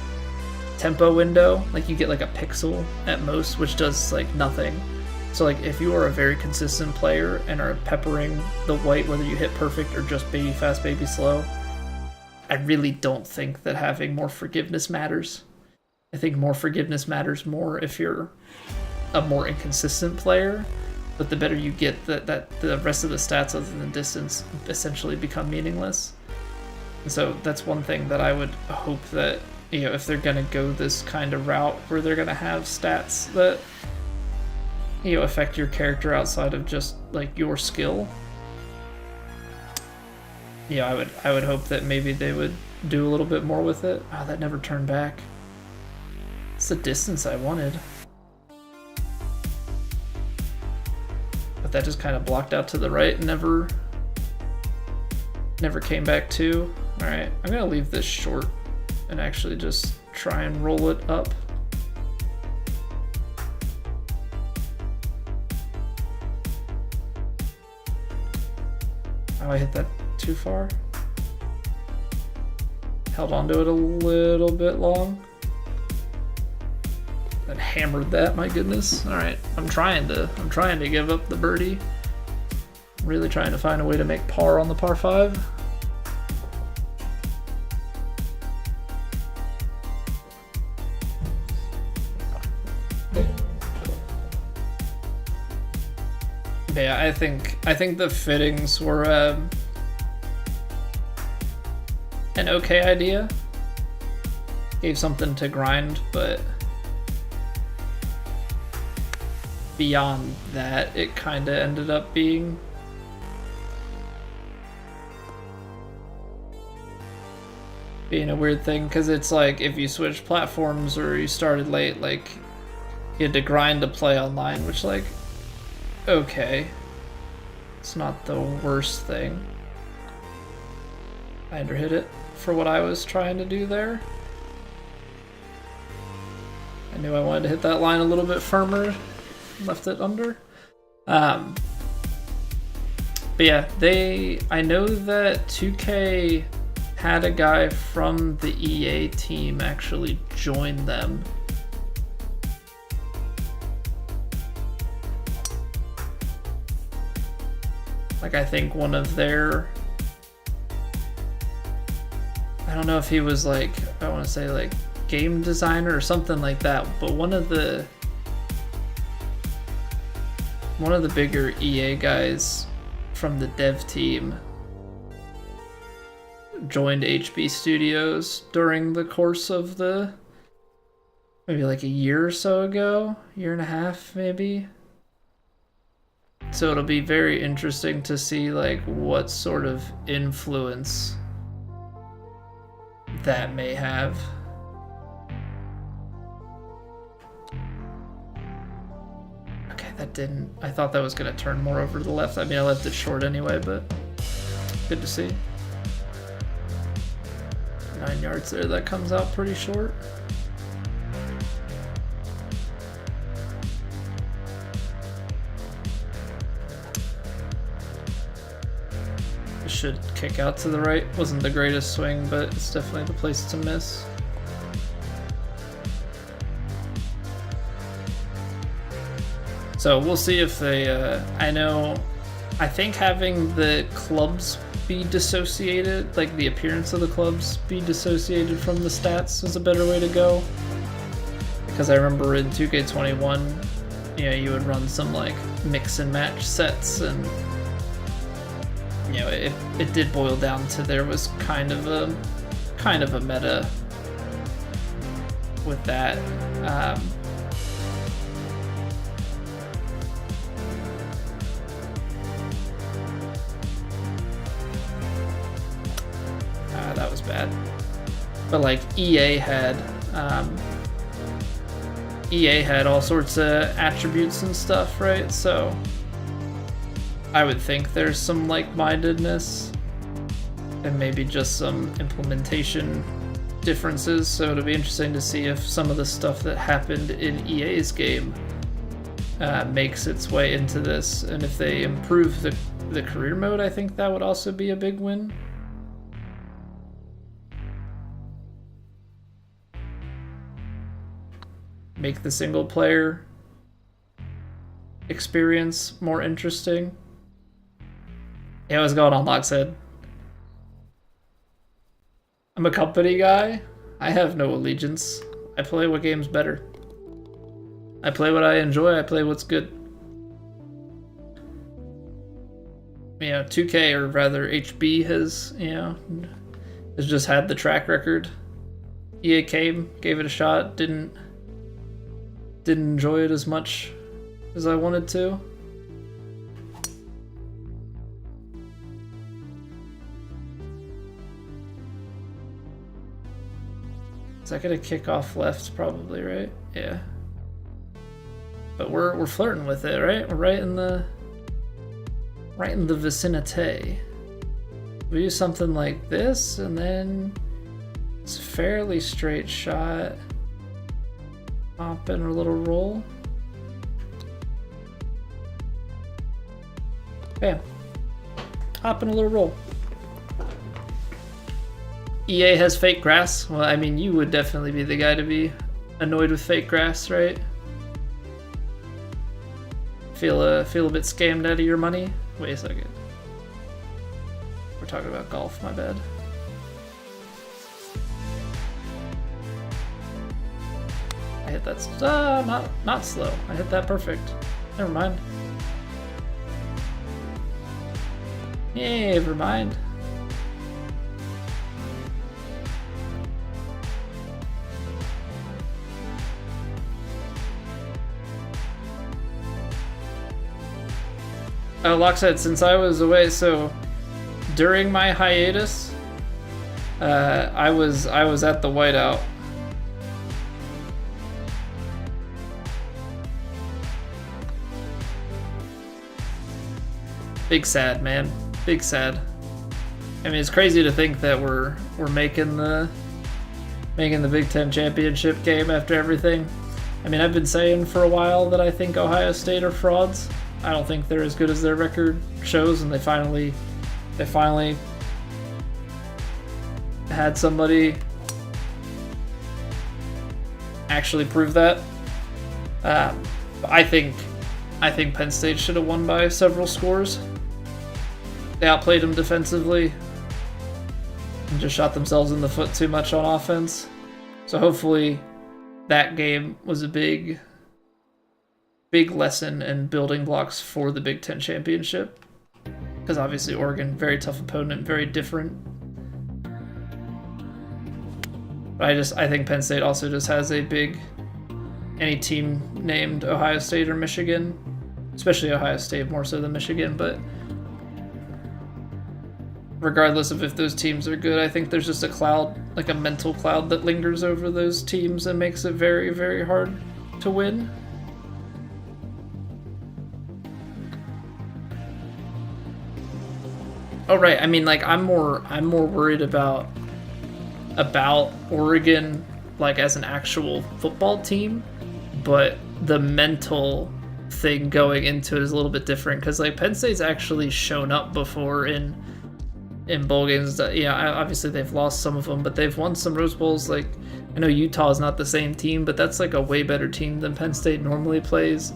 tempo window. Like, you get like a pixel at most, which does like nothing. So like, if you are a very consistent player and are peppering the white, whether you hit perfect or just baby fast, baby slow, I really don't think that having more forgiveness matters. I think more forgiveness matters more if you're a more inconsistent player, but the better you get, that the rest of the stats other than distance essentially become meaningless. And so that's one thing that I would hope that, you know, if they're gonna go this kind of route where they're gonna have stats that, you know, affect your character outside of just like your skill. Yeah, I would hope that maybe they would do a little bit more with it. Oh, that never turned back. It's the distance I wanted. But that just kind of blocked out to the right and never came back to. Alright, I'm gonna leave this short and actually just try and roll it up. Oh, I hit that too far. Held onto it a little bit long. Then hammered that, my goodness. Alright, I'm trying to give up the birdie. I'm really trying to find a way to make par on the par 5. But yeah, I think the fittings were an okay idea. Gave something to grind, but beyond that, it kind of ended up being a weird thing, because it's like, if you switch platforms or you started late, like, you had to grind to play online, which, like, okay, it's not the worst thing. I underhit it for what I was trying to do there. I knew I wanted to hit that line a little bit firmer. Left it under. But yeah, I know that 2K had a guy from the EA team actually join them. Like, I think one of their, I don't know if he was like, I want to say like game designer or something like that, but one of the bigger EA guys from the dev team joined HB Studios during the course of maybe like a year or so ago, year and a half maybe. So it'll be very interesting to see like what sort of influence that may have. That didn't, I thought that was going to turn more over to the left. I mean, I left it short anyway, but good to see. 9 yards there, that comes out pretty short. It should kick out to the right. Wasn't the greatest swing, but it's definitely the place to miss. So we'll see if they, I think having the clubs be dissociated, like the appearance of the clubs be dissociated from the stats is a better way to go. Because I remember in 2K21, you know, you would run some like mix and match sets, and you know, it did boil down to there was kind of a meta with that. That was bad. But like EA had all sorts of attributes and stuff, right? So I would think there's some like-mindedness and maybe just some implementation differences. So it'll be interesting to see if some of the stuff that happened in EA's game makes its way into this, and if they improve the career mode, I think that would also be a big win. Make the single player experience more interesting. Yeah, what's going on, Lockshead? I'm a company guy. I have no allegiance. I play what game's better. I play what I enjoy. I play what's good. You know, 2K, or rather HB, has just had the track record. EA came, gave it a shot, didn't enjoy it as much as I wanted to. Is that gonna kick off left? Probably, right? Yeah. But we're flirting with it, right? We're right in the vicinity. We do something like this, and then it's a fairly straight shot. Hop in a little roll. Bam. Hop in a little roll. EA has fake grass. Well, I mean, you would definitely be the guy to be annoyed with fake grass, right? Feel a bit scammed out of your money? Wait a second. We're talking about golf, my bad. I hit that not slow. I hit that perfect. Never mind. Never mind. Lockshead, since I was away, so during my hiatus, I was at the whiteout. Big sad, man. Big sad. I mean, it's crazy to think that we're making the Big Ten championship game after everything. I mean, I've been saying for a while that I think Ohio State are frauds. I don't think they're as good as their record shows, and they finally had somebody actually prove that. I think Penn State should have won by several scores. They outplayed them defensively and just shot themselves in the foot too much on offense. So hopefully that game was a big lesson and building blocks for the Big Ten championship. Because obviously Oregon, very tough opponent, very different. But I think Penn State also just has any team named Ohio State or Michigan, especially Ohio State more so than Michigan, but regardless of if those teams are good, I think there's just a cloud, like a mental cloud that lingers over those teams and makes it very, very hard to win. Oh right, I mean, like I'm more worried about Oregon, like as an actual football team, but the mental thing going into it is a little bit different because like Penn State's actually shown up before in bowl games. Obviously they've lost some of them, but they've won some Rose Bowls. Like I know Utah is not the same team, but that's like a way better team than Penn State normally plays.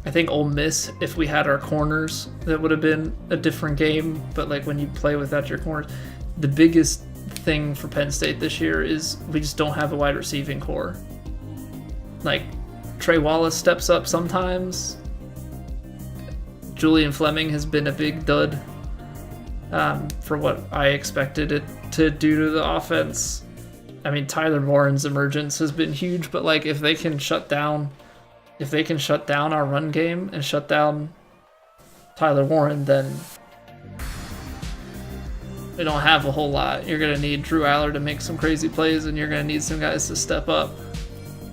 I think Ole Miss, if we had our corners, that would have been a different game. But like when you play without your corners, the biggest thing for Penn State this year is we just don't have a wide receiving core. Like Trey Wallace steps up sometimes. Julian Fleming has been a big dud for what I expected it to do to the offense. I mean, Tyler Warren's emergence has been huge, but like if they can shut down our run game and shut down Tyler Warren, then we don't have a whole lot. You're going to need Drew Aller to make some crazy plays, and you're going to need some guys to step up.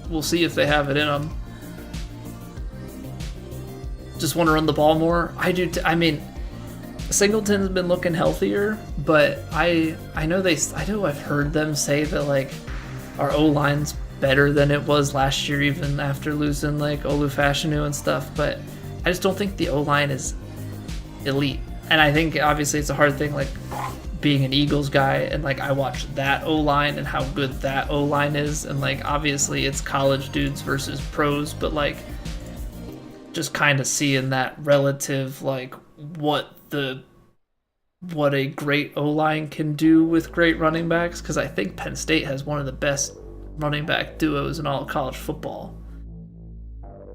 We'll see if they have it in them. Just want to run the ball more. I do. I mean, Singleton's been looking healthier, but I know I've heard them say that like our O-line's better than it was last year, even after losing like Olufashinu and stuff, but I just don't think the O-line is elite. And I think obviously it's a hard thing, like being an Eagles guy, and like I watch that O-line and how good that O-line is, and like obviously it's college dudes versus pros, but like just kind of seeing that relative, like what a great O-line can do with great running backs, because I think Penn State has one of the best running back duos in all of college football,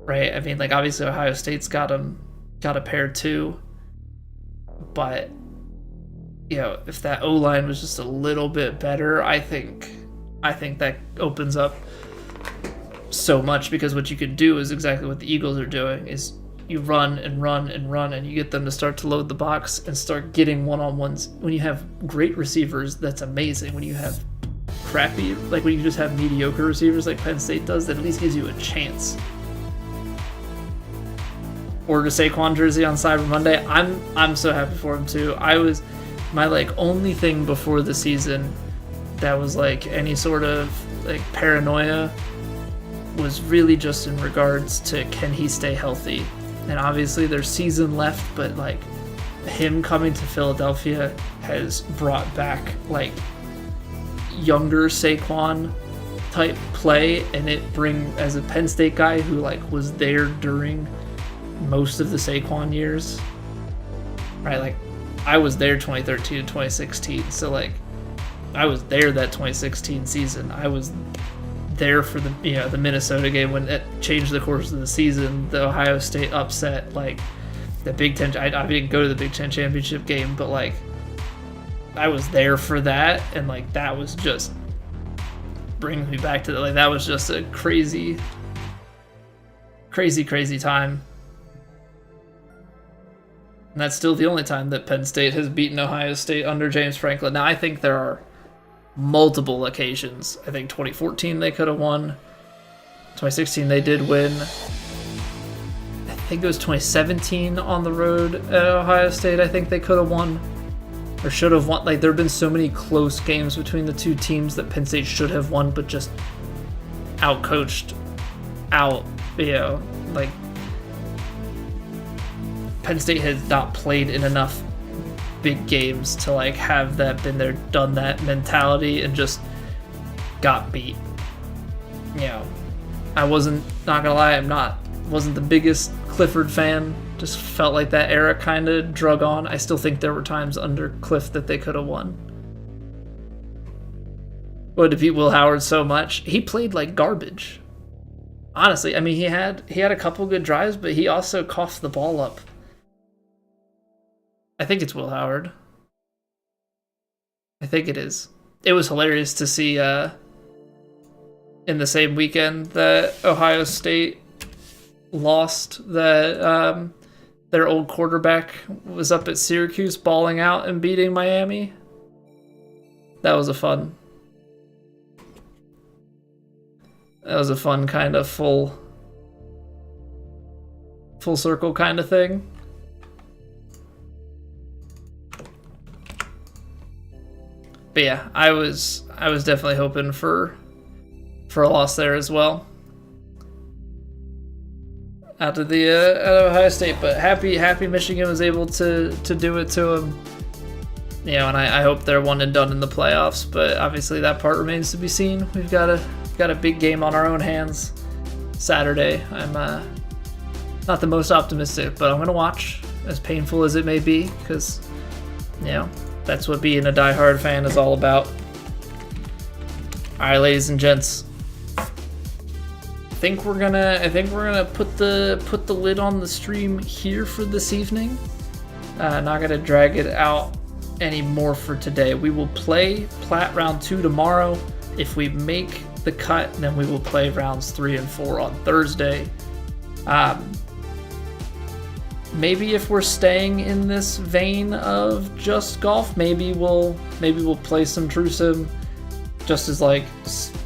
right? I mean, like obviously Ohio State's got a pair too, but you know, if that O-line was just a little bit better, I think that opens up so much, because what you could do is exactly what the Eagles are doing, is you run and run and run, and you get them to start to load the box and start getting one-on-ones. When you have great receivers, that's amazing. When you have crappy, like when you just have mediocre receivers like Penn State does, that at least gives you a chance. Order Saquon jersey on Cyber Monday. I'm so happy for him too. My like only thing before the season that was like any sort of like paranoia was really just in regards to, can he stay healthy? And obviously there's season left, but like him coming to Philadelphia has brought back like younger Saquon type play, and it as a Penn State guy who like was there during most of the Saquon years, right? Like I was there 2013 and 2016, so like I was there that 2016 season. I was there for the Minnesota game when it changed the course of the season, the Ohio State upset, like the Big Ten. I didn't go to the Big Ten championship game, but like I was there for that, and like that was just bringing me back to that. Like that was just a crazy time. And that's still the only time that Penn State has beaten Ohio State under James Franklin. Now I think there are multiple occasions. I think 2014 they could have won. 2016 they did win. I think it was 2017 on the road at Ohio State. I think they could have won or should have won. Like there have been so many close games between the two teams that Penn State should have won, but just outcoached, like Penn State has not played in enough big games to like have that been there, done that mentality, and just got beat. I wasn't, not gonna lie, wasn't the biggest Clifford fan. Just felt like that era kind of drug on. I still think there were times under Cliff that they could have won. But to beat Will Howard so much, he played like garbage. Honestly, I mean, he had a couple good drives, but he also coughed the ball up. I think it's Will Howard. I think it is. It was hilarious to see in the same weekend that Ohio State lost, that their old quarterback was up at Syracuse balling out and beating Miami. That was a fun kind of full circle kind of thing. But yeah, I was definitely hoping for a loss there as well, out of Ohio State. But happy Michigan was able to do it to them. And I hope they're one and done in the playoffs. But obviously that part remains to be seen. We've got a big game on our own hands Saturday. I'm not the most optimistic, but I'm gonna watch, as painful as it may be, because that's what being a diehard fan is all about. All right, ladies and gents. I think we're gonna put the lid on the stream here for this evening. Not gonna drag it out anymore for today. We will play Plat round 2 tomorrow. If we make the cut, then we will play rounds 3 and 4 on Thursday. Maybe if we're staying in this vein of just golf, maybe we'll play some True Sim just as like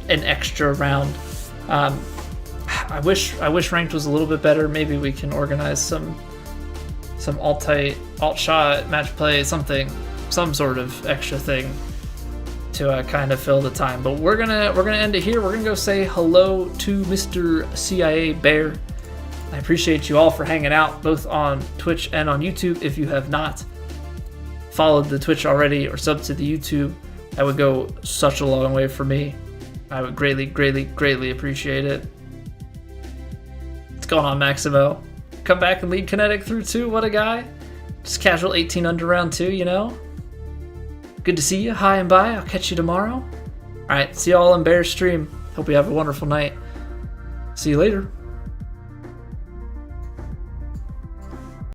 an extra round. I wish ranked was a little bit better. Maybe we can organize some some alt-tight, alt-shot, match play, something, some sort of extra thing to kind of fill the time. But we're gonna end it here. We're gonna go say hello to Mr. CIA Bear. I appreciate you all for hanging out, both on Twitch and on YouTube. If you have not followed the Twitch already or subbed to the YouTube, that would go such a long way for me. I would greatly, greatly, greatly appreciate it. What's going on, Maximo? Come back and lead Kinetic through 2. What a guy. Just casual 18 under round 2, you know? Good to see you. Hi and bye. I'll catch you tomorrow. All right, see you all in Bear's stream. Hope you have a wonderful night. See you later.